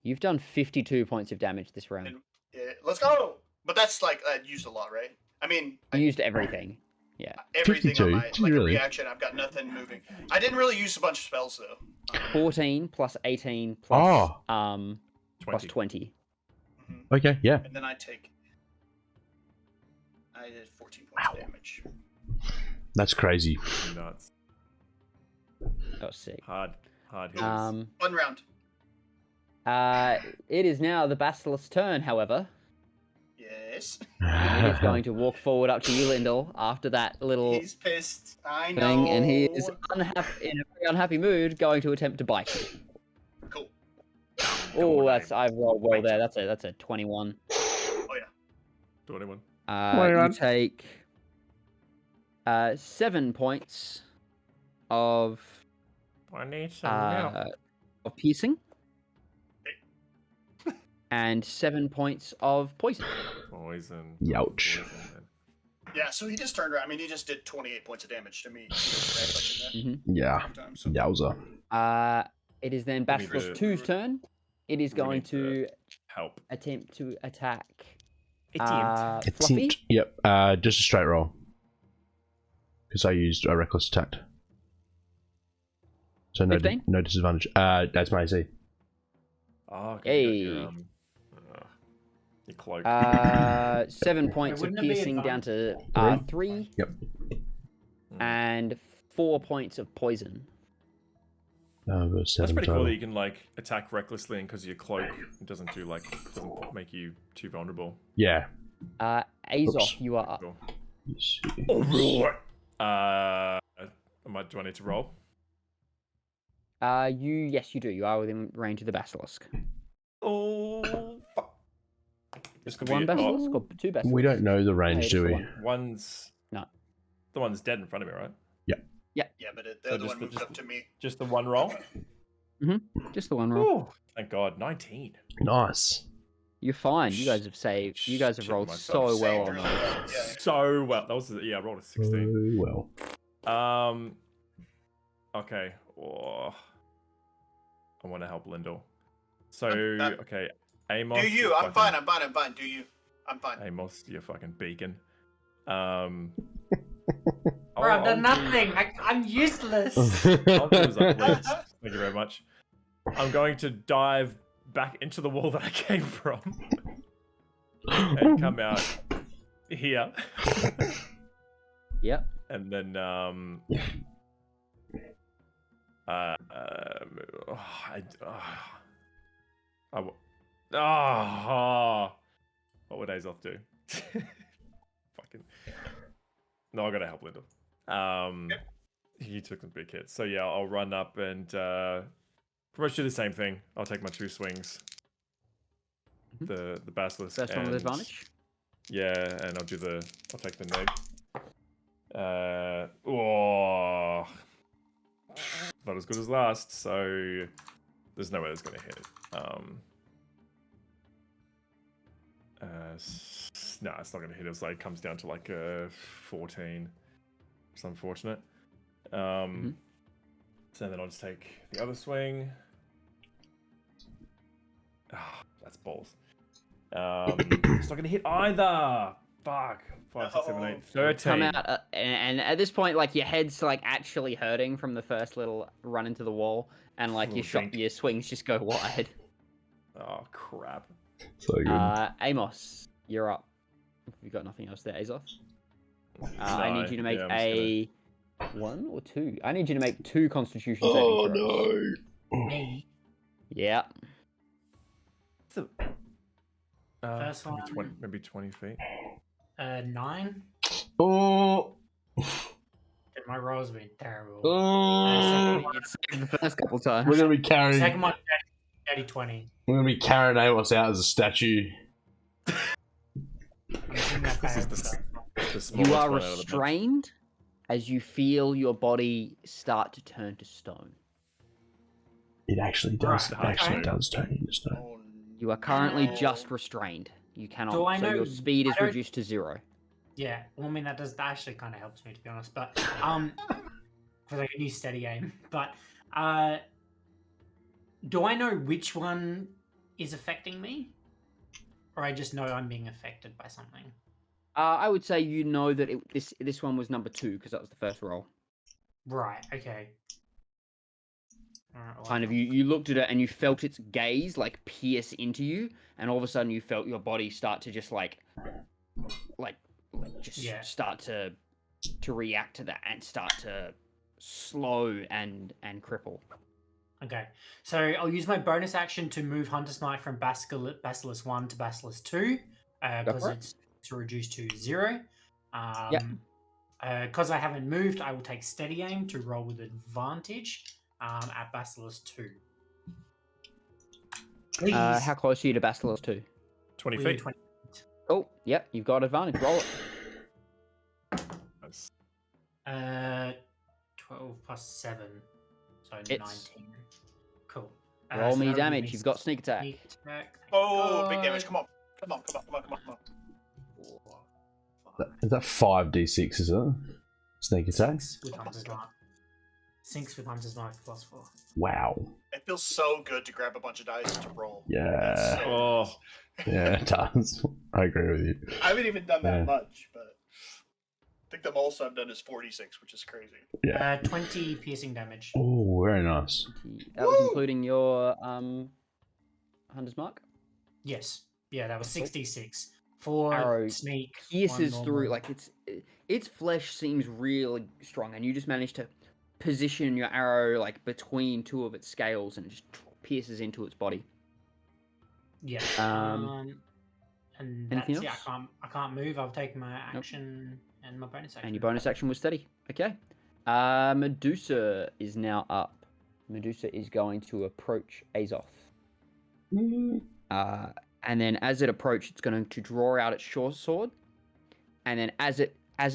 You've done 52 points of damage this round. Yeah, let's go! But that's like, I used a lot, right? I mean, You used everything. Yeah. everything 52? on my Did you like, really? reaction, I've got nothing moving. I didn't really use a bunch of spells, though. 14 plus 18 plus plus 20. Mhm. Okay, yeah. And then I did 14 points of damage. That's crazy. Nuts. That was sick. Hard hits. Fun round. It is now the basilisk's turn, however. Yes. And he is going to walk forward up to you, Lyndall, after that little He's pissed. I know. thing, and he is unhappy, in a very unhappy mood, going to attempt to bite you. Cool. Oh, I've rolled well there. That's a 21. Oh, yeah. 21. You take 7 points of I need some now. of piercing. And 7 points of poison. Poison. Youch. Poison, man. Yeah, so he just turned around. I mean, he just did 28 points of damage to me. Yeah. So Yowza. It is then Let me Basilisk do- 2's turn. It is We going need to Help. attempt to attack Attempt. Fluffy. Yep, just a straight roll. Because I used a reckless attack. So no, 15? no disadvantage. That's my AC. Oh, okay. Hey. Your cloak. 7 points of wouldn't it be piercing down to 3. Yep. And 4 points of poison. That's 7 pretty cool total. that you can like attack recklessly, and because your cloak doesn't make you too vulnerable. Yeah. Azov, Oops. you are up. Cool. Yes. Do I need to roll? Yes, you do. You are within range of the basilisk. Oh, fuck. This The could one be basilisk or two basilisks? We don't know the Oh, range, yeah, do just the we? one. One's No. the one's dead in front of me, right? Yeah, but the So other just one the- moved just up to me. Just the one roll. Just the one roll. Ooh, thank God, 19. Nice. You're fine. You guys have saved. You guys have Shit rolled myself. so well Saved on yourself. those. Yeah. So well. That was I rolled a 16. Oh, well. Okay. Oh, I want to help Lyndall. So okay, Amos. Do you? I'm fine. I'm fine. Do you? I'm fine. Amos, you fucking beacon. Bro, I've done nothing. I'm useless. I'll do as I please. Thank you very much. I'm going to dive back into the wall that I came from and come out here. Yep. And then what would Azoth do? Fucking no, I gotta help Lyndall. He took some big hits, so yeah, I'll run up and pretty much do the same thing. I'll take my 2 swings. The basilisk. First one with advantage. Yeah, and I'll take the neg. Oh, not as good as last, so there's no way that's gonna hit it. No, it's not gonna hit us. Like, it comes down to like 14. It's unfortunate. So then I'll just take the other swing. That's balls. It's not gonna hit either. Fuck. 5, 6, 7, 8, 13. Come out, and at this point, like your head's like actually hurting from the first little run into the wall, and like your swings just go wide. Oh crap. So good. Amos, you're up. You've got nothing else there, Azoth. No, I need you to make I'm a 1 or 2. I need you to make 2 Constitution saving Oh throws. no. Me. Yeah. First maybe one. maybe 20 feet. 9. Oh. Dude, my rolls have been terrible. Oh. It's the first couple times. We're gonna be carrying. Second one, 30, 20. We're gonna be carrying Amos out as a statue. This is the You smallest are one out of the bunch. restrained as you feel your body start to turn to stone. It actually does. Right, It actually okay. does turn into stone. Oh, You are currently no. just restrained. You cannot. Do I so know- your speed is I don't- reduced to 0. Yeah, well, I mean that actually kind of helps me, to be honest. But because I can use steady aim. But do I know which one is affecting me, or I just know I'm being affected by something? I would say you know that this one was number 2 because that was the first roll. Right. Okay. Alright, well, Kind of, you looked at it and you felt its gaze like pierce into you, and all of a sudden you felt your body start to just like just Yeah. start to react to that and start to slow and cripple. Okay, so I'll use my bonus action to move Hunter's Knife from Basilisk 1 to Basilisk 2, because for it. it's to reduce to 0. Yep. Because I haven't moved, I will take steady aim to roll with advantage at Basilisk 2. Please. How close are you to Basilisk 2? 20 within feet. 20. Oh, yep, you've got advantage. Roll it. Nice. 12 plus 7, so Hits. 19. Cool. Roll so me that'll give damage. me You've got sneak attack. sneak attack. Oh, big God. damage! Come on! Come on! Come on! Come on! Come on! Come on! Is that 5d6? Is it? Sneak attack. Sinks with Hunter's Knife. Sinks with Hunter's Knife plus 4. Wow. It feels so good to grab a bunch of dice to roll. Yeah. So Oh, nice. Yeah, it does. I agree with you. I haven't even done that Yeah. much, but I think the most I've done is 46, which is crazy. Yeah. 20 piercing damage. Oh, very nice. That was including your Hunter's Mark. Yes. Yeah, that was 66. 4 Arrow sneak. Pierces 1 through, normal. like its flesh seems really strong, and you just managed to position your arrow like between 2 of its scales, and it just pierces into its body. Yeah. Um, And anything that's else? I can't move. I've taken my action. And my bonus action. And your bonus action was steady. Okay. Medusa is now up. Medusa is going to approach Azoth. And then as it approaches, it's going to draw out its short sword. And then as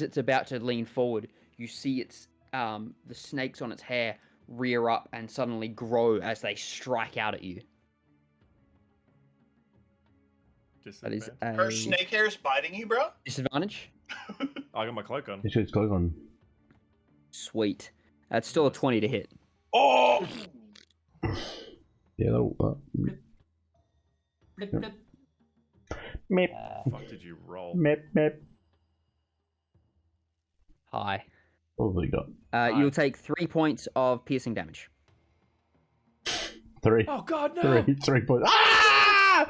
it's about to lean forward, you see its the snakes on its hair rear up and suddenly grow as they strike out at you. That is Are a snake hairs biting you, bro? disadvantage. I got my cloak on. He should close on. Sweet. That's still a 20 to hit. Oh! Yeah, that'll. Blip, blip. Meep. Fuck did you roll? Meep, meep. Hi. Probably got You'll take 3 points of piercing damage. 3. Oh god, no! 3 points. Ah!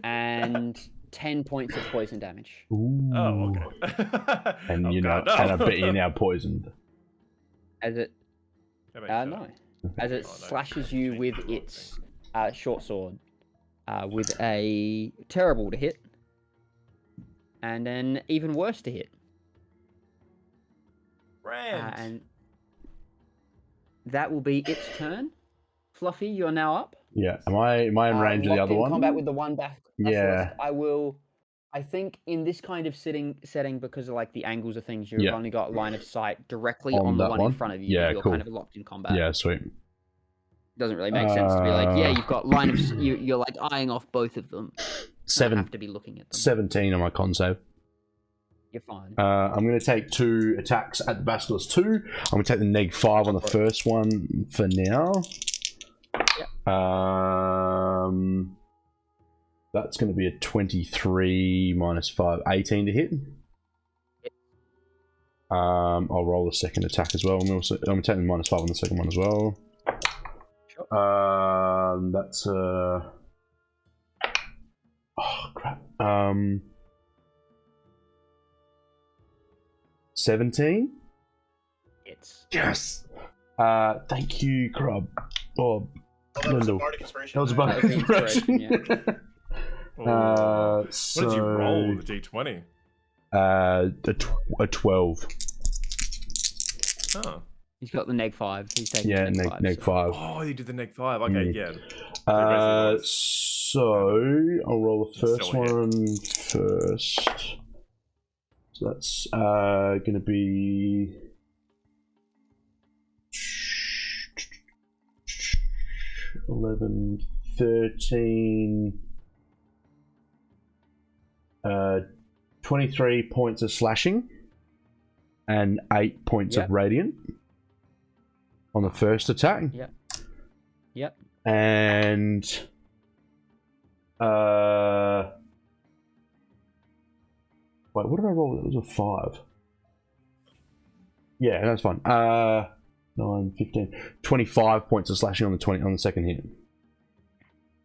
And 10 points of poison damage. Ooh. Oh, okay. And Oh, you know, God, no. and I bet you're now poisoned. As it That makes no. sense. As it Oh, no. slashes you Change with the roll its short sword, with a terrible to hit, and then even worse to hit. Rand. And that will be its turn. Fluffy, you're now up. Yeah. Am I in range of the Locked other in one? combat with the one back. Yeah. I think in this kind of setting, because of like the angles of things, you've Yeah. only got line of sight directly On on the that one in one? front of you. Yeah, You're cool. kind of locked in combat. Yeah, sweet. Doesn't really make sense to be like, yeah, you've got line of you're like eyeing off both of them. You don't have to be looking at them. 17 on my con save. You're fine. I'm going to take 2 attacks at the Basilisk 2. I'm going to take the neg 5 on the first one for now. That's going to be a 23 minus 5, 18 to hit. I'll roll the second attack as well. I'm taking minus 5 on the second one as well. Sure. That's oh crap. 17. It's Yes. Thank you, Bob. Oh, that was a Lindell. bardic inspiration. That was a right? bardic That was inspiration, inspiration. Oh. What So, did you roll with the d20? a 12. Oh. he's got the neg 5. He's taking Yeah, the neg 5. neg so- 5. Oh, you did the neg 5. Okay, Mm. yeah. So I'll roll the first Still a hit. one first. So that's going to be 11, 13, 23 points of slashing and 8 points Yep. of radiant on the first attack. Yep. And wait, what did I roll? It was a 5. Yeah, that's fine. 9, 15, 25 points of slashing on the second hit.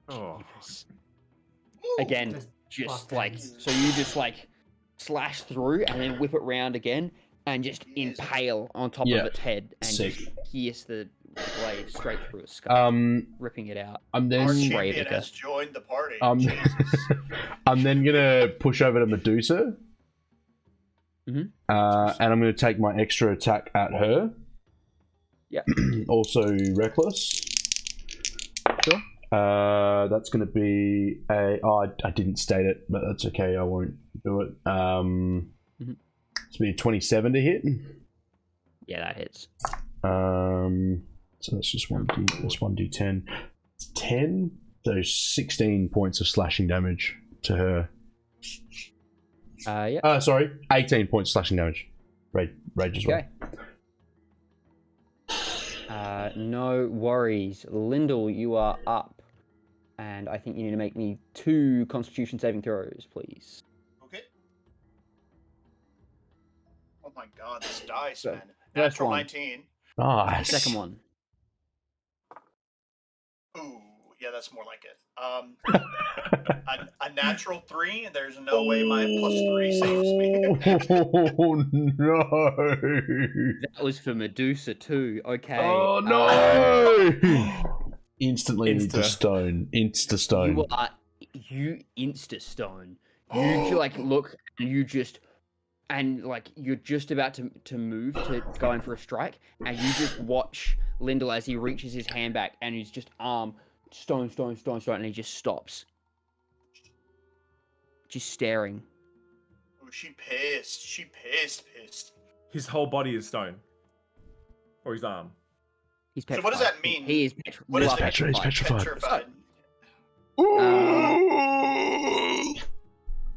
Oh. Again, Just just bust like ends. so you just like slash through and then whip it round again and just impale on top Yeah. of its head and Sick. just pierce the blade straight through its skull, ripping it out. I'm Our then Brave champion Ica. has joined the party. Jesus. I'm then gonna push over to Medusa. Mhm. And I'm gonna take my extra attack at her. Yeah. Also reckless. Sure. That's going to be a. Oh, I didn't state it, but that's okay. I won't do it. It's be a 27 to hit. Yeah, that hits. So that's just 1d10. 10. So 16 points of slashing damage to her. Yeah. Sorry, 18 points of slashing damage. Rage as well. Okay. No worries. Lyndall, you are up. And I think you need to make me 2 constitution saving throws, please. Okay. Oh my god, this dice, So, man. first Natural one. 19. Nice. Second one. Ooh, yeah, that's more like it. A natural 3, and there's no way my +3 saves me. Oh no! That was for Medusa too. Okay. Oh no! Instantly into Insta. stone. Insta stone. You insta stone. You like look, and you just, and like you're just about to move to go in for a strike, and you just watch Lyndall as he reaches his hand back, and he's just stone, and he just stops, just staring. Oh, she pissed. She pissed. His whole body is stone. Or his arm. He's So petrified. what does that mean? He is petrified. What is it? He's petrified.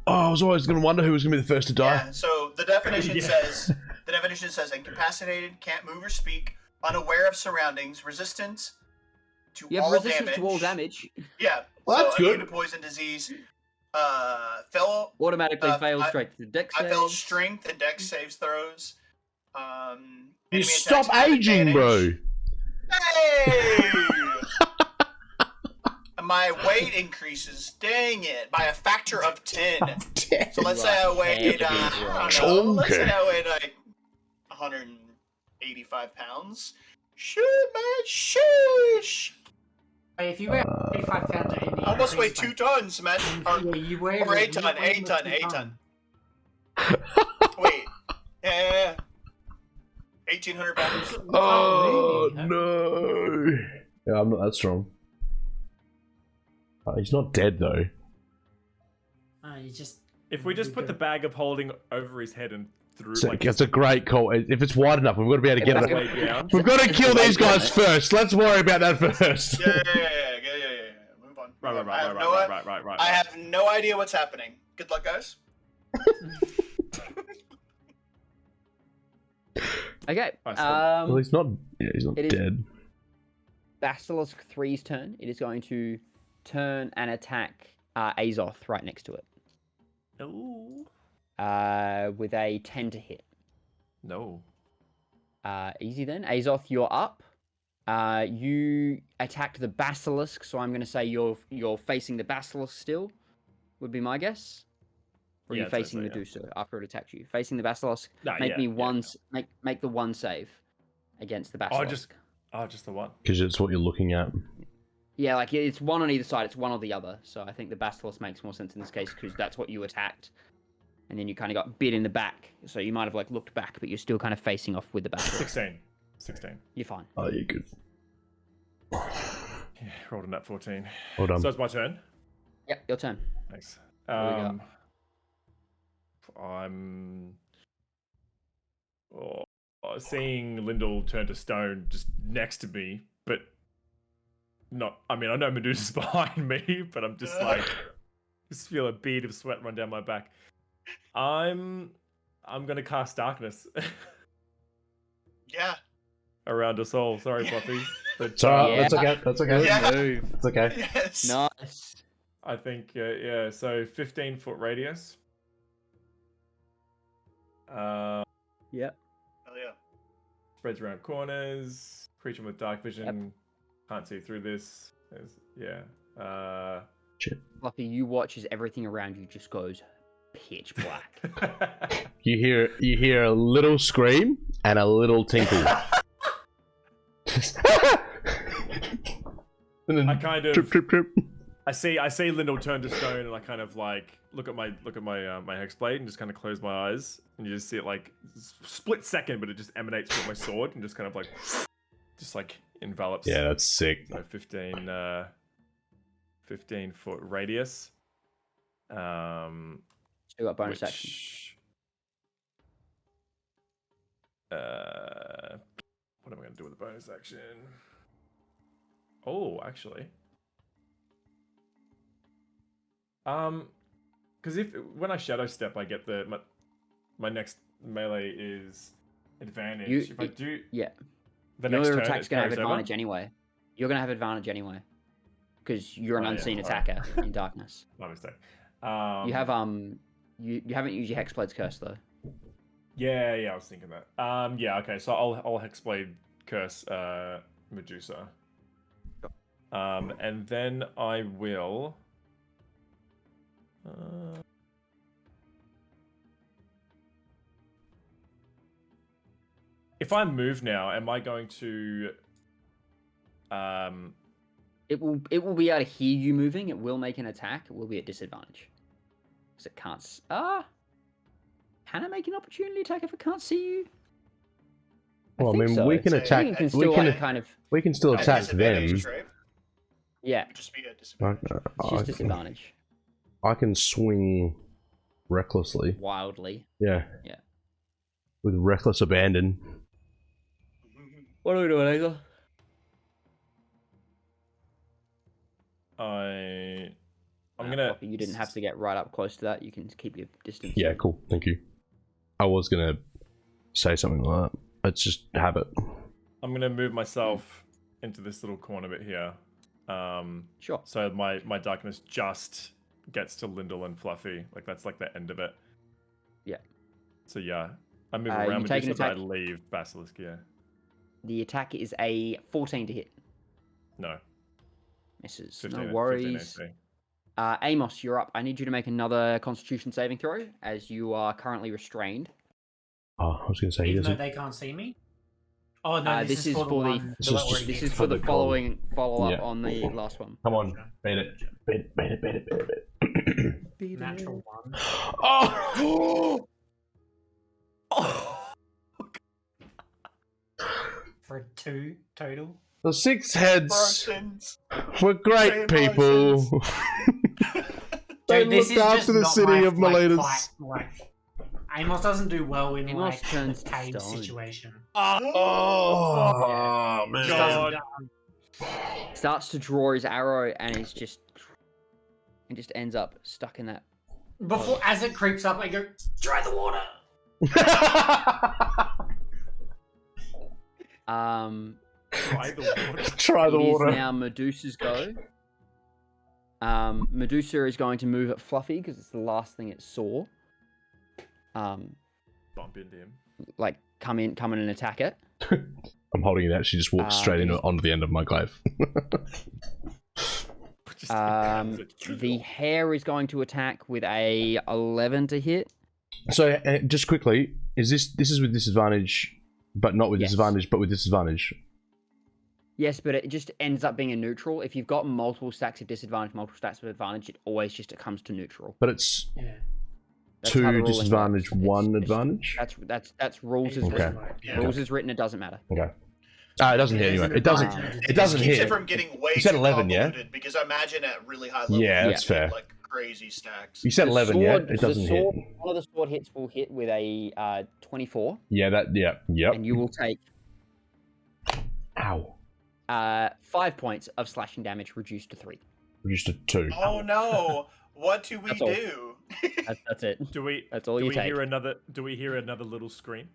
I was always going to wonder who was going to be the first to die. Yeah, so the definition says incapacitated, can't move or speak, unaware of surroundings, resistant to You have all resistance damage. to all damage. Yeah. Well, so that's immune good. to poison, disease. Automatically fails strength to dex I failed saves. strength and dex saves throws. You Enemy stop attacks have aging, bro. advantage. Hey! My weight increases, dang it, by a factor of 10. So let's say I weighed, I don't know, let's say I weighed like 185 pounds. Shoot, man, sheesh. Hey, if you weigh 85 pounds or anything, I almost weigh 2 tons, man. Or, you weigh or 8 ton, 8 ton, 8 ton. Wait, 1,800 pounds. Oh, no. Yeah, I'm not that strong. He's not dead, though. You just. If we just put the bag of holding over his head and through, So, like, that's a great call. If it's wide enough, we've got to be able to get it. way down. We've got to kill these guys first. Let's worry about that first. Yeah. Move on. Right. I have no idea what's happening. Good luck, guys. Okay. Well, he's not. Yeah, he's not It is- dead. Basilisk 3's turn. It is going to turn and attack Azoth right next to it. Ooh. With a 10 to hit. No. Easy then. Azoth, you're up. You attacked the Basilisk, so I'm going to say you're facing the Basilisk still, would be my guess. Or are you Yeah, I'd say facing so, Medusa after it attacked you? Facing the Basilisk, Nah, make yeah, me yeah. one. Make the one save against the Basilisk. Just the one. Because it's what you're looking at. Yeah, like it's one on either side. It's one or the other. So I think the Basilisk makes more sense in this case because that's what you attacked, and then you kind of got bit in the back. So you might have like looked back, but you're still kind of facing off with the Basilisk. 16. You're fine. Oh, you're good. Yeah, rolled a nat 14. Hold on. So it's my turn. Yep, your turn. Thanks. What do we got? I'm seeing Lyndall turn to stone just next to me, but not. I mean, I know Medusa's behind me, but I'm just like, just feel a bead of sweat run down my back. I'm gonna cast darkness Yeah. around us all. Sorry, Fluffy. But, It's alright. Yeah. That's okay. That's okay. Yeah. Move. It's okay. Yes. Nice. I think yeah. So 15-foot radius. Yep. Hell yeah. Spreads around corners. Creature with dark vision. Can't see through this. Yeah. Fluffy, you watch as everything around you just goes pitch black. You hear a little scream and a little tinkle. And then I kind of trip. I see Lyndall turn to stone, and I kind of like look at my my hexblade and just kind of close my eyes, and you just see it like split second, but it just emanates from my sword and just kind of like envelops. Yeah, that's sick. So 15-foot radius. Still got bonus action. What am I going to do with the bonus action? Oh, actually. Because when I shadow step, I get my next melee is advantage. If I do, Yeah. the next Your turn attack's it going to have carries over. advantage anyway. You're going to have advantage anyway. Because you're an Oh, yeah, unseen alright. attacker in darkness. My mistake. You have you haven't used your Hexblade's curse though. Yeah, I was thinking that. Yeah, okay, so I'll Hexblade curse Medusa. And then I will. If I move now, am I going to? It will be able to hear you moving. It will make an attack. It will be at disadvantage. Because it can't. Can it make an opportunity attack if it can't see you? Well, I think mean, so. we can So attack. You can We still can. kind of. We can still At attack disadvantage, them. right? Yeah, Would just be a I, disadvantage. it's just disadvantage. I can swing recklessly. Wildly. Yeah. Yeah. With reckless abandon. What are we doing, Asa? I'm gonna. You didn't have to get right up close to that. You can keep your distance. Yeah, cool. Thank you. I was gonna say something like that. It's just habit. I'm gonna move myself into this little corner bit here. Sure. So my darkness just gets to Lyndall and Fluffy. Like that's like the end of it. Yeah. So yeah, I move You around take an Medusa, but I attack? leave Basilisk. Yeah. The attack is a 14 to hit. No. Misses. 15, No 15 worries. AC. Amos, you're up. I need you to make another Constitution saving throw, as you are currently restrained. Oh, I was gonna say he Even though doesn't. they can't see me. Oh no, This is for the. one This that is already just- This hit. is for the Public following follow-up Yeah. on the last one. Come on, beat it. Beat it. Beat it. Beat it. Beat it. Beat it. Natural one. Oh! For 2 total. The 6 heads Spartans. were great Brave people. They Dude, this looked is after just the not city my, of Miletus. Like, Amos doesn't do well in Amos like turns the to cave stone. situation. Oh, man. Just God. doesn't, Starts to draw his arrow, and it just ends up stuck in that. before as it creeps up, I go, try the water. Try the water. Try the It is water. now Medusa's go. Medusa is going to move at Fluffy because it's the last thing it saw. Bump into him. Like come in and attack it. I'm holding it out. She just walks straight into onto the end of my glaive. Just The hare is going to attack with a 11 to hit. So, just quickly, is this is with disadvantage, but not with Yes. disadvantage, but with disadvantage? Yes, but it just ends up being a neutral. If you've got multiple stacks of disadvantage, multiple stacks of advantage, it always just comes to neutral. But it's Yeah. That's how the 2 ruling disadvantage, works. 1 It's- advantage. That's rules as Okay. written. Yeah. Rules as written. It doesn't matter. Okay. Ah, it doesn't hit anyway. It doesn't. It doesn't keeps hit. it from getting way You said too 11, yeah? convoluted, because I imagine at really high levels, Yeah, you that's get, fair. like crazy stacks. You said 11, yeah? It doesn't hit. One of the sword hits will hit with a 24, Yeah, that. Yeah. Yep. and you will take Ow. 5 points of slashing damage, reduced to 3. Reduced to 2. Oh no! What do we That's all. do? That's it. Do we? That's all do you we take. hear another? Do we hear another little scream?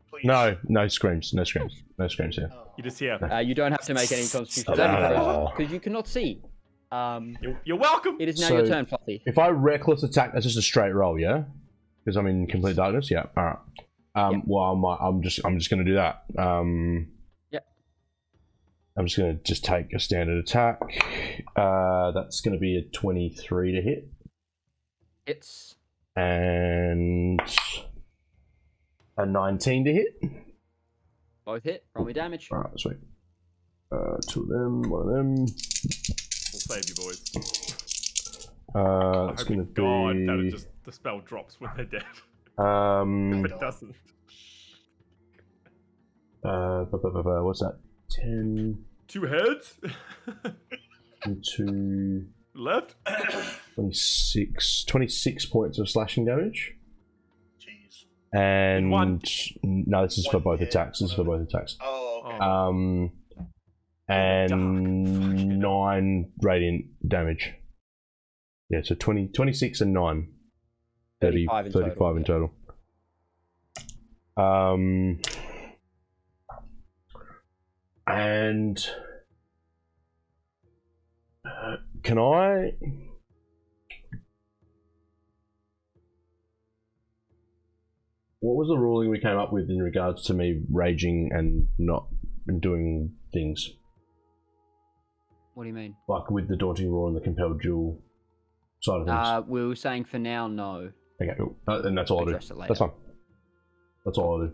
Please. No, no screams. No screams. No screams here. Oh. You just hear. You don't have to make any constitution Oh. because you cannot see. You're welcome. It is now So- your turn, Fluffy. If I reckless attack, that's just a straight roll, yeah? Because I'm in complete darkness. Yeah. All right. Yep. Well, I'm just gonna do that. Yep. I'm just gonna take a standard attack. That's gonna be a 23 to hit, It's and a 19 to hit. both hit. Roll me damage. All right, sweet. 2 of them, 1 of them. We'll save you, boys. I It's hope gonna to God that be. it just the spell drops when they're dead. Um. If it doesn't. What's that? 10, 2 heads 2, left. 26 points of slashing damage. Jeez. And one. no, this is for One both hit. attacks. This is for both attacks. Oh, okay. And Dark. 9 radiant damage. Yeah, so 26 and 9. 35 in 35 total, in yeah. total. And can I? What was the ruling we came up with in regards to me raging and not doing things What do you mean? like with the daunting roar and the compelled duel side of things? We were saying for now, no. Okay, cool. And that's all I do. Address it later. That's fine. That's all I do.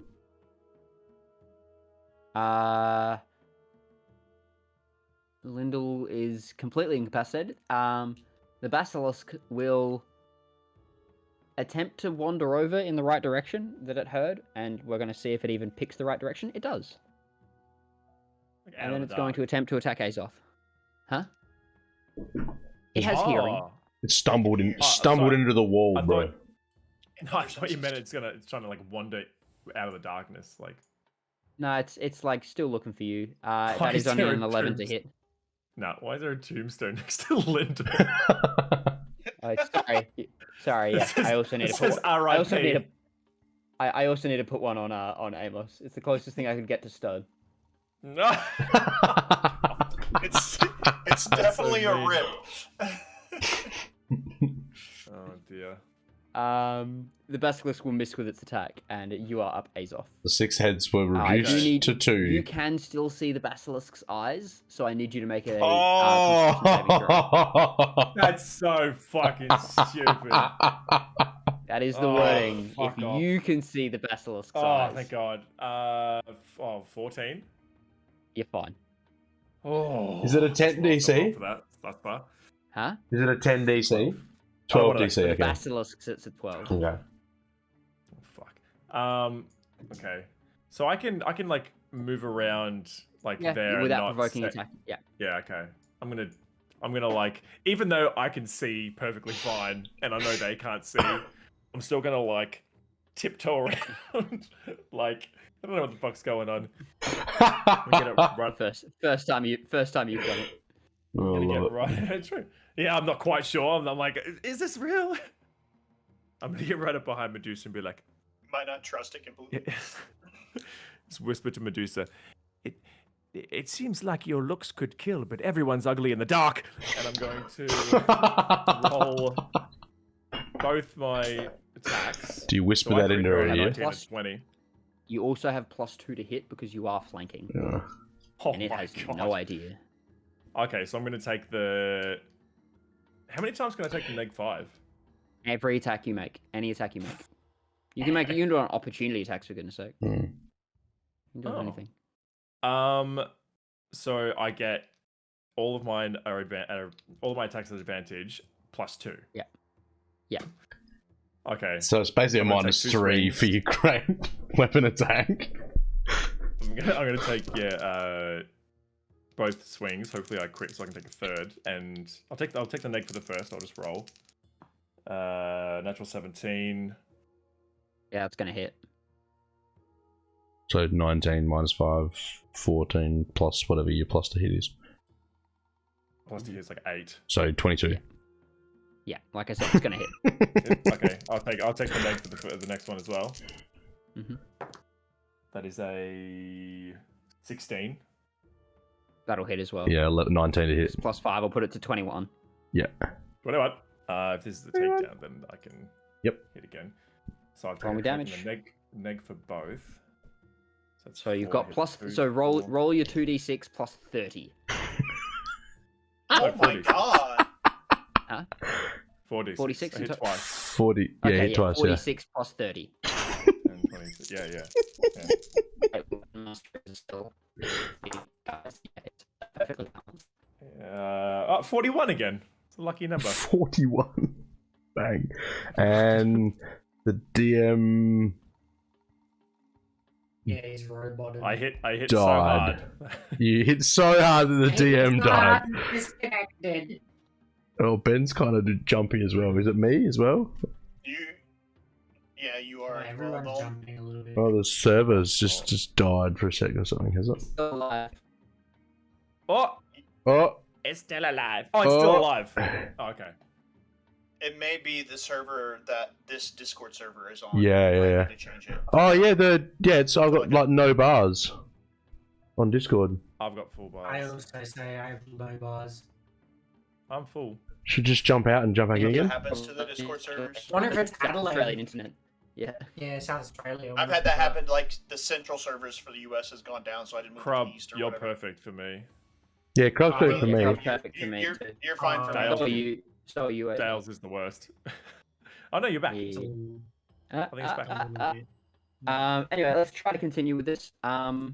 Lyndall is completely incapacitated. The basilisk will attempt to wander over in the right direction that it heard, and we're going to see if it even picks the right direction. It does. Like, And then it's going to attempt to attack Azoth. Huh? It has hearing. It stumbled sorry. into the wall, bro. No, I thought you meant it's trying to like wander out of the darkness, like. No, it's like still looking for you. Why That is is only there an a 11 to tombstone? hit. No, why is there a tombstone next to Linda? Oh, sorry. Yeah, I also need to put. I also need to put one on Amos. It's the closest thing I could get to Stud. No. It's definitely a mean. rip. Oh dear. The basilisk will miss with its attack, and you are up, Azoth. The 6 heads were I reduced do need- to 2. You can still see the basilisk's eyes, so I need you to make a Oh! Constitution saving throw. That's so fucking stupid. That is the Oh, wording. If fuck off. you can see the basilisk's Oh, eyes, thank God. 14. you're fine. Oh. Is it a 10 DC? For that. That's far. Huh? Is it a 10 DC? 12 12 DC, The okay. basilisk sits at 12. Okay. Oh, fuck. Okay. So I can like move around like Yeah, there without and not provoking say- attack. Yeah. Yeah. Okay. I'm gonna like, even though I can see perfectly fine and I know they can't see, I'm still gonna like tiptoe around. Like, I don't know what the fuck's going on. I'm gonna run. First time you've done it. Oh, I'm gonna love get right. True. Yeah, I'm not quite sure. I'm like, is this real? I'm gonna get right up behind Medusa and be like, Might not trust it completely. just whisper to Medusa. It seems like your looks could kill, but everyone's ugly in the dark. And I'm going to roll both my attacks. Do you whisper So I that into crit her roll ear? 19 and 20. You also have +2 to hit because you are flanking, Yeah. Oh and it my has God. no idea. Okay, so I'm going to take the... How many times can I take the -5? Every attack you make, any attack you make, you can do an opportunity attacks for goodness sake. Hmm. You can do Oh. anything. So I get all of mine are all of my attacks at advantage +2. Yeah. Yeah. Okay. So it's basically a I'm gonna minus take 2 3 swings. for your great weapon attack. I'm gonna take both swings. Hopefully I crit so I can take a third, and I'll take the neg for the first. I'll just roll. Natural 17. Yeah, it's gonna hit. So 19 minus 5, 14 plus whatever your plus to hit is. Plus to hit is like 8. So 22. Yeah, like I said, it's gonna hit. Okay, I'll take the neg for the next one as well. Mhm. That is a 16. That'll hit as well. Yeah, 19 to hit. It's +5. I'll put it to 21. Yeah. Whatever. If this is the takedown, then I can Yep. hit again. So I've Roll me taken damage. the neg for both. That's So you've 4 got hits, 2, So roll 4. your 2d6 plus 30. Oh my 40. god! 46. 46 I hit in to- twice. 40. Yeah, Okay, hit twice, yeah. 46 plus 30. And 20. Yeah. Perfectly balanced. 41 again. It's a lucky number. 41. Bang. And the DM Yeah, he's robot. I hit so Died. hard. You hit so hard that the DM died. Disconnected. Oh, Ben's kind of jumpy as well. Is it me as well? Yeah, you are. Everyone's Roll. jumping a little bit. Oh, the server's just died for a second or something, has it? Still alive. Oh, Oh, it's still alive. Oh, it's still alive. Oh, okay. It may be the server that this Discord server is on. Yeah, You might yeah. need to change it. oh yeah, it's I've got like no bars on Discord. I've got full I bars. also say I have no bars. I'm full. Should just jump out and jump back in What again. happens to the Discord servers? Wonder if it's South Australian Adelaide. internet. Yeah. Yeah, South Australia. I've had that happen. Like the central servers for the US has gone down, so I didn't move Crub, to the east or you're whatever. perfect for me. Yeah, crowd Oh, for yeah, me. Crowd perfect for me You're, too. you're fine for Dale. me. So are you. Dales is the worst. Oh no, you're back. Yeah. I think it's back. Anyway, let's try to continue with this. After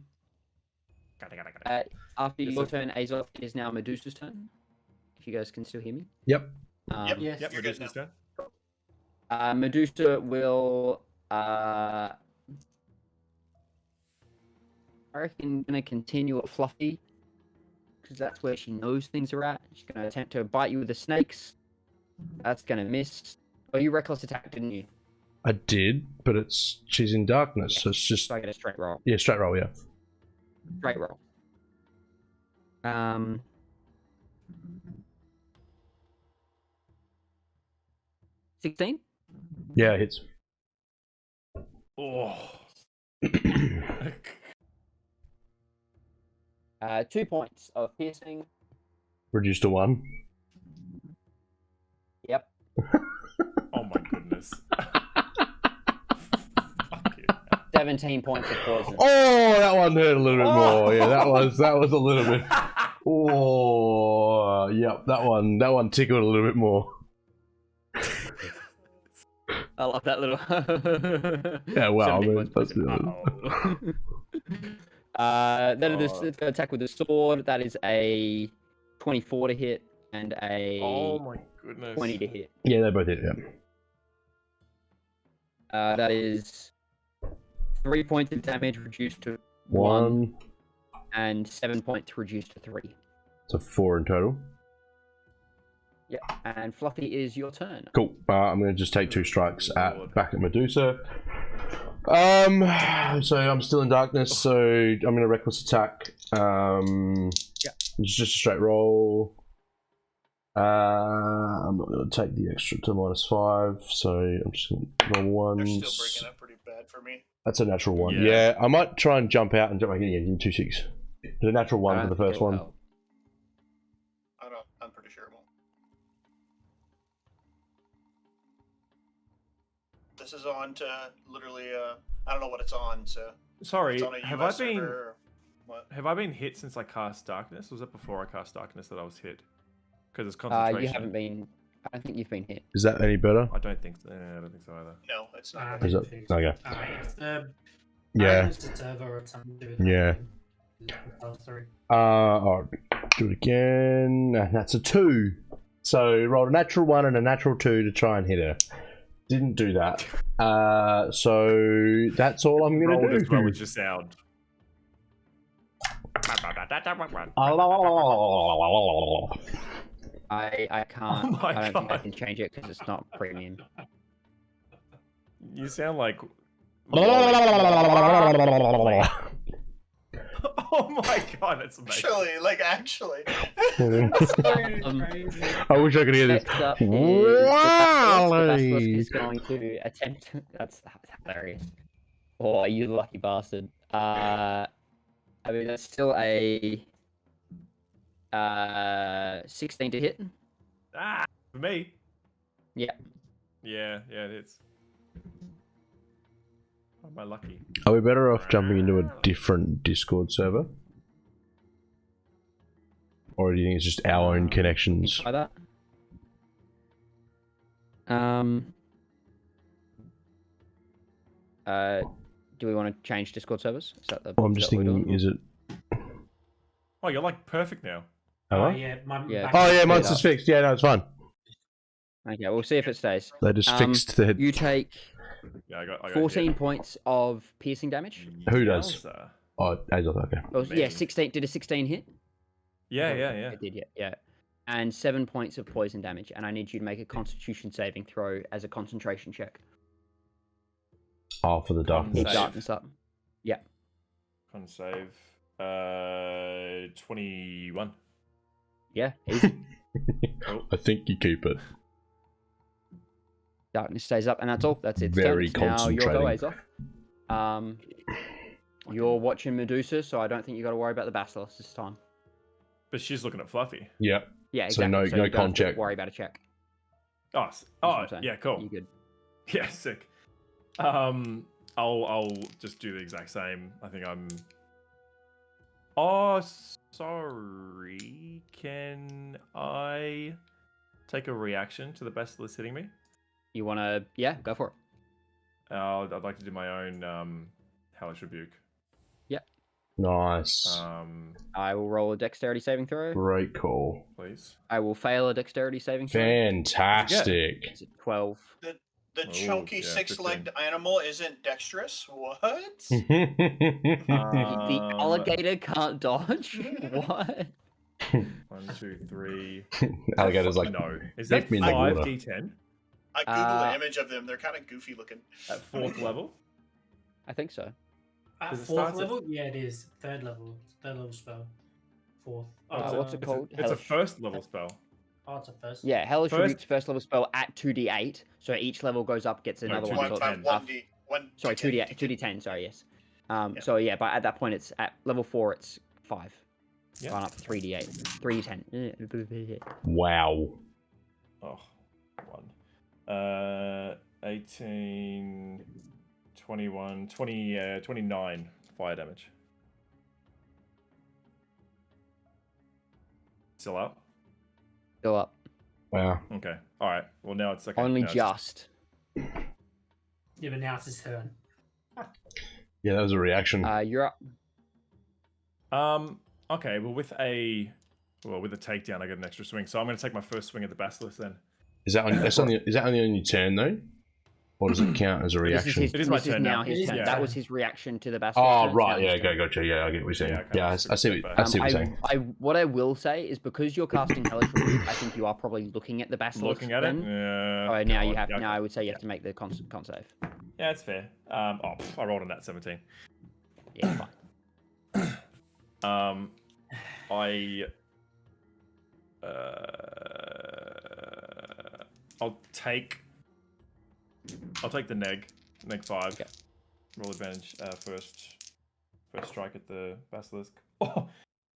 your turn, Azoth, it is now Medusa's turn. If you guys can still hear me. Yep. Yep. Yes. Yep, You're Medusa's good turn. Medusa will. I reckon gonna continue at Fluffy, because that's where she knows things are at. She's gonna attempt to bite you with the snakes. That's gonna miss. Oh, you reckless attack, didn't you? I did, but she's in darkness, so it's just So I get a straight roll. yeah, straight roll, yeah. Straight roll. 16? Yeah, it hits. Oh. 2 points of piercing. Reduced to 1. Yep. Oh my goodness. Fuck you. 17 points of poison. Oh, that one hurt a little bit more. Yeah, that was a little bit. Oh, yep, that one tickled a little bit more. I love that little. Yeah, wow, I 17 mean, points of poison. Then it's going to attack with the sword. That is a 24 to hit and a Oh my goodness. 20 to hit. Yeah, they both hit. Yeah. That is 3 points of damage reduced to 1, and 7 points reduced to 3. So 4 in total. Yeah, and Fluffy is your turn. Cool. I'm going to just take 2 strikes back at Medusa. So I'm still in darkness, so I'm going to reckless attack. Yeah. It's just a straight roll. I'm not going to take the extra to -5, so I'm just going to roll They're ones. still breaking up pretty bad for me. That's a natural 1. Yeah. Yeah, I might try and jump out and jump back in again. 2 6. It's a natural 1 for the first one. I'm pretty sure it won't. This is on to literally, I don't know what it's on, so. Sorry, It's on a have US I been server or what? have I been hit since I cast darkness? Was that before I cast darkness that I was hit? Because it's concentration. You haven't been. I don't think you've been hit. Is that any better? I don't think so. I don't think so either. No, it's not. Is it? Okay. It's the Yeah. server or something to do with Yeah. I'll do it again. That's a 2. So rolled a natural 1 and a natural 2 to try and hit her. Didn't do that. So that's all I'm gonna Rolled as well do. as your sound. I can't. Oh my I don't think I God. can change it because it's not premium. You sound like. Oh my god, that's amazing. Actually. I wish I could hear this. Next up is the Basilisk Wally. is going to attempt. That's hilarious. Oh, you lucky bastard. I mean, that's still a 16 to hit. Ah, for me. Yeah. Yeah, it is. Oh, am I lucky? Are we better off jumping into a different Discord server? Or do you think it's just our own connections? Try that. Do we want to change Discord servers? Is that the? Well, I'm is just that what we're thinking, doing? is it? Oh, you're like perfect now. Am I? Yeah, Yeah. Oh yeah, Speed mine's up. just fixed. Yeah, no, it's fine. Okay, we'll see if it stays. They just fixed the. You take Yeah, I got 14 hit. points of piercing damage. Who does? Yowza. Oh, Azov, okay. Well, yeah, Me. 16. Did a 16 hit? Yeah. It did, yeah. And 7 points of poison damage, and I need you to make a Constitution saving throw as a concentration check. Oh, for the Keep darkness. Save. darkness up. Yeah. Con save. 21. Yeah, easy. I think you keep it. Darkness stays up, and that's all. That's it. Very Now your go, concentrating. Azov. You're watching Medusa, so I don't think you got to worry about the Basilisk this time. But she's looking at Fluffy. Yep. Yeah, So exactly. no- you no don't con have to check. Worry about a check. Oh, That's what I'm saying. yeah, cool. You good? Yeah, sick. I'll just do the exact same. I think I'm. Oh, sorry. Can I take a reaction to the Basilisk hitting me? You want to? Yeah, go for it. I'd like to do my own hellish rebuke. Nice. I will roll a dexterity saving throw. Great call. Please. I will fail a dexterity saving throw. Fantastic. Is it 12? The Oh, chunky yeah, six-legged 15. animal isn't dexterous? What? The Um, alligator can't dodge. What? 1, 2, 3. Alligators like No. Is dip that me in the water. 5d10 I googled an image of them. They're kind of goofy looking. at 4th level? I think so. At Does it 4th start at- level? Yeah, it is. 3rd level. 3rd level spell. 4th. What's it It's called? a Hellish. 1st level spell. Oh, it's a first. Yeah, Hellish First- Rebuke's first level spell at 2d8, so each level goes up, gets another two one. D10. So it's One D. One. sorry, 2D10. 2d10. Sorry, yes. Yeah. So yeah, but at that point, it's at level 4, it's 5. Yeah. Going up to 3d8, 3d10. Wow. Oh, 1. 18, 21, 20, 29 fire damage. Still up? Go up. Wow. Okay. All right. Well, now it's okay. Only now it's just. Yeah, but now it's his turn. Yeah, that was a reaction. You're up. Okay. Well, with a takedown, I get an extra swing. So I'm going to take my first swing at the basilisk then. Is that is that only on your turn though, or does it count as a reaction? It is my turn now now. his It is turn. your That turn. was his reaction to the basilisk. Oh turn, right, now yeah, his turn. gotcha. Yeah, I get what you're saying. Yeah, Yeah, okay, I see what I see what you're saying. What I will say is because you're casting Hellish Rebuke, I think you are probably looking at the basilisk. Looking at it. then. Yeah. Oh, now you God, have. yeah, Now I would say you have to make the con save. Yeah, it's fair. I rolled on that 17. Yeah, fine. I'll take the neg 5. Okay. Roll advantage first strike at the basilisk. Oh,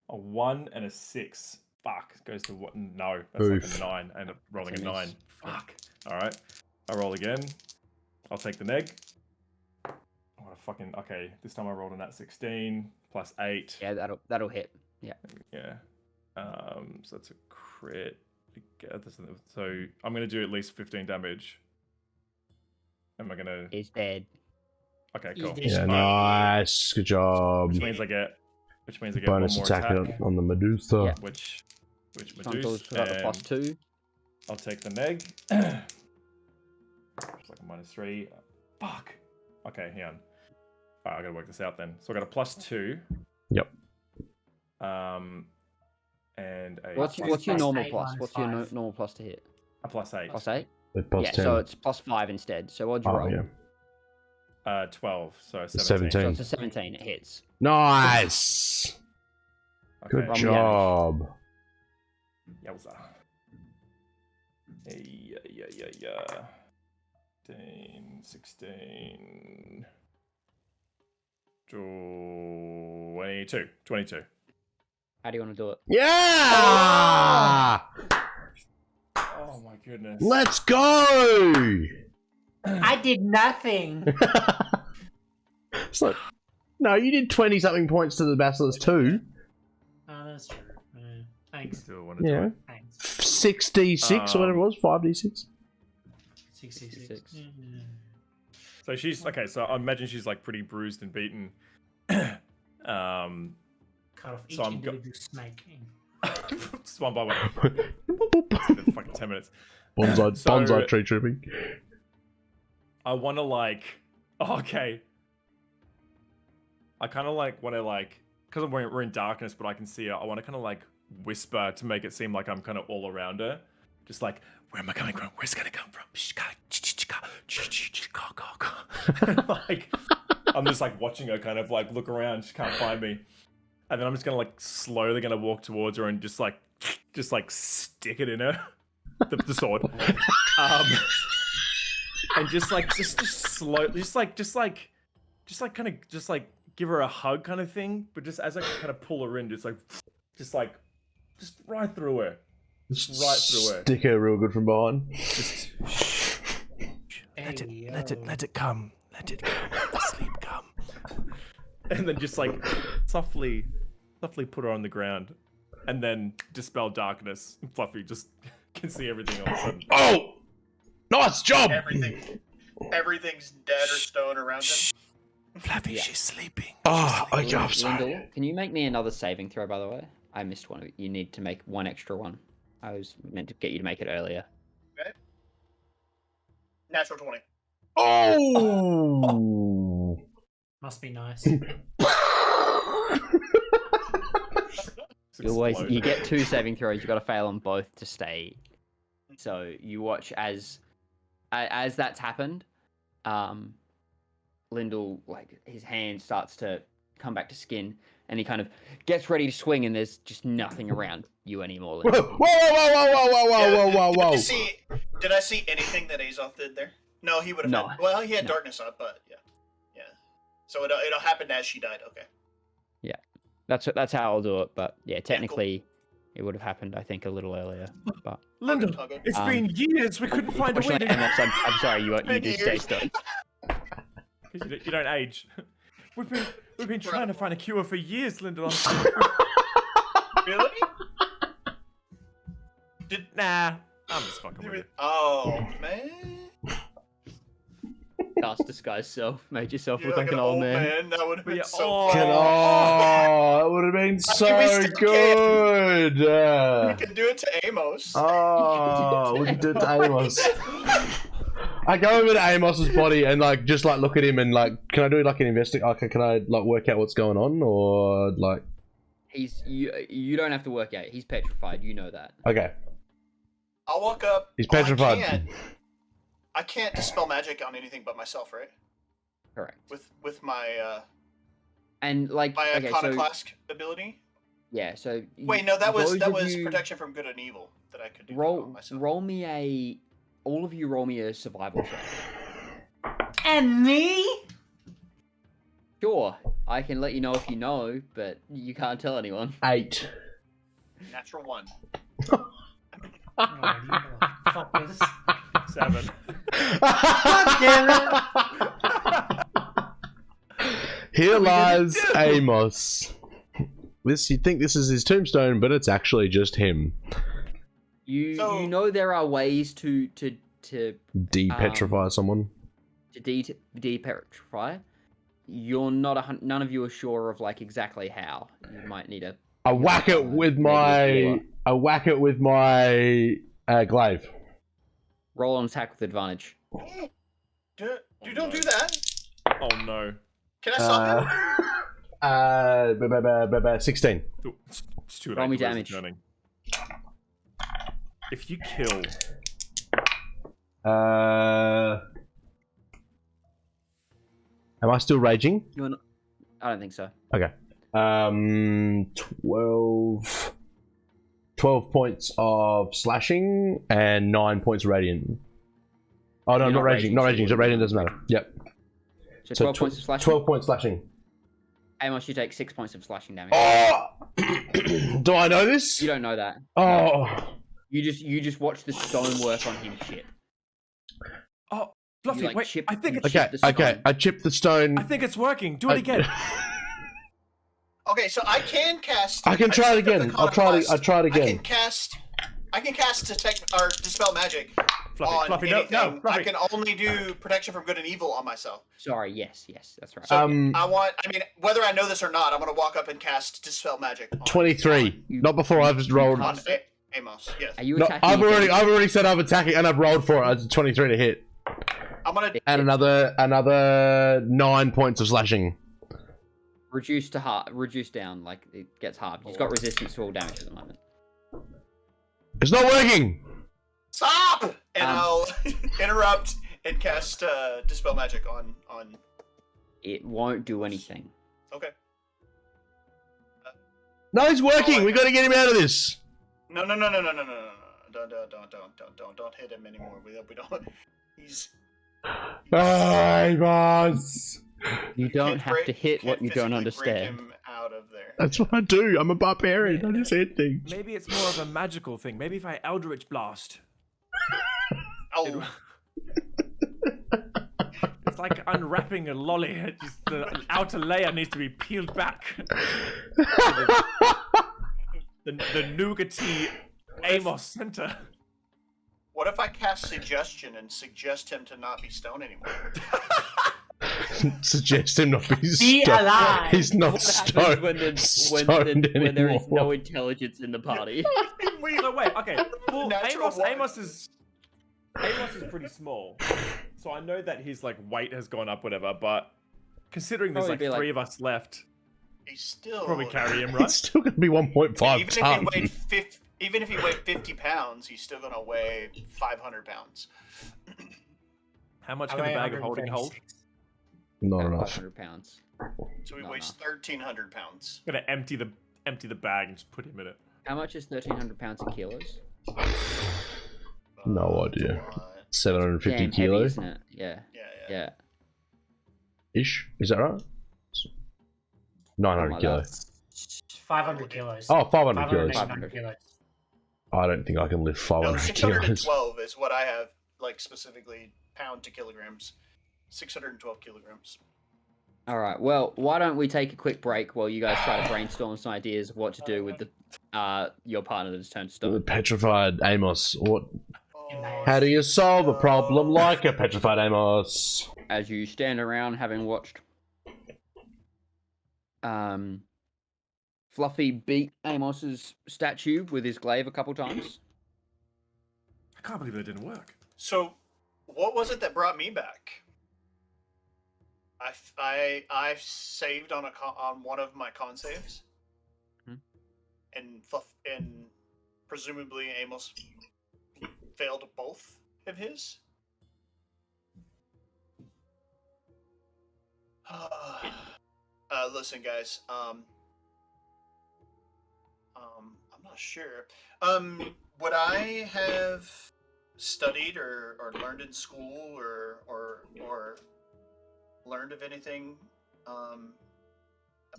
a 1 and a 6. Fuck, goes to what? No, that's Oof. like a 9. I end up rolling That's a a 9. miss. Fuck. All right, I roll again. I'll take the neg. What a fucking okay. This time I rolled on that 16 plus 8. Yeah, that'll hit. Yeah. Yeah. So that's a crit. So I'm gonna do at least 15 damage. Am I gonna? He's dead. Okay, He's cool. dead. Yeah, nice, good job. Which means I get Bonus one more attack attack. on the Medusa. Yeah. Which Frontal's Medusa. got the plus and 2. I'll take the neg. It's like a -3. Fuck. Okay, hang on. Alright, I gotta work this out then. So I got a +2. Yep. And a What's your plus normal 8 plus? minus What's your 5. normal plus to hit? a +8. Plus 8. With plus Yeah, 10. so it's plus 5 instead. So what'd you Oh, roll? yeah. 12. So 17. 17. So it's a 17. It hits. Nice. Good Okay. job. Yowza. Yeah. 16. 22. How do you want to do it? Yeah! Oh my goodness. Let's go! I did nothing. It's like, no, you did 20 something points to the Basilisk too. Oh, that's true. Thanks. Still want to do Yeah. it. Thanks. 6d6 or whatever it was, 5d6. 66. So she's okay. So I imagine she's like pretty bruised and beaten. Cut off each So I'm go- individual snake. Just one by one. Fucking 10 minutes. Bonsai, So- bonsai tree tripping. I want to like. Oh, okay. I kind of like want to like because we're in darkness, but I can see her. I want to kind of like whisper to make it seem like I'm kind of all around her, just like where am I coming from? Where's it gonna come from? Like I'm just like watching her kind of like look around. She can't find me, and then I'm just gonna like slowly gonna walk towards her and just like stick it in her, the sword, and just slow, just give her a hug kind of thing, but just as I kind of pull her in, just right through her, right through her. Stick her real good from behind. Just Let it come, let the sleep come, and then just like softly put her on the ground, and then dispel darkness. Fluffy just can see everything all of a sudden. Oh! Nice job! Everything's dead or stone around him. Fluffy, she's sleeping. Oh, okay, I'm Lyndall, sorry. can you make me another saving throw, by the way? I missed one. You need to make one extra one. I was meant to get you to make it earlier. Natural 20. Oh! Must be nice. You get 2 saving throws. You got to fail on both to stay. So you watch as that's happened. Lyndall, like, his hand starts to come back to skin, and he kind of gets ready to swing, and there's just nothing around you anymore. Whoa, whoa, whoa, whoa. Did I see anything that Azoth did there? No, he would have. No. Well, he had darkness up, but yeah. So it'll happen as she died. Okay. Yeah, that's how I'll do it. But yeah, technically, it would have happened, I think, a little earlier. But Lyndall, it's been years. We couldn't find a way to. Amos, I'm sorry. You just stay still. Because you don't age. We've been trying to find a cure for years, Lyndall. Really? Nah, I'm just fucking with it. Oh man. Cast disguise self. Made yourself You're look like an old man. That would have been so Oh. fun. That would have been so good. We can do it to Amos. Oh, we can do it to Amos. I go over to Amos's body and like just like look at him and like, can I do like an investigate? Can I like work out what's going on, or like? You don't have to work out. He's petrified. You know that. Okay. I'll walk up. He's petrified. I can't dispel magic on anything but myself, right? Correct. With my and like my okay, iconoclast ability. Yeah. So Wait, no, that was you, protection from good and evil that I could do. Roll me a. All of you roll me a survival check. And me? Sure, I can let you know if you know, but you can't tell anyone. 8. Natural 1. Fuck this. 7. God damn it! Here lies Amos. You'd think this is his tombstone, but it's actually just him. You know there are ways to De-petrify someone. To de-petrify. You're not none of you are sure of like exactly how. You might need a. I whack it with my glaive. Roll an attack with advantage. You don't do that. Oh no. Can I stop him? 16. It's too late. Roll me Where's the damage. turning? If you kill, am I still raging? You're not, I don't think so. Okay. 12 points of slashing and 9 points radiant. Oh no, You're not raging. Not raging. So radiant doesn't matter. Yep. So 12 points of slashing. 12 points slashing. Amos, you take 6 points of slashing damage. Oh! Do I know this? You don't know that. Oh. You just watch the stonework on him shit. oh, Fluffy, like, wait. chip- I think you it's. chip Okay. the stone. Okay. I chipped the stone. I think it's working. Do it again. Okay, so I can cast. I can try it just looked again. up the I'll try it. iconoclast. I'll try it again. I can cast detect or dispel magic on Fluffy, anything. no, Fluffy. I can only do protection from good and evil on myself. Sorry, yes, that's right. So I mean, whether I know this or not, I'm gonna walk up and cast dispel magic. On, 23. Not before I've rolled. on Amos. Yes. Are you No, attacking? I've again? already said I'm attacking, and I've rolled for it. It's 23 to hit, I'm gonna. and another 9 points of slashing. Reduce down, like it gets halved. He's got resistance to all damage at the moment. It's not working. Stop! And I'll interrupt and cast dispel magic on. It won't do anything. Okay. No, it's working. Oh, We got to get him out of this. No. Don't hit him anymore. We don't. He's. Hey, boss. You don't have to hit what you don't physically understand. break him out of there. That's what I do. I'm a barbarian. I just hit things. Maybe it's more of a magical thing. Maybe if I Eldritch Blast. Oh, It's like unwrapping a lolly. It just the outer layer needs to be peeled back. the nougaty Amos center. what if I cast suggestion and suggest him to not be stoned anymore? Suggest him not be Be stoned. alive. He's not What happens stoned. when there is no anymore. intelligence in the party? So wait, okay. Well, Natural one. Amos is. Amos is pretty small, so I know that his like weight has gone up, whatever. But considering there's Probably like be three of us left, He's still probably carry him, It's right? still going to be 1.5 even ton. even if he weighed 50 pounds, he's still gonna weigh 500 pounds. How much I can the weigh bag of holding hold? 136. Not About enough. 500 pounds. So he Not weighs enough. 1,300 pounds. I'm gonna empty the bag and just put him in it. How much is 1,300 pounds in kilos? No That's a idea. lot. 750 Damn heavy, kilos isn't it? Yeah. Yeah. ish. Is that right? 900 Something like kilos. 500 kilos. Oh, 500 kilos. 500 kilos. I don't think I can lift No, 500 kilos. 612 is what I have, like specifically pound to kilograms. 612 kilograms. All right. Well, why don't we take a quick break while you guys try to brainstorm some ideas of what to do with the your partner that's turned to The stone. petrified Amos. What? Oh, How do you solve a problem like a petrified Amos? As you stand around having watched Fluffy beat Amos's statue with his glaive a couple times. I can't believe that didn't work. So, what was it that brought me back? I saved on on one of my con saves, and presumably Amos failed both of his. Listen, guys. I'm not sure. Would I have studied or learned in school or learned of anything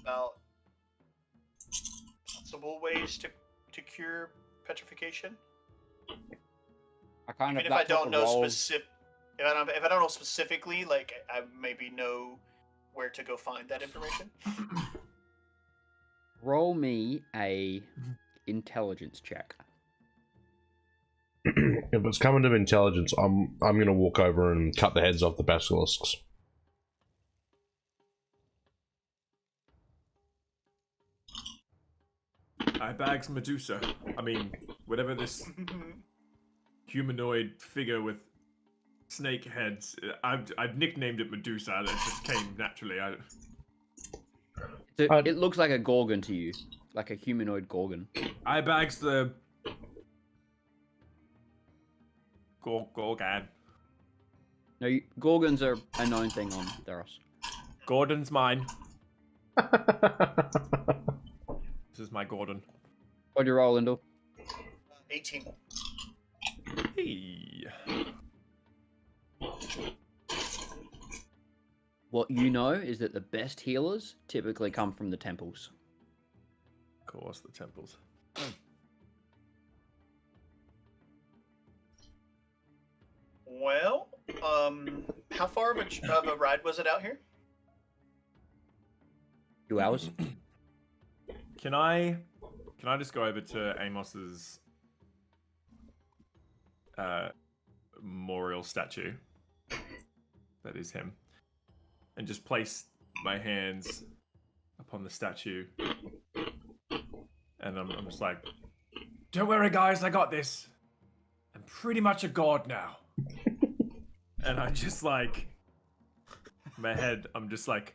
about possible ways to cure petrification? I kind Even of if I don't know roll. specific, if I don't know specifically, like I maybe know where to go find that information. Roll me a intelligence check. If it's coming to intelligence, I'm gonna walk over and cut the heads off the basilisks. I bags Medusa. I mean, whatever this humanoid figure with snake heads. I've nicknamed it Medusa. That just came naturally. It looks like a gorgon to you, like a humanoid gorgon. I bags the Gorgon. No, gorgons are a known thing on Theros. Gordon's mine. This is my Gordon. What'd you roll, Lindell? 18. Hey. What you know is that the best healers typically come from the temples. Of course, the temples. Well, how far of a ride was it out here? 2 hours. Can I just go over to Amos's memorial statue? That is him. And just place my hands upon the statue. And I'm just like, don't worry guys, I got this. I'm pretty much a god now. And I just like, my head, I'm just like,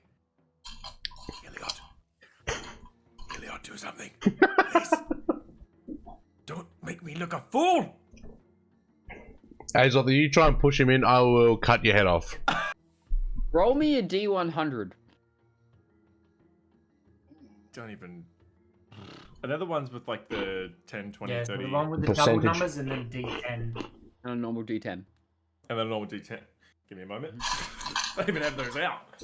Elaeda, do something. Please. Don't make me look a fool. Azoth, if you try and push him in, I will cut your head off. Roll me a D100. Don't even... Are there the ones with like the 10, 20, Yeah, 30? the one with the double Percentage. numbers and then D10. And a normal D10. And then a normal D10. Give me a moment. I don't even have those out.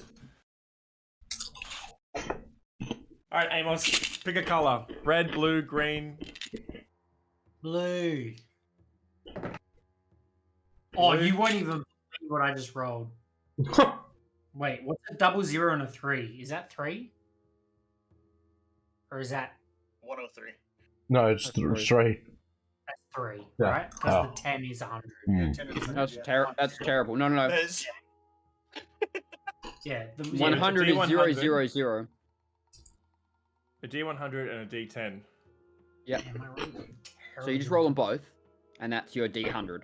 Alright, Amos. Pick a color. Red, blue, green. Blue. Oh, you won't even believe what I just rolled. Wait, what's a 00 and a 3? Is that 3? Or is that 103. No, it's That's three. that's 3, Yeah. right? Because Oh. the 10 is 100. Mm. 10 is That's yeah. That's terrible. No, no, no. That is- Yeah, the, 100 is 0, D100. 0, 0. A D100 and a D10. Yep. Damn, I rolled So you just roll them both, and that's your D100.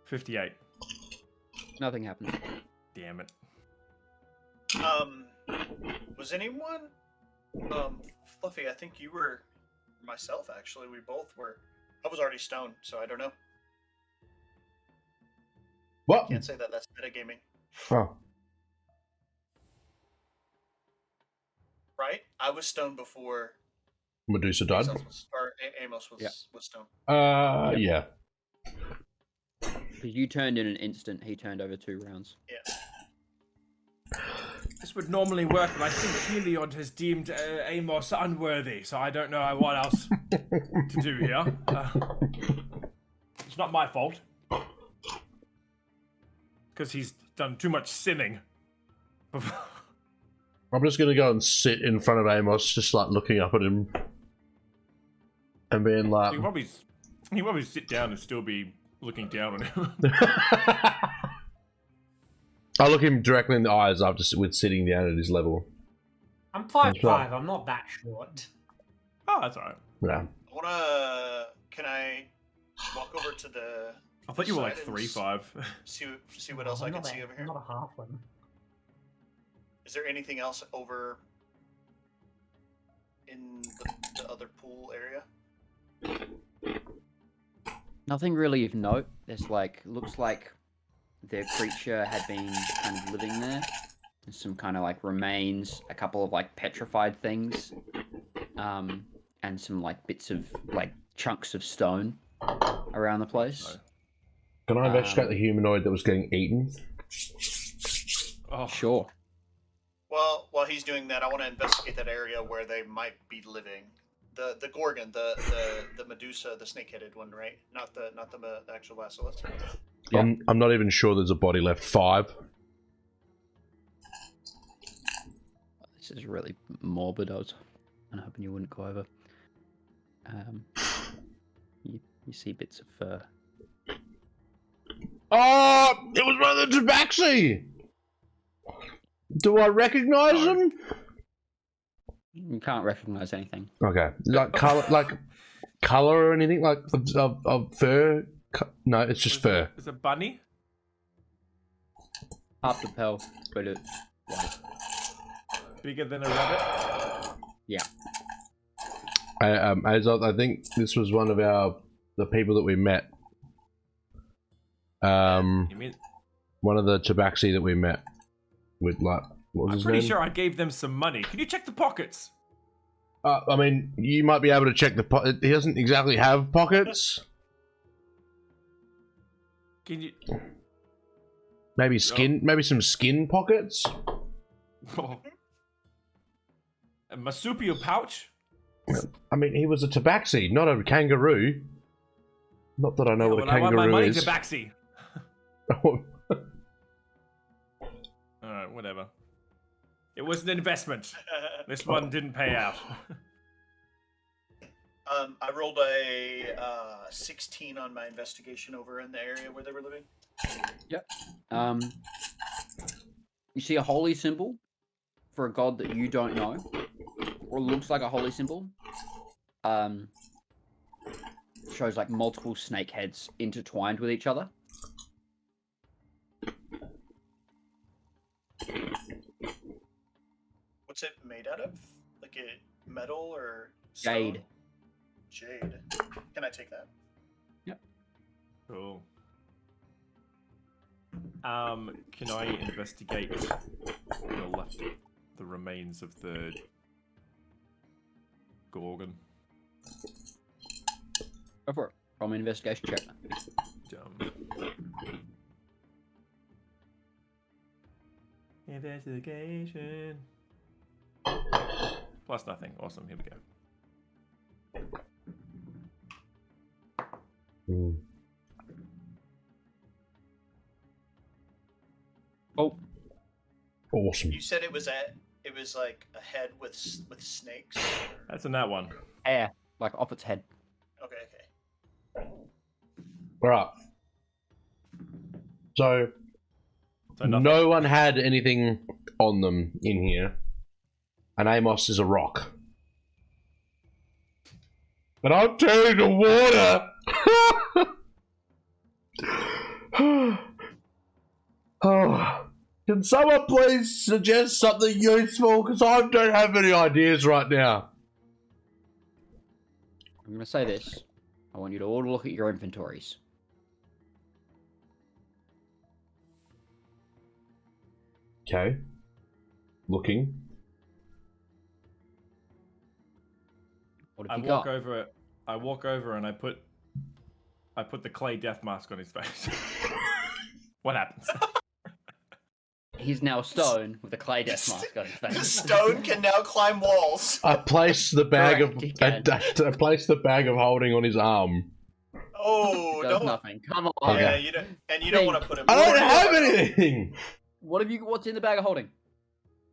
58. Nothing happens. Damn it. Was anyone? Fluffy, I think you were. Myself, actually, we both were. I was already stoned, so I don't know. What? Can't say that. That's metagaming, Oh. right? I was stoned before. Medusa died? Amos was Yeah. was stoned. Yeah. Because you turned in an instant, he turned over 2 rounds. Yeah. This would normally work, but I think Heliod has deemed Amos unworthy, so I don't know what else to do here. It's not my fault. Because he's done too much sinning. I'm just gonna go and sit in front of Amos, just like looking up at him. And being like... He can probably sit down and still be looking down on him. I look him directly in the eyes after with sitting down at his level. I'm 5'5". right. I'm not that short. Oh, that's alright. Yeah. Can I walk over to the? I thought you were like side and 3'5". See what else I I'm can not see over I'm here. not a halfling. Is there anything else over in the other pool area? Nothing really of note. There's like, looks like their creature had been kind of living there. There's some kind of like remains, a couple of like petrified things, and some like bits of like chunks of stone around the place. Can I investigate the humanoid that was getting eaten? Oh, Sure. Well, while he's doing that, I want to investigate that area where they might be living. The Gorgon, the Medusa, the snake-headed one, right? Not the actual basilisk. Yeah. I'm not even sure there's a body left. 5. This is really morbid. I'm hoping you wouldn't go over. You see bits of fur. Oh, it was one of the Tabaxi! Do I recognize them? You can't recognize anything. Okay. Like color or anything? Like of fur? No, it's just fur. Is it a bunny? Half the pelt, but it's white. Bigger than a rabbit? Yeah. I think this was one of the people that we met. You mean? One of the Tabaxi that we met with, like, what was I'm his pretty name? sure I gave them some money. Can you check the pockets? I mean, you might be able to check the pocket. He doesn't exactly have pockets. Can you? Maybe skin. Maybe some skin pockets. Oh. A marsupial pouch? I mean, he was a Tabaxi, not a kangaroo. Not that I know what a I want my kangaroo money is. to Baxi. Alright, whatever. It was an investment. This one didn't pay out. I rolled a 16 on my investigation over in the area where they were living. Yep. You see a holy symbol for a god that you don't know, or looks like a holy symbol. Shows like multiple snake heads intertwined with each other. What's it made out of? Like a metal or Jade. stone? Jade. Can I take that? Cool. Can I investigate the remains of the Gorgon? Go for it. From an investigation check. Investigation. Plus nothing. Awesome. Here we go. Oh, Awesome. You said it was like a head with snakes. That's in that one. hair, like off its head. Okay. Alright. So, nothing. no one had anything on them in here. And Amos is a rock. But I'm turning to water! Oh, can someone please suggest something useful? Because I don't have any ideas right now. I'm going to say this. I want you to all look at your inventories. Okay. Looking. What have I you walk got? over. I walk over and I put the clay death mask on his face. What happens? He's now stone with a clay death mask on his The face. stone can now climb walls. I place the bag Correct, of he can. I place the bag of holding on his arm. Oh, Does don't. nothing. Come on. Yeah, Okay. you don't, and you don't want to put him. I don't Or- have anything. What's in the bag of holding?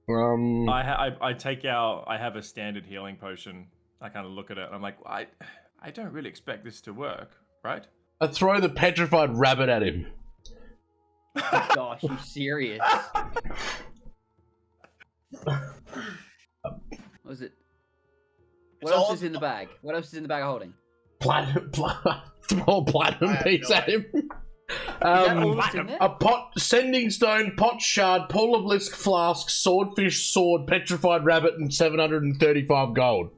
I take out. I have a standard healing potion. I kind of look at it and I'm like, I don't really expect this to work, right? I throw the petrified rabbit at him. Oh, gosh, you serious? What is it? What all else is in the bag? What else is in the bag of holding? Small platinum I have piece no at him. Is that all that's in there? A pot, sending stone, pot shard, pool of lisk flask, swordfish sword, petrified rabbit, and 735 gold.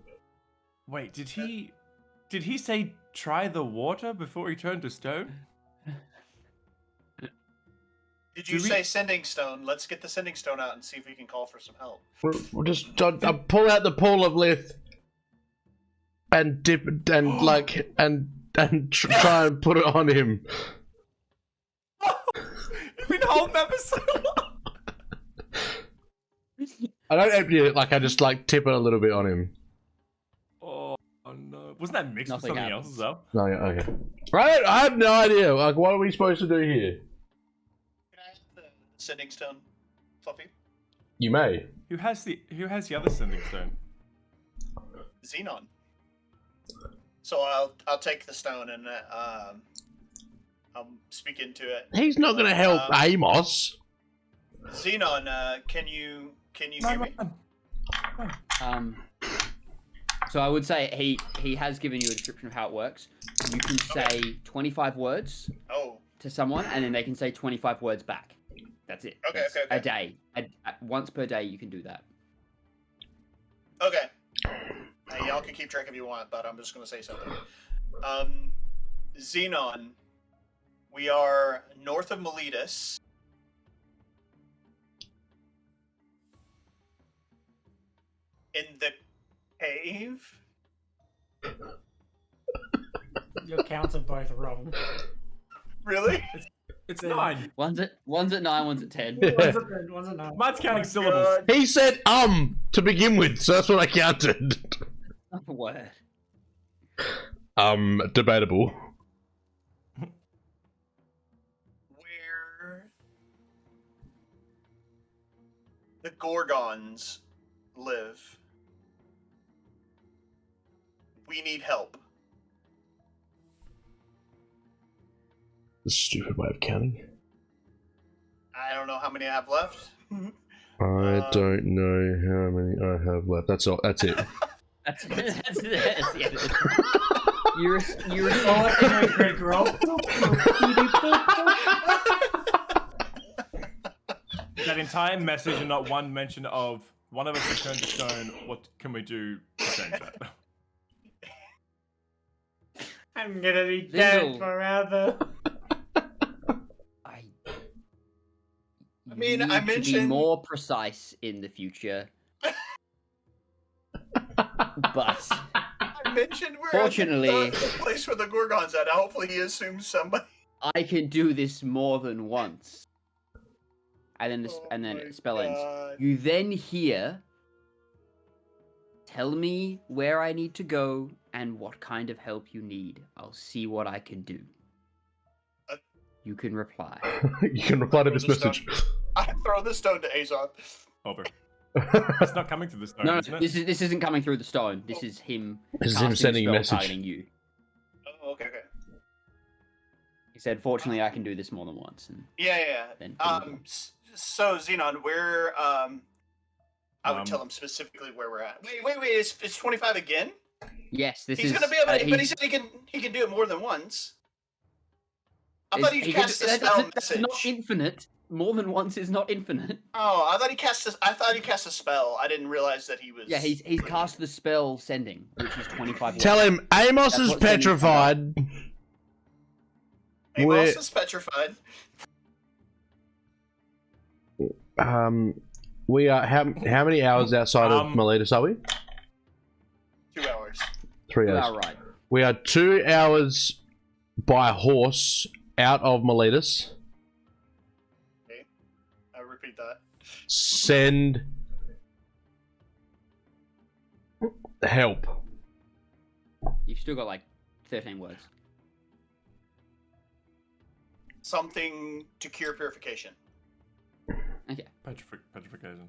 Wait, did he say try the water before he turned to stone? Did you Do we- say sending stone? Let's get the sending stone out and see if we can call for some help. We'll just I pull out the pool of lith and dip and like and try and put it on him. You've been holding that for so long. I don't empty it, like I just like tip it a little bit on him. Oh no! Wasn't that mixed Nothing with something happens. else as well? No, yeah, okay. Right, I have no idea. Like, what are we supposed to do here? Can I have the sending stone, Fluffy? You may. Who has the other sending stone? Xenon. So I'll take the stone and I'll speak into it. He's not going to help Amos. Xenon, can you hear me? So I would say he has given you a description of how it works. You can say 25 words Oh, to someone, and then they can say 25 words back. That's it. Okay, That's okay, okay. A day. Once per day, you can do that. okay. Y'all can keep track if you want, but I'm just gonna say something. Xenon, we are north of Miletus. In the cave? Your counts are both wrong. Really? It's 9. One's at 9, one's at 10. One's a 10, one's a 9. Mine's counting syllables. God. He said to begin with, so that's what I counted. Not a word. Debatable. Where the Gorgons live. We need help. The stupid way of counting. I don't know how many I have left. I don't know how many I have left. That's all. That's it. That's it. You're Oh, anyway, Greg, roll. That entire message and not one mention of one of us has turned to stone. What can we do to change that? I'm gonna be dead Diesel. forever. I mean, you I need to be mentioned- more precise in the future. But I mentioned we're Fortunately- at the place where the Gorgon's at. Hopefully he assumes somebody. I can do this more than once. And then Oh my spell ends. God. You then hear, tell me where I need to go and what kind of help you need. I'll see what I can do. You can reply. You can reply to this Throw the message. I throw the stone to Azov. Over. It's not coming to the stone, No, isn't it? this isn't coming through the stone. This is him. This is him casting sending a spell message. targeting you. Oh, okay. He said, "Fortunately, I can do this more than once." And Yeah. Then So Xenon, we're I would tell Um, him specifically where we're at. Wait. It's 25 again? yes, this He's is. gonna be able to, but he he's- said he can do it more than once. I thought he cast a spell That's message. not infinite. More than once is not infinite. Oh, I thought he cast a spell. I didn't realize that he was. Yeah, he's cast the spell sending, which is 25. Tell him Amos That's is what sending petrified. Amos is petrified. We are how many hours outside of Miletus are we? 2 hours. 3 hours. All right. We are 2 hours by horse out of Miletus. Okay. I'll repeat that. Send help. You've still got like 13 words. Something to cure purification. Okay. Petrification.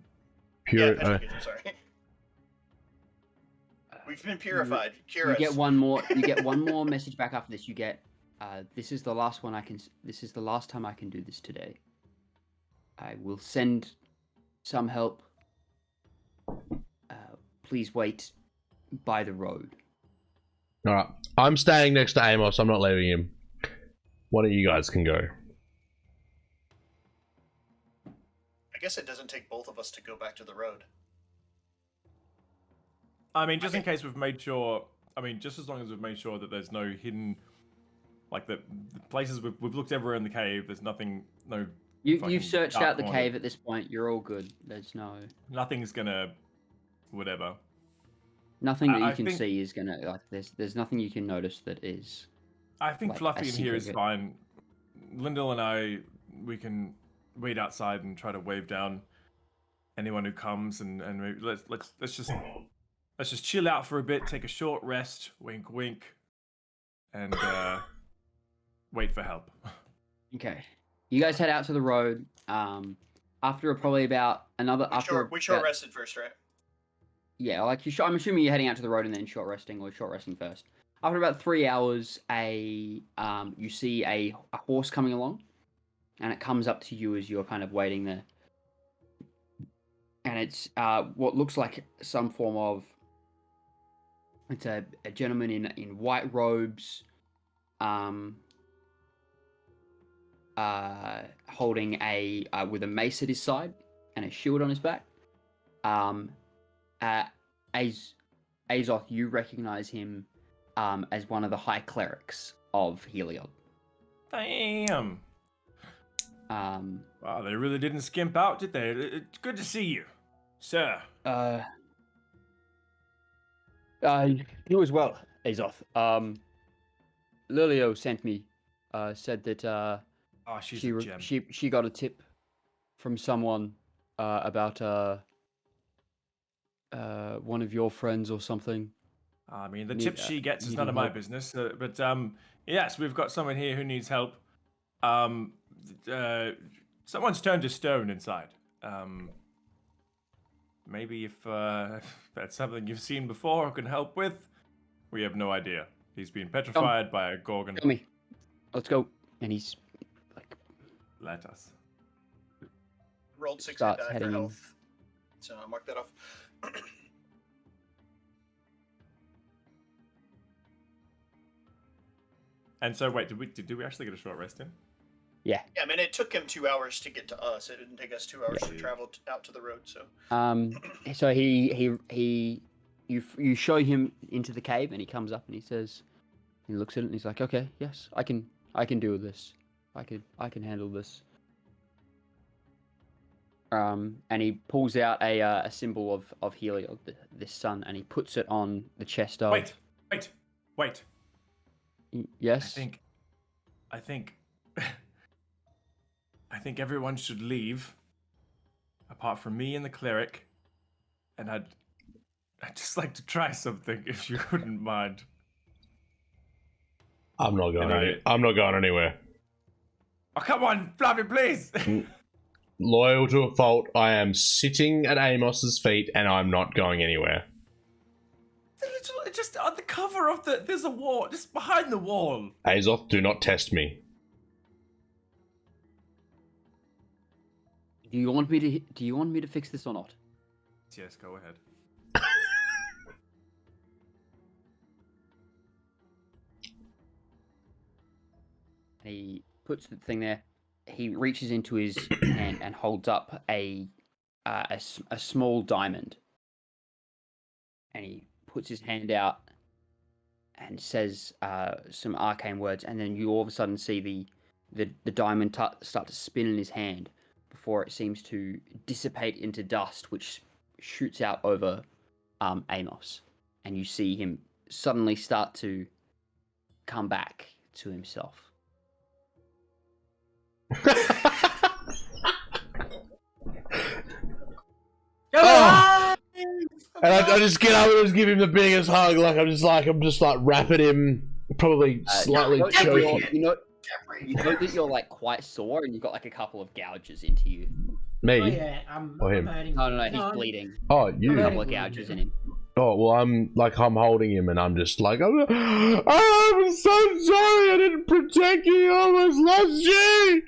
Pure. Yeah, petrification, sorry. We've been purified. Cure You us. get one more. You get one more message back after this. You get, this is the last one I can. This is the last time I can do this today. I will send some help. Please wait by the road. All right. I'm staying next to Amos. I'm not leaving him. One of you guys can go. I guess it doesn't take both of us to go back to the road. I mean, just in case we've made sure. I mean, just as long as we've made sure that there's no hidden, like the places we've looked everywhere in the cave. There's nothing. No. You've searched dark out the corner. cave at this point. You're all good. There's Nothing's gonna, whatever. nothing that I you can think- see is gonna like. There's nothing you can notice that is. I think Like, Fluffy a in here is secret. fine. Lyndall and I, we can wait outside and try to wave down anyone who comes, and maybe let's just chill out for a bit, take a short rest, wink wink, and wait for help. Okay. You guys head out to the road. After probably about another. We short rested first, right? Yeah, like I'm assuming you're heading out to the road and then short resting, or short resting first. After about 3 hours, you see a horse coming along, and it comes up to you as you're kind of waiting there. And it's what looks like some form of. It's a gentleman in white robes, holding with a mace at his side and a shield on his back. Azoth, you recognize him as one of the high clerics of Heliod. Damn! Wow, they really didn't skimp out, did they? It's good to see you, sir. You as well, Azoth. Lilio sent me, said that Oh, she's a gem. she got a tip from someone about one of your friends or something. I mean, the tips she gets is none of my business. But yes, we've got someone here who needs help. Someone's turned to stone inside. Maybe if that's something you've seen before or can help with, we have no idea. He's been petrified by a gorgon. Tell me, let's go. And he's like, Let us. Rolled 60 Starts die for heading in. health. So I'll mark that off. And so, wait, did we actually get a short rest in? yeah. Yeah, I mean, it took him 2 hours to get to us. It didn't take us 2 hours Yeah. to travel out to the road. So So you show him into the cave, and he comes up and he says, he looks at it and he's like, okay, yes, I can deal with this. I can handle this. And he pulls out a symbol of Heliod, this sun, and he puts it on the chest of. Wait. Yes. I think everyone should leave, apart from me and the cleric. And I'd just like to try something, if you wouldn't mind. I'm not going. I'm not going anywhere. Oh, come on, Fluffy, please. Loyal to a fault, I am sitting at Amos's feet, and I'm not going anywhere. Just on the cover of there's a wall, just behind the wall. Azoth, do not test me. Do you want me to fix this or not? Yes, go ahead. He puts the thing there. He reaches into his hand and holds up a small diamond, and he puts his hand out and says some arcane words, and then you all of a sudden see the diamond start to spin in his hand before it seems to dissipate into dust, which shoots out over Amos, and you see him suddenly start to come back to himself. And I just get up and just give him the biggest hug, I'm just wrapping him, probably slightly choking. You know that you're like quite sore, and you've got like a couple of gouges into you. Me? Oh, yeah, Or him? No, he's bleeding. Oh, A you? couple of gouges in him. Oh, well, I'm holding him, and I'm just like, I'm so sorry, I didn't protect you, I almost lost you!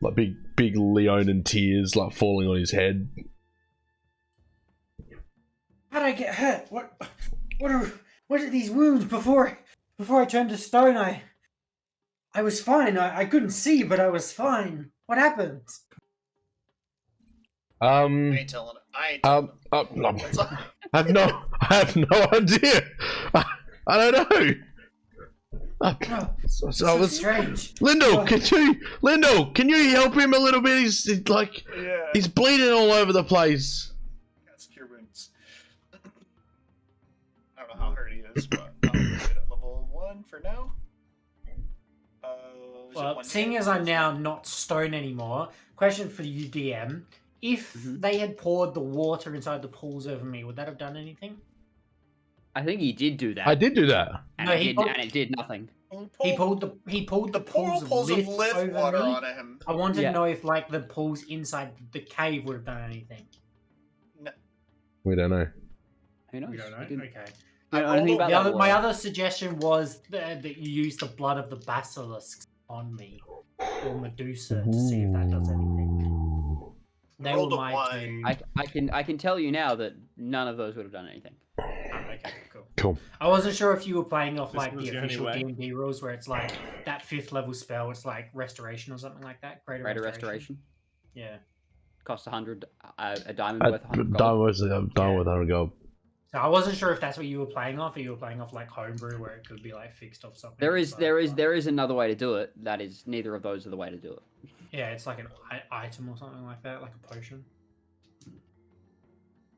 Like big Leonin tears, like falling on his head. How'd I get hurt? What are these wounds? Before I turned to stone, I was fine. I couldn't see, but I was fine. What happened? I ain't telling it. I have no idea. I don't know. So strange. Lindo, can you help him a little bit? He's bleeding all over the place. Got cure wounds. I don't know how hurt he is, but I'll get it at level 1 for now. Well, seeing as I'm now not stone anymore, question for you, DM. If they had poured the water inside the pools over me, would that have done anything? I think he did do that. I did do that. And, No, it did nothing. He pulled the pools of lift over water me. on him. I wanted to know if like the pools inside the cave would have done anything. No. We don't know. Who knows? We don't know. I didn't- Okay. I don't know anything about that My water. other suggestion was that you use the blood of the basilisks on me or Medusa to see if that does anything. They Rolled were a my one. two. I can tell you now that none of those would have done anything. Oh, okay, cool. Cool. I wasn't sure if you were playing off This like was the the only official way. D&D rules where it's like that 5th level spell, it's like restoration or something like that. Greater Restoration Yeah. costs 100. A diamond worth 100 Done gold. with 100 gold. So I wasn't sure if that's what you were playing off, or you were playing off like homebrew where it could be like fixed off something. There is but- another way to do it. That is neither of those are the way to do it. Yeah, it's like an item or something like that, like a potion.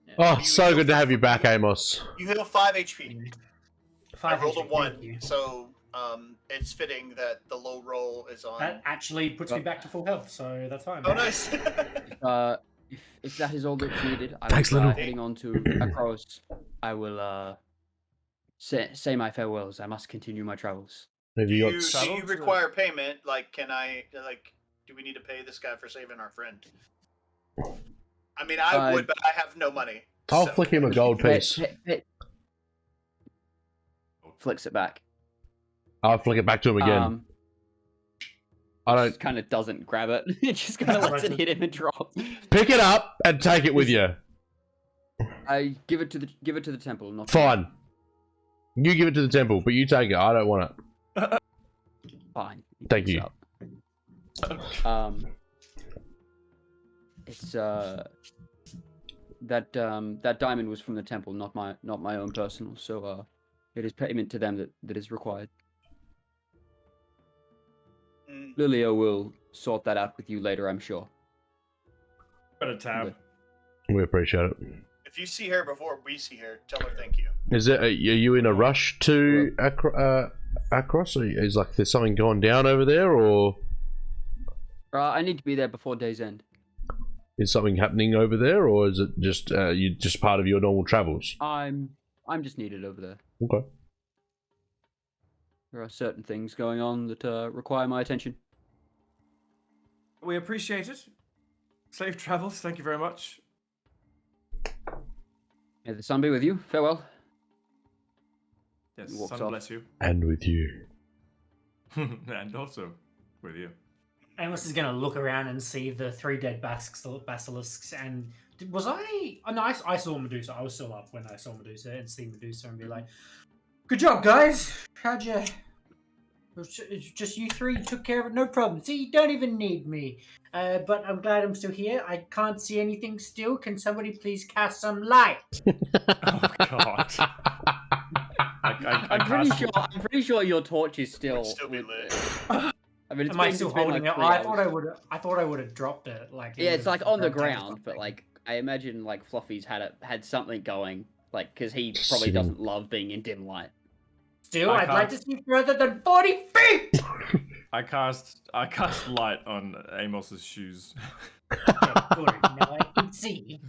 Yeah. Oh, so good to have you back, Amos. You heal 5 HP. I rolled a HP, 1, thank you. so it's fitting that the low roll is on. That actually puts me back to full health, so that's fine. Oh, nice. If that is all that's needed, I Thanks, will Lino. heading on to across. I will say my farewells. I must continue my travels. Have do you you, got? do you require payment? Like, do we need to pay this guy for saving our friend? I mean, I would, but I have no money. I'll so- flick him a gold piece. Flicks it back. I'll flick it back to him again. I don't Just kind of doesn't grab it. It just kind of lets it hit him and drop. pick it up and take it with you. I give it to the temple. Not Fine. You give it to the temple, but you take it. I don't want it. Fine. He Thank picks you. it up. It's that diamond was from the temple, not my own personal. So it is payment to them that is required. Lilio will sort that out with you later, I'm sure. Got a tab. We appreciate it. If you see her before we see her, tell her thank you. Is it? Are you in a rush to Across? Or is like there's something going down over there, or I need to be there before day's end. is something happening over there, or is it just you just part of your normal travels? I'm just needed over there. Okay. There are certain things going on that require my attention. We appreciate it. Safe travels. Thank you very much. May the sun be with you. Farewell. Yes, He walks sun off. bless you. And with you. And also with you. Amos is going to look around and see the 3 dead basilisks. And was I? Oh, no, I saw Medusa. I was still up when I saw Medusa and see Medusa and be like, Good job, guys. How'd you? It's just you three took care of it, no problem. See, you don't even need me. But I'm glad I'm still here. I can't see anything still. Can somebody please cast some light? Oh God. I'm pretty sure your torch is still. Would still be lit. I mean, Am I still holding it? 3 I hours. thought I would have dropped it. Like Yeah, it's like on the broken or ground, but something. like I imagine like Fluffy's had something going, like because he probably Sitting. doesn't love being in dim light. Still, I I'd like to can't- see further than 40 feet. I cast light on Amos's shoes. Okay, good. Now I can see.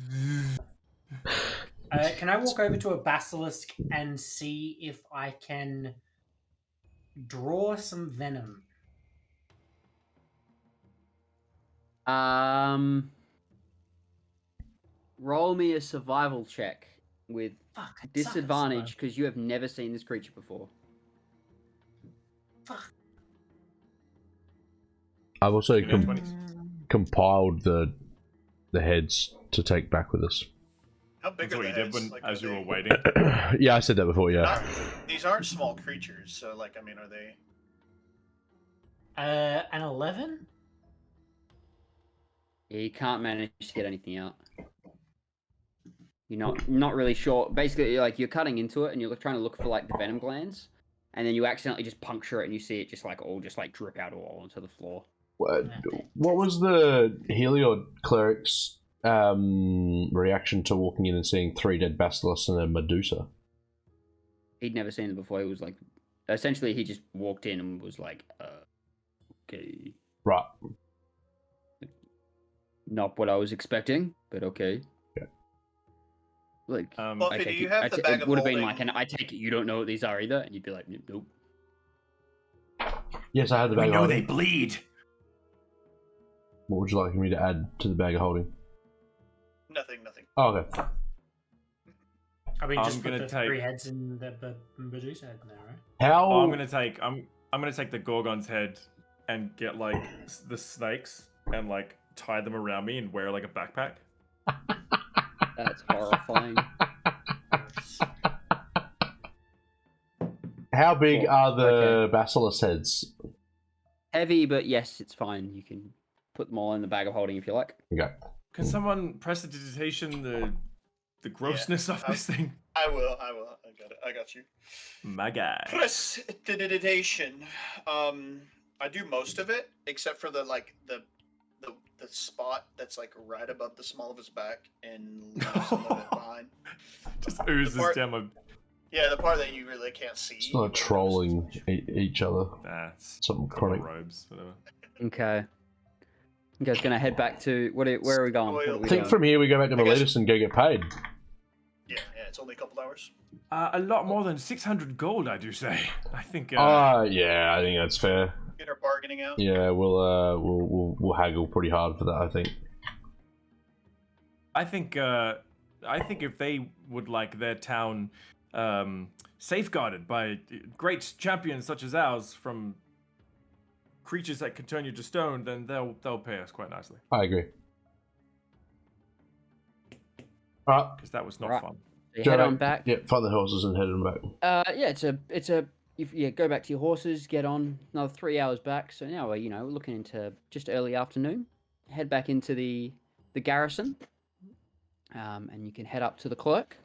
Can I walk over to a basilisk and see if I can draw some venom? Roll me a survival check with Fuck. I suck at disadvantage survival. because you have never seen this creature before. Fuck. I've also You know, 20s. compiled the heads to take back with us. How big That's are what the you did heads? when, Like, as are you were they- waiting. Yeah, I said that before. Yeah. not- these aren't small creatures, so like, I mean, are they? An 11? Yeah, you can't manage to get anything out. You're not really sure. Basically, like you're cutting into it and you're trying to look for like the venom glands, and then you accidentally just puncture it and you see it just like all drip out all onto the floor. What was the Heliod cleric's reaction to walking in and seeing 3 dead basilisks and a Medusa? He'd never seen them before. He was like, essentially, he just walked in and was like, okay, Right. not what I was expecting, but okay. Yeah. Like, Buffy, I do take you it- have I the ta- bag it of would have been holding? like, and I take it you don't know what these are either, and you'd be like, nope. Yes, I had the bag of holding. bleed. What would you like me to add to the bag of holding? Nothing. Oh, okay. I mean, I'm just put gonna the take- 3 heads in the Medusa head in there, right? How? Oh, I'm gonna take the Gorgon's head and get like the snakes and like tie them around me and wear like a backpack. That's horrifying. How big Cool. are the Okay. basilisk heads? Heavy, but yes, it's fine. You can put them all in the bag of holding if you like. Okay. Can someone prestidigitation the grossness of this thing? I will. I got it. I got you. My guy. Prestidigitation. I do most of it except for the spot that's like right above the small of his back and leave some of it behind. Just oozes part- down my. Yeah, the part that you really can't see. It's not trolling each other. That's Something chronic. robes, whatever. Okay. You guys gonna head back to where are we going? What are we I think doing? from here we go back to I guess- Miletus and go get paid. Yeah, it's only a couple hours. A lot more than 600 gold, I do say. I think. Yeah, I think that's fair. Get our bargaining out. Yeah, we'll haggle pretty hard for that. I think. I think if they would like their town safeguarded by great champions such as ours from creatures that can turn you to stone, then they'll pay us quite nicely. I agree. All right. Because that was not Right. fun. So head on back. Yeah, find the horses and head on back. Yeah, it's a go back to your horses, get on another 3 hours back. So now we're looking into just early afternoon. Head back into the garrison, and you can head up to the clerk.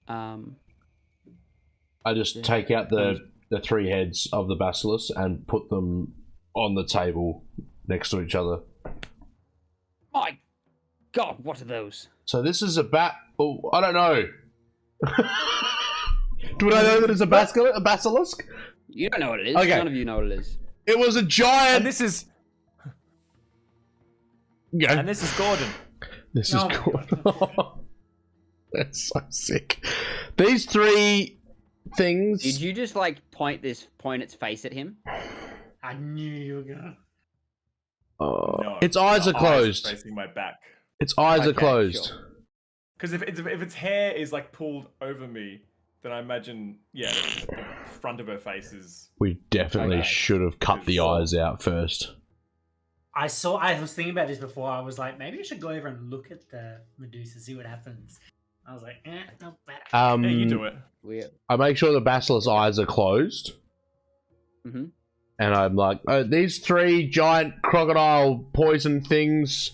I just Yeah. take out the 3 heads of the basilisk and put them on the table next to each other. My God, what are those? So this is a bat. Oh, I don't know. Do I know that it's a basilisk? You don't know what it is. Okay. None of you know what it is. It was a giant. And this is Yeah. and this is Gordon. This is Oh my cool. That's so sick. These 3 things. Did you just like point its face at him? I knew you were gonna. No, its eyes the are closed. facing my back. Its eyes are Okay, closed. sure. Because if its hair is like pulled over me, then I imagine the front of her face is. We definitely Okay. should have cut the eyes out first. I was thinking about this before. I was like, maybe I should go over and look at the Medusa, see what happens. I was like, no better. Yeah, you do it. Weird. I make sure the basilisk's eyes are closed. Mm-hmm. And I'm like, these 3 giant crocodile poison things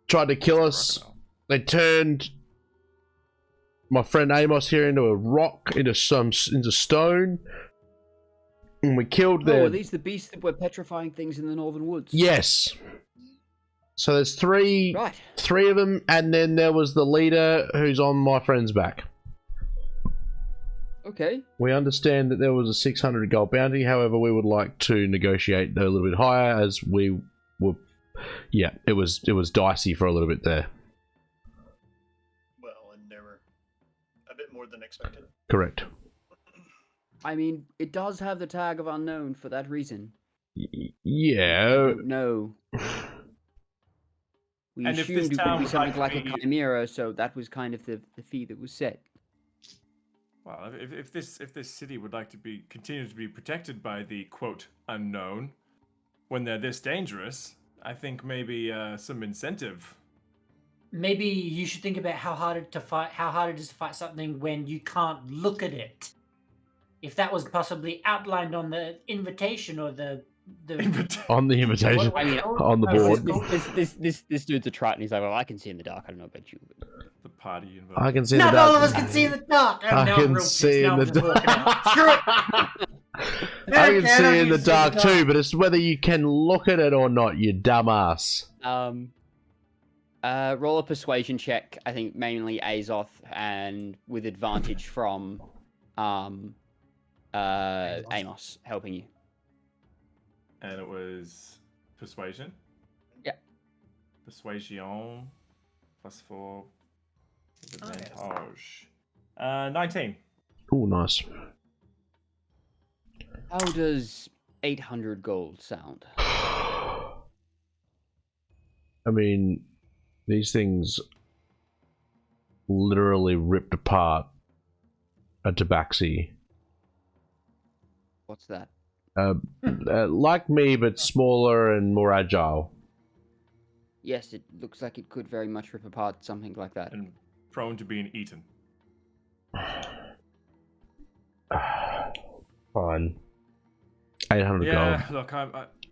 tried to kill us. Crocodile. They turned my friend Amos here into a rock, into stone. And we killed Oh, their... are these the beasts that were petrifying things in the northern woods? Yes. So there's 3 Right. 3 of them, and then there was the leader who's on my friend's back. Okay. We understand that there was a 600 gold bounty, however, we would like to negotiate a little bit higher as we were... Yeah, it was dicey for a little bit there. Well, and they were a bit more than expected. Correct. I mean, it does have the tag of unknown for that reason. Yeah. No. We And if this assumed it town would be would something like like to a be- chimera, so that was kind of the fee that was set. Well, if this city would like to continue to be protected by the quote unknown, when they're this dangerous, I think maybe some incentive. Maybe you should think about how hard it is to fight something when you can't look at it. If that was possibly outlined on the invitation or the On the invitation. I mean, on the Oh, board. This dude's a Triton. He's like, well, I can see in the dark. I don't know about you. The party involved. I can see the Not dark. all of us can see in the dark. Oh, I now I'm can real pissed. see Now in I'm the just walking out. Screw it. I can Okay, see don't in the use dark too, but it's whether you can look at it or not, you dumbass. Roll a persuasion check. I think mainly Azoth, and with advantage from Amos helping you. And it was persuasion. Yeah. Persuasion +4 with Oh, yes. advantage. 19. Oh, nice. How does 800 gold sound? I mean, these things literally ripped apart a tabaxi. What's that? Like me, but smaller and more agile. Yes, it looks like it could very much rip apart something like that. And prone to being eaten. Fine. 800 Yeah, gold. look,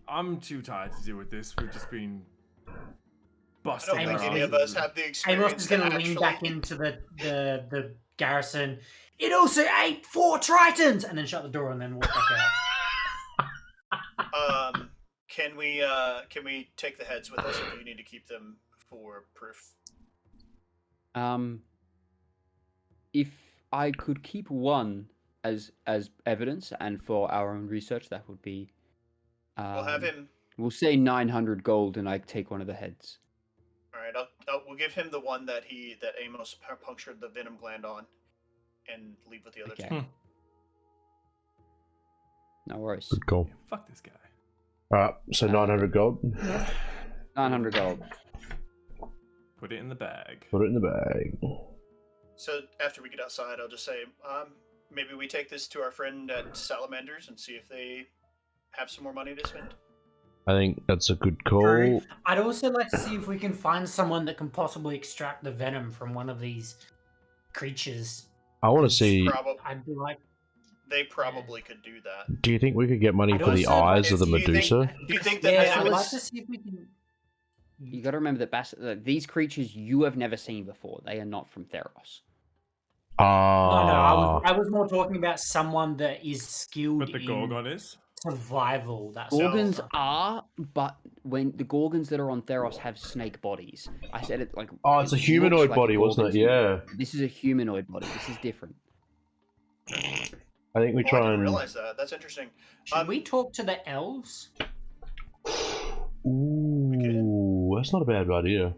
I'm too tired to deal with this. We've just been I busting don't think Amos our any asses. of us have the experience. Amos is going to lean actually- back into the garrison. It also ate 4 tritons, and then shut the door and then walk back out. Can we take the heads with us, or do you need to keep them for proof? If I could keep one as evidence and for our own research, that would be. We'll have him. We'll say 900 gold, and I take one of the heads. All right, we'll give him the one that Amos punctured the venom gland on, and leave with the other Okay. two. No worries. Good call. Fuck this guy. Alright, so 900 gold. 900 gold. Put it in the bag. Put it in the bag. So after we get outside, I'll just say, maybe we take this to our friend at Salamanders and see if they have some more money to spend. I think that's a good call. True. I'd also like to see if we can find someone that can possibly extract the venom from one of these creatures. I want to see. I'd be like, They probably could do that. Do you think we could get money I'd for the also like eyes to of the see- do you think- Medusa? Do you think that yeah, I'd like Amos? to see if we can. You got to remember that these creatures you have never seen before. They are not from Theros. No, Ah. I was more talking about someone that is skilled But the in Gorgon is? survival. That's Gorgons all. are, but when the Gorgons that are on Theros have snake bodies. I said it like. Oh, it's a it looks humanoid like body, wasn't it? Gorgon's- Yeah. This is a humanoid body. This is different. I think we Oh, I try didn't and. realize that. That's interesting. Should we talk to the elves? Ooh, that's not a bad idea.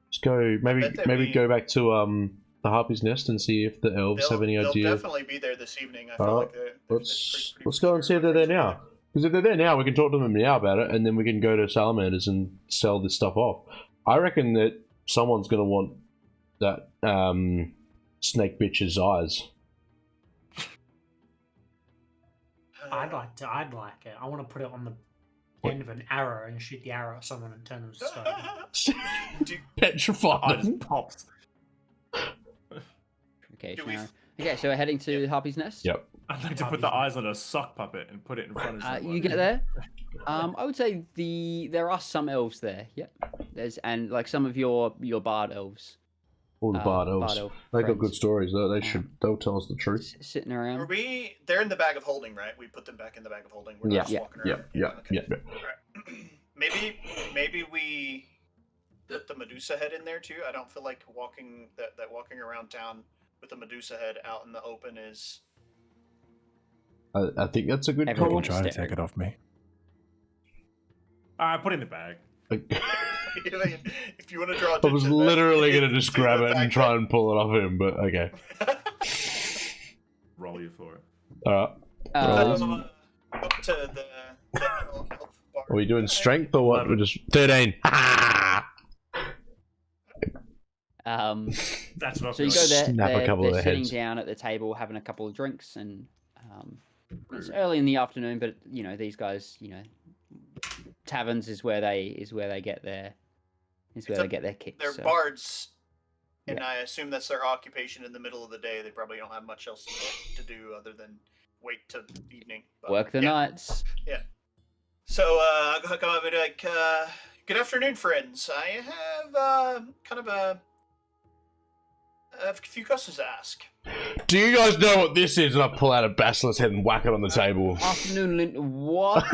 Let's go. Maybe bet that maybe we- go back to the Harpy's Nest and see if the elves have any They'll idea. definitely be there this evening. I feel Alright, like they're Let's go and see if they're there now. Because if they're there now, we can talk to them now about it, and then we can go to Salamanders and sell this stuff off. I reckon that someone's going to want that snake bitch's eyes. I'd like it. I want to put it on the end of an arrow and shoot the arrow at someone and turn them to stone. Petrify I them. just pops. Okay, Do we- okay, so we're heading to Harpy's Nest. Yep. I'd like to put the eyes on a sock puppet and put it in front of someone. You get there. I would say there are some elves there. Yep. There's and like some of your bard elves All the bard elves. bard elf They got friends. good stories. They'll tell us the truth. Sitting Are around. they're in the bag of holding, right? We put them back in the bag of holding. We're not just walking around. Okay. Yeah. Maybe we put the Medusa head in there too. I don't feel like walking around town with the Medusa head out in the open is. I think that's a good Everyone call. try to take it off me. Put it in the bag. If you want to draw I was attention, literally then- going to just grab it and try and pull it off him, but okay. Roll you for it. Alright. Up to the elf bar. Are we doing strength or what? We're just 13. That's what I was So you going go there. Snap a they're, couple of they're their sitting heads. down at the table, having a couple of drinks, and it's early in the afternoon. But these guys, taverns is where they get their kicks. They're so. bards, and Yeah. I assume that's their occupation in the middle of the day. They probably don't have much else to do other than wait till evening. But, Work the yeah. nights. So I'll come up and be like, "Good afternoon, friends. I have kind of a few questions to ask." Do you guys know what this is? And I pull out a basilisk head and whack it on the table. Afternoon, what?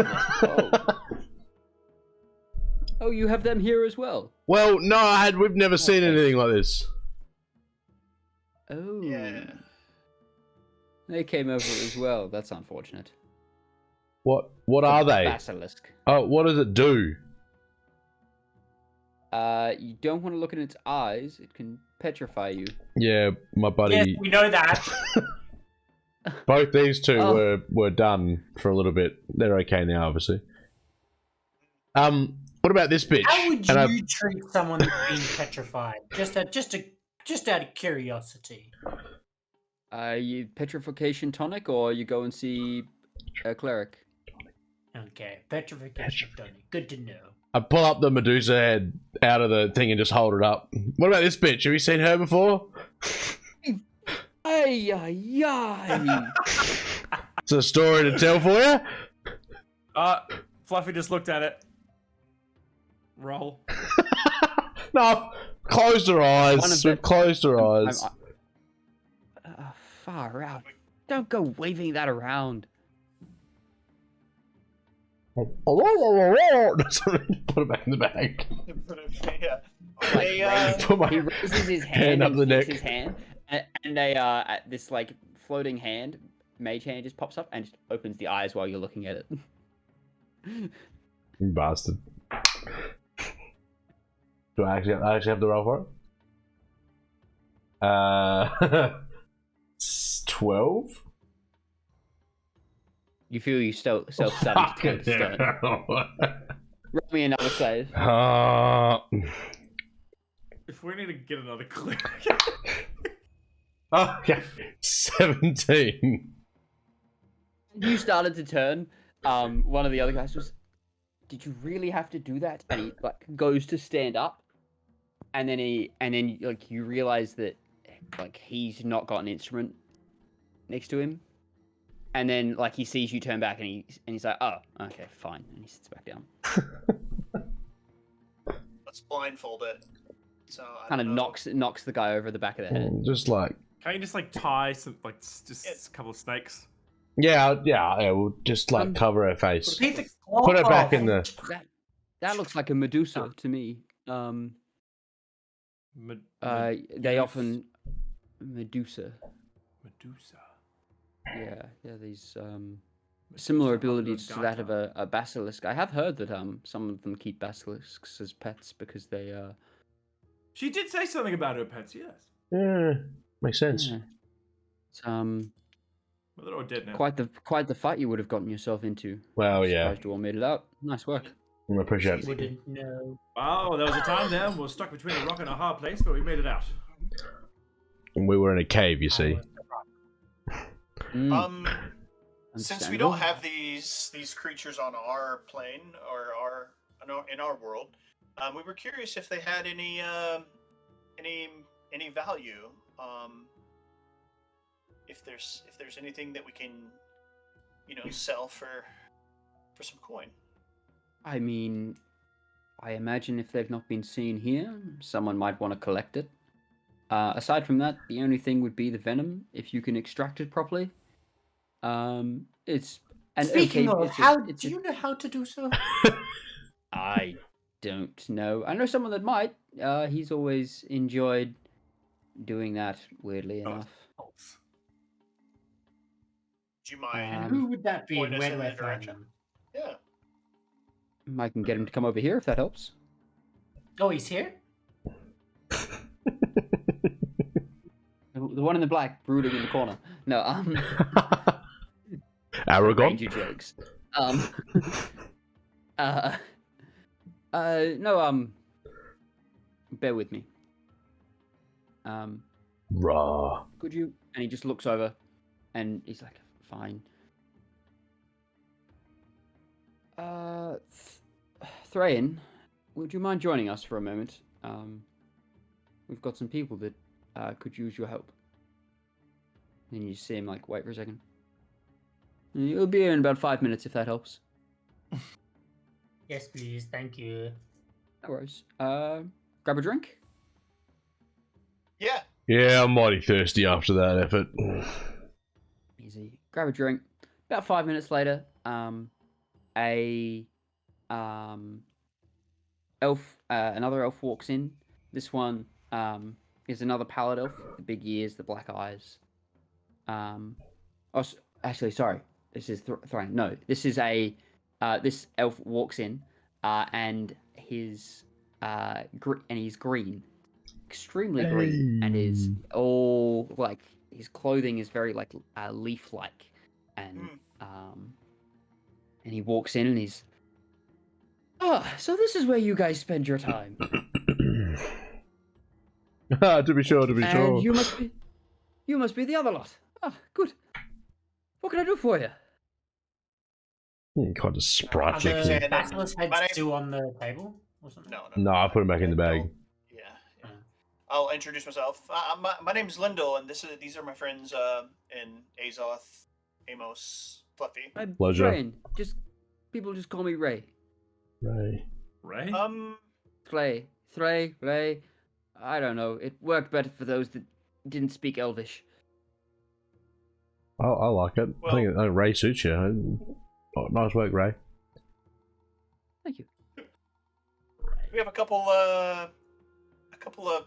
Oh, you have them here as well. Well, no, we've never seen anything like this. Oh. Yeah. They came over as well. That's unfortunate. What are they? Basilisk. Oh, what does it do? You don't want to look in its eyes. It can petrify you. Yeah, my buddy. Yes, we know that. Both these two Oh. were done for a little bit. They're okay now, obviously. What about this bitch? How would And you treat someone that's been petrified? Just out of curiosity. You petrification tonic, or you go and see a cleric. Okay, petrification. Tony. Good to know. I pull up the Medusa head out of the thing and just hold it up. What about this bitch? Have you seen her before? Ay, ay, ay. It's a story to tell for you. Fluffy just looked at it. Roll. No, closed her One eyes. of the- We've closed her eyes. Far out. Don't go waving that around. Put it back in the bag. Yeah. Like, Hey, Put my he raises his hand hand up and the flicks neck. his hand, and this like floating hand, mage hand, just pops up and just opens the eyes while you're looking at it. You bastard. Do I actually have the roll for it? 12? You feel you self-starting to turn to stone. Roll me another save. If we need to get another clue. Okay. 17. You started to turn. One of the other guys was, "Did you really have to do that?" And he like goes to stand up, and then like you realize that like he's not got an instrument next to him, and then like he sees you turn back, and he's like, "Oh, okay, fine," and he sits back down. let's blindfold it. So I Kind of don't know. knocks the guy over the back of the head. Just like, Can't you just like tie some just a couple of snakes? yeah, we'll just like cover her face. Piece of Put her back cloth. in the. That looks like a Medusa to me. They often Medusa. Medusa. Yeah, these similar abilities to that of a basilisk. I have heard that some of them keep basilisks as pets because they She did say something about her pets, yes. Yeah, makes sense. yeah. It's Well, they're all dead now. quite the fight you would have gotten yourself into. Well, yeah, Surprised you all made it out. Nice work. I appreciate it. Wouldn't know. Oh, there was a time there we were stuck between a rock and a hard place, but we made it out. And we were in a cave, you see. Mm. Since we don't have these creatures on our plane or in our world, we were curious if they had any value. If there's anything that we can, sell for some coin. I mean, I imagine if they've not been seen here, someone might want to collect it. Aside from that, the only thing would be the venom, if you can extract it properly. It's an Speaking okay, of, it's how it's do you know how to do so? I don't know. I know someone that might. He's always enjoyed doing that, weirdly enough. Do you mind? And who would that be? point And us where in do I that find direction? them? Yeah. I can get him to come over here if that helps. Oh, he's here? The one in the black, brooding in the corner. No, Aragon. Ranger jokes. No, bear with me. Raw. Could you? And he just looks over, and he's like, "Fine." Thrain, would you mind joining us for a moment? We've got some people that could use your help. And you see him like wait for a second. You'll be here in about 5 minutes if that helps. Yes, please. Thank you. No worries. Grab a drink. Yeah. Yeah, I'm mighty thirsty after that effort. Easy. Grab a drink. About 5 minutes later, another elf walks in. This one is another pallid elf, the big ears, the black eyes. Actually, sorry, this is Thrain. No, this is this elf walks in, and he's green, extremely green, and is all like his clothing is very like leaf-like, and he walks in and he's, so this is where you guys spend your time. To be sure, to be sure. And you must be the other lot. Ah, good. What can I do for you? Kind of Are sprightly. the basilisk heads still on the table? Or something? No, I put him back in the bag. Yeah. I'll introduce myself. My name's Lyndall, and these are my friends in Azoth, Amos, Fluffy. Pleasure. Thrain. People just call me Ray. Right. Ray? Ray. I don't know. It worked better for those that didn't speak Elvish. I like it. Well, I think Ray suits you. Oh, nice work, Ray. Thank you. We have a couple of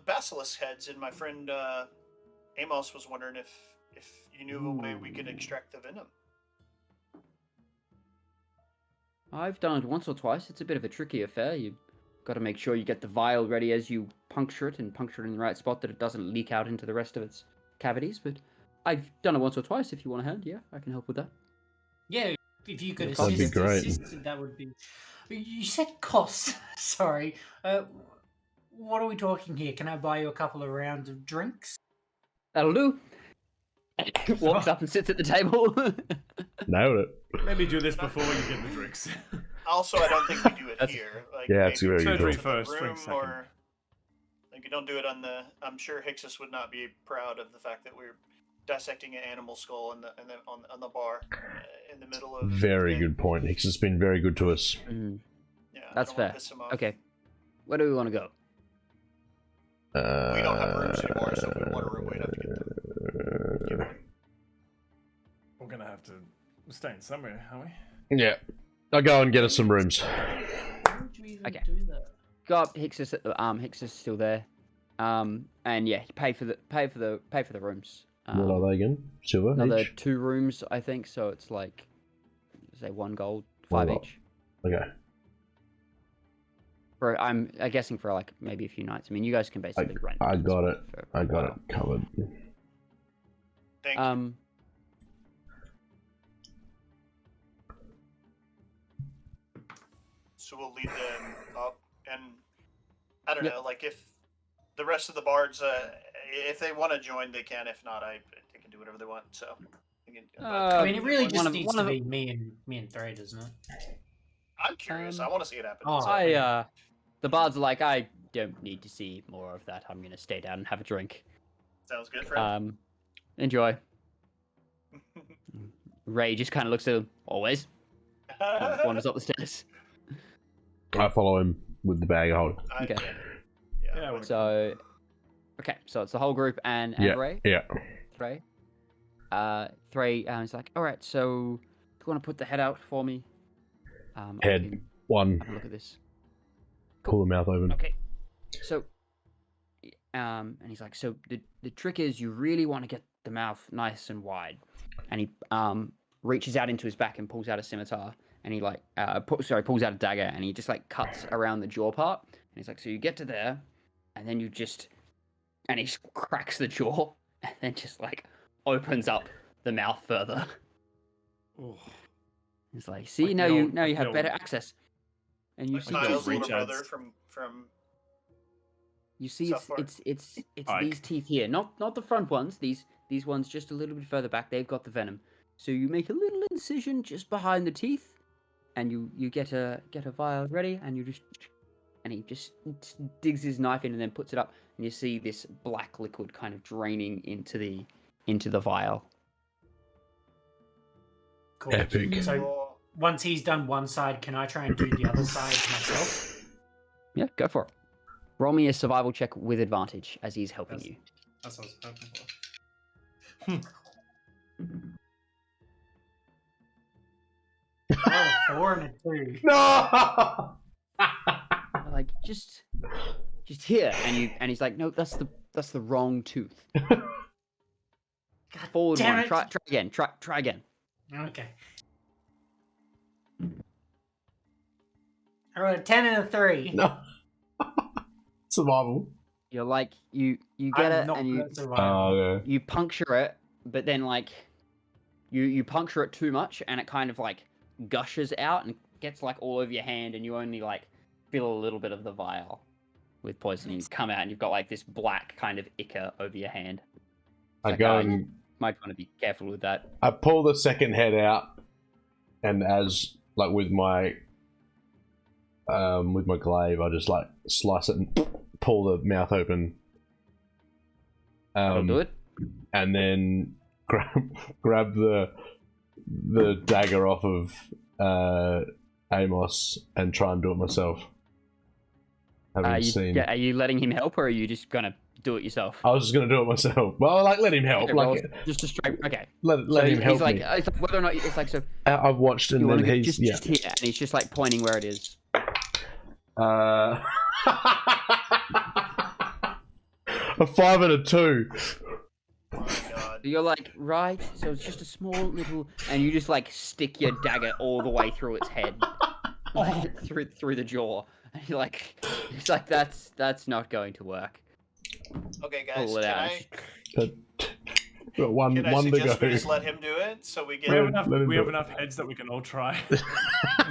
basilisk heads, and my friend Amos was wondering if you knew of a way we could extract the venom. I've done it once or twice. It's a bit of a tricky affair. You've got to make sure you get the vial ready as you puncture it, and puncture it in the right spot that it doesn't leak out into the rest of its cavities. But I've done it once or twice. If you want a hand, yeah, I can help with that. Yeah, if you could That'd be great. assist, that would be... You said cost. Sorry. What are we talking here? Can I buy you a couple of rounds of drinks? That'll do. Walks up and sits at the table. Nailed it. Maybe do this before you get the drinks. Also, I don't think we do it here. Like, Yeah, it's maybe very to the usual. Surgery first, room, drink second. or like you don't do it on the. I'm sure Hixus would not be proud of the fact that we're dissecting an animal skull on the bar in the middle of. Very the good point. Hicks has been very good to us. Mhm. Yeah, I That's don't wanna fair. piss him off. Okay. Where do we want to go? We don't have rooms anymore, so if we want a room, we'd have to get them. We're gonna have to stay in somewhere, aren't we? Yeah. I'll go and get us some rooms. Why would you even Okay. do that? Go up. Hixus is still there. And yeah, pay for the rooms. What are they again? Silver Another each? 2 rooms, I think. So it's like, say 1 gold, 5 One gold. each. Okay. For I'm guessing for like maybe a few nights. I mean, you guys can basically rent. I got it. for I a got it while. covered. Thank you. So we'll lead them up, and I don't Yep. know, like if the rest of the bards, if they want to join, they can. If not, they can do whatever they want. So I mean, it really one just of- needs one to of- be me and Threy, doesn't it? I'm curious. I want to see it happen. oh, so- The bards are like, I don't need to see more of that. I'm gonna stay down and have a drink. Sounds good, friend. Enjoy. Ray just kind of looks at him. Always. Wanders up the stairs. I follow him with the bag I hold. Okay. Yeah, I wanna- So, okay, so it's the whole group and Yeah. Ray. Yeah. Threy. Threy is like, all right. So, do you want to put the head out for me? I Head. can One. have a look at this. Pull the mouth open. Okay. So, and he's like, so the trick is you really want to get the mouth nice and wide. And he reaches out into his back and pulls out a scimitar. And he like, pulls out a dagger and he just like cuts around the jaw part. And he's like, so you get to there, and then you just, and he cracks the jaw, and then just like opens up the mouth further. Oh. He's like, see, Like now the you old- now you like the have better old- access. And you Like see, Kyle's reach little brother outs. from you see, South Park. it's Ike. these teeth here, not the front ones. These ones just a little bit further back. They've got the venom. So you make a little incision just behind the teeth, and you get a vial ready, and you just, and he just digs his knife in and then puts it up, and you see this black liquid kind of draining into the vial. Cool. Epic. So once he's done one side, can I try and do the other side myself? Yeah, go for it. Roll me a survival check with advantage as he's helping you. That's what I was hoping for. Oh, 4 and a 2. No! Like just here, and he's like, no, that's the wrong tooth. God Forward damn one. it. Try again. Try again. Okay. I rolled a 10 and a 3. No. Survival. You're like you get I'm it not and you gonna survive. Oh, yeah. you puncture it, but then like you puncture it too much and it kind of like gushes out and gets like all over your hand, and you only like feel a little bit of the vial with poison, and you come out and you've got like this black kind of ichor over your hand. I like, go oh, and Might want to be careful with that. I pull the second head out, and as like with my glaive, I just like slice it and pull the mouth open. That'll do it. And then grab the dagger off of Amos and try and do it myself. Having seen, Are you letting him help, or are you just gonna do it yourself? I was just gonna do it myself. Well, like let him help. Okay, Like just a straight. Okay. let So him help he's like, me. it's like whether or not it's like so. I've watched and You want then to he's just here, and he's just like pointing where it is. A 5 and a 2. Oh my god. You're like, right, so it's just a small little, and you just like stick your dagger all the way through its head, through the jaw. And you're like, it's like that's not going to work. Okay, guys, Pull it can out. Got one I to suggest go. we just let him do it so we get? We have Let him we do have it. enough heads that we can all try.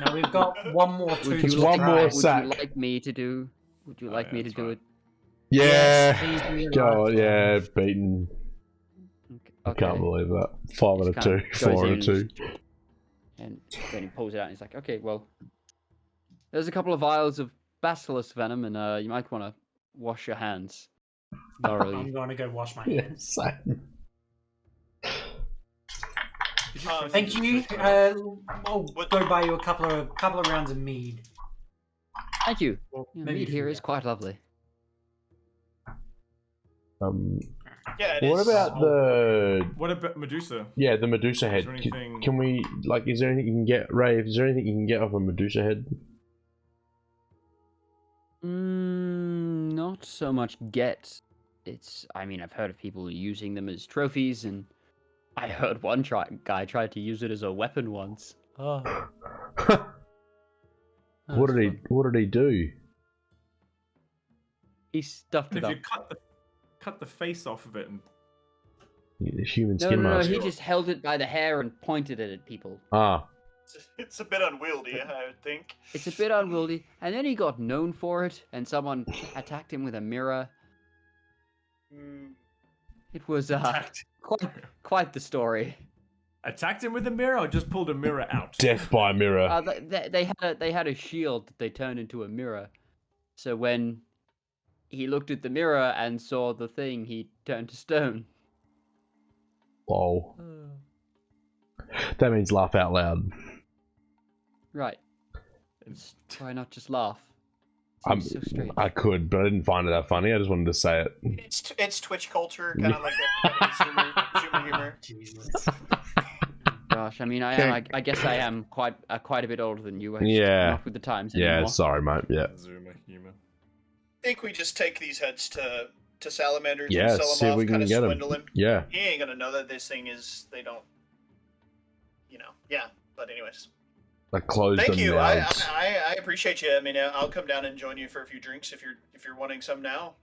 No, we've got one more Would tooth. Just you one like, more would sack. you like me to do? Would you like yeah, me to that's do fine. it? Yeah. Yes, please do your God, last yeah, beaten. I Okay. can't believe that. 5 and a Just 2. kind of 4 goes and a in 2. And then he pulls it out and he's like, okay, well, there's a couple of vials of basilisk venom, and you might want to wash your hands thoroughly. I'm going to go wash my Yeah, hands. same. Thank you. I'll go buy you a couple of rounds of mead. Thank you. Well, Yeah, maybe mead if here you is go. quite lovely. Yeah, it What is. about the What about Medusa? the Medusa head? Is there anything- Can we like? Is there anything you can get, Ray? Is there anything you can get off a Medusa head? Not so much get. I mean, I've heard of people using them as trophies, and I heard one guy tried to use it as a weapon once. Oh. What did he do? He stuffed it If up. you cut the face off of it and The human No, skin no, mask. he just held it by the hair and pointed it at people. Ah, It's a bit unwieldy, I would think. It's a bit unwieldy, and then he got known for it, and someone attacked him with a mirror. Mm, It was attacked. quite the story. Attacked him with a mirror or just pulled a mirror out? Death by mirror. They had a shield that they turned into a mirror. So when he looked at the mirror and saw the thing, he turned to stone. Lol. That means laugh out loud. Right. Why not just laugh? I'm, Seems so strange. I could, but I didn't find it that funny. I just wanted to say it. It's Twitch culture, kind of like a Zoomer humor. Jesus. Gosh, I mean, I guess I am quite a bit older than you. I just Yeah. keep up with the times Yeah, anymore. sorry, mate. Yeah. Zoomer humor. I think we just take these heads to Salamanders Yeah, and sell see them if we off, can kind of get 'em. swindle him. Yeah. He ain't gonna know that this thing is. They don't. Yeah. But anyways, Like closed thank and you. mouths. I appreciate you. I mean, I'll come down and join you for a few drinks if you're wanting some now.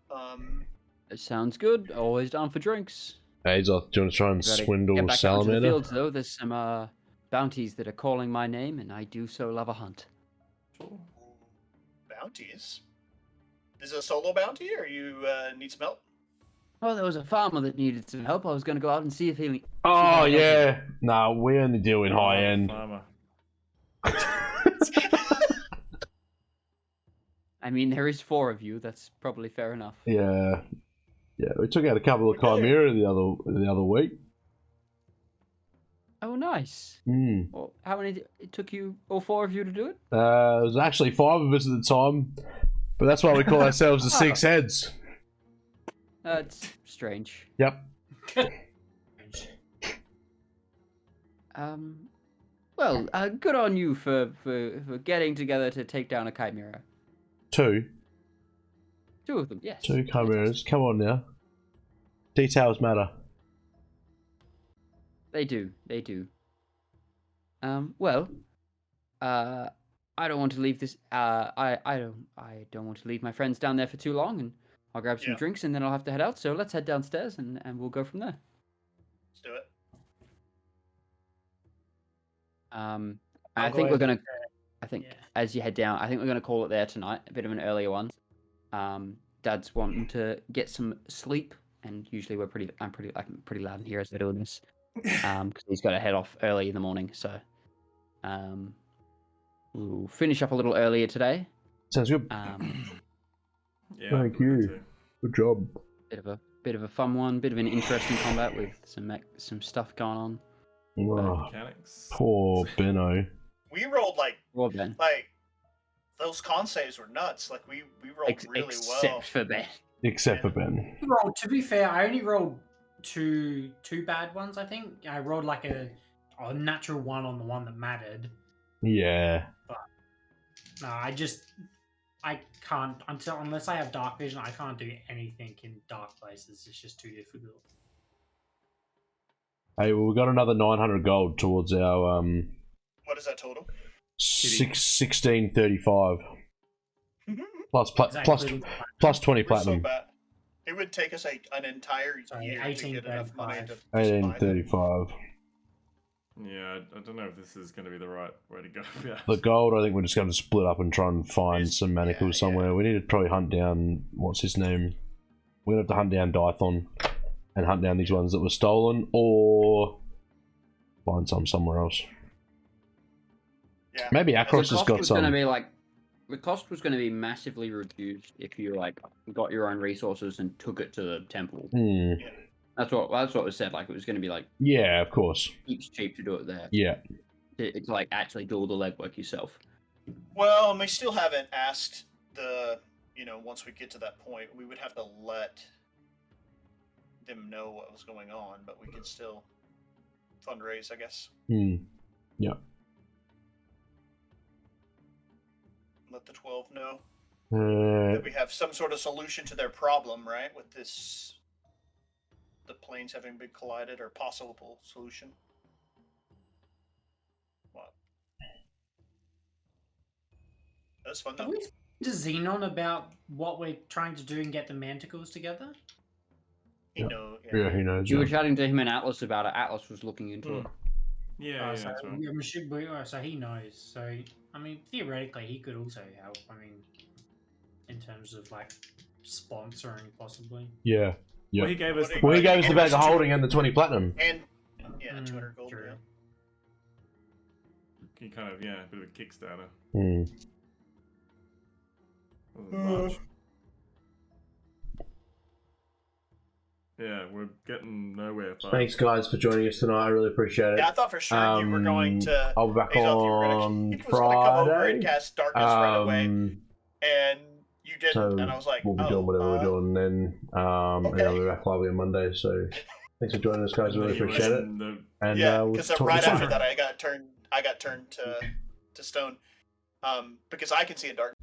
It sounds good. Always down for drinks. Azoth, do you want to try and Gotta swindle get back out into the Salamander? fields, though. There's some bounties that are calling my name, and I do so love a hunt. Bounties. Is it a solo bounty, or you need some help? Oh, there was a farmer that needed some help. I was going to go out and see if he. Oh, yeah. No, we only deal in high end. Farmer. I mean, there is 4 of you. That's probably fair enough. Yeah. Yeah, we took out a couple of Chimera the other week. Oh, nice. Hmm. Well, how many? It took you all 4 of you to do it? It was actually 5 of us at the time, but that's why we call ourselves the Six Heads. That's strange. Yep. Well, good on you for getting together to take down a chimera. 2. 2 of them, yes. 2 Chimeras. Come on now. Details matter. They do. Well, I don't want to leave this. I don't want to leave my friends down there for too long, and I'll grab some drinks, and then I'll have to head out. So let's head downstairs, and we'll go from there. Let's do it. I think we're gonna. I think as you head down, I think we're gonna call it there tonight. A bit of an earlier one. Dad's wanting to get some sleep, and usually I'm pretty loud in here as they're doing this. Because he's got to head off early in the morning, so we'll finish up a little earlier today. Sounds good. Yeah, Thank you. Good job. Bit of a fun one, bit of an interesting combat with some stuff going on. Oh, Mechanics. poor Benno. We rolled Well, Ben. those con saves were nuts. Like we rolled really well. Except for Ben. Except for Ben. Rolled, to be fair, I only rolled two bad ones, I think. I rolled like a natural one on the one that mattered. Yeah. No, I can't unless I have dark vision. I can't do anything in dark places. It's just too difficult. Hey, well, we got another 900 gold towards our What is that total? 1635 plus Is that including- plus 20 We're so platinum. bad. It would take us an entire Sorry, year to get enough money to 1835. Yeah, I don't know if this is going to be the right way to go. Yeah. The gold, I think we're just going to split up and try and find some manacles somewhere. We need to probably hunt down, what's his name? We're going to have to hunt down Dython and hunt down these ones that were stolen, or find some somewhere else. Yeah. Maybe Akros has got some. The cost was going to be massively reduced if you got your own resources and took it to the temple. Hmm. That's what was said. Like it was going to be Yeah, of course. heaps cheap to do it there. Yeah. It's like actually do all the legwork yourself. Well, and we still haven't asked once we get to that point, we would have to let them know what was going on, but we could still fundraise, I guess. Hmm. Yeah. Let the 12 know Uh, that we have some sort of solution to their problem, right? With the planes having been collided, or possible solution. What? That's fun Have though. we spoken to Xenon about what we're trying to do and get the manticles together? He knows. yeah, who knows? You were Yeah. chatting to him and Atlas about it. Atlas was looking into it. Yeah, so, that's right. so he knows. So I mean, theoretically, he could also help. I mean, in terms of sponsoring, possibly. Yeah. Yeah. Well, he gave us What the Well, he gave us the bag of Amos holding and the 20 platinum. And Yeah, 200 gold. True. Yeah. You kind of, a bit of a Kickstarter. Hmm. Wasn't much. Yeah, we're getting nowhere. Fast. Thanks, guys, for joining us tonight. I really appreciate it. Yeah, I thought for sure you were going to. I'll be back Azoth, you were gonna- on he was gonna come over Friday. and cast darkness right away, and you didn't. So and I was like, we'll be doing whatever we're doing then. And I'll be back live on Monday. So thanks for joining us, guys. I really appreciate it. And yeah, we'll because talk right to you after soon. that, I got turned to stone, because I can see in dark.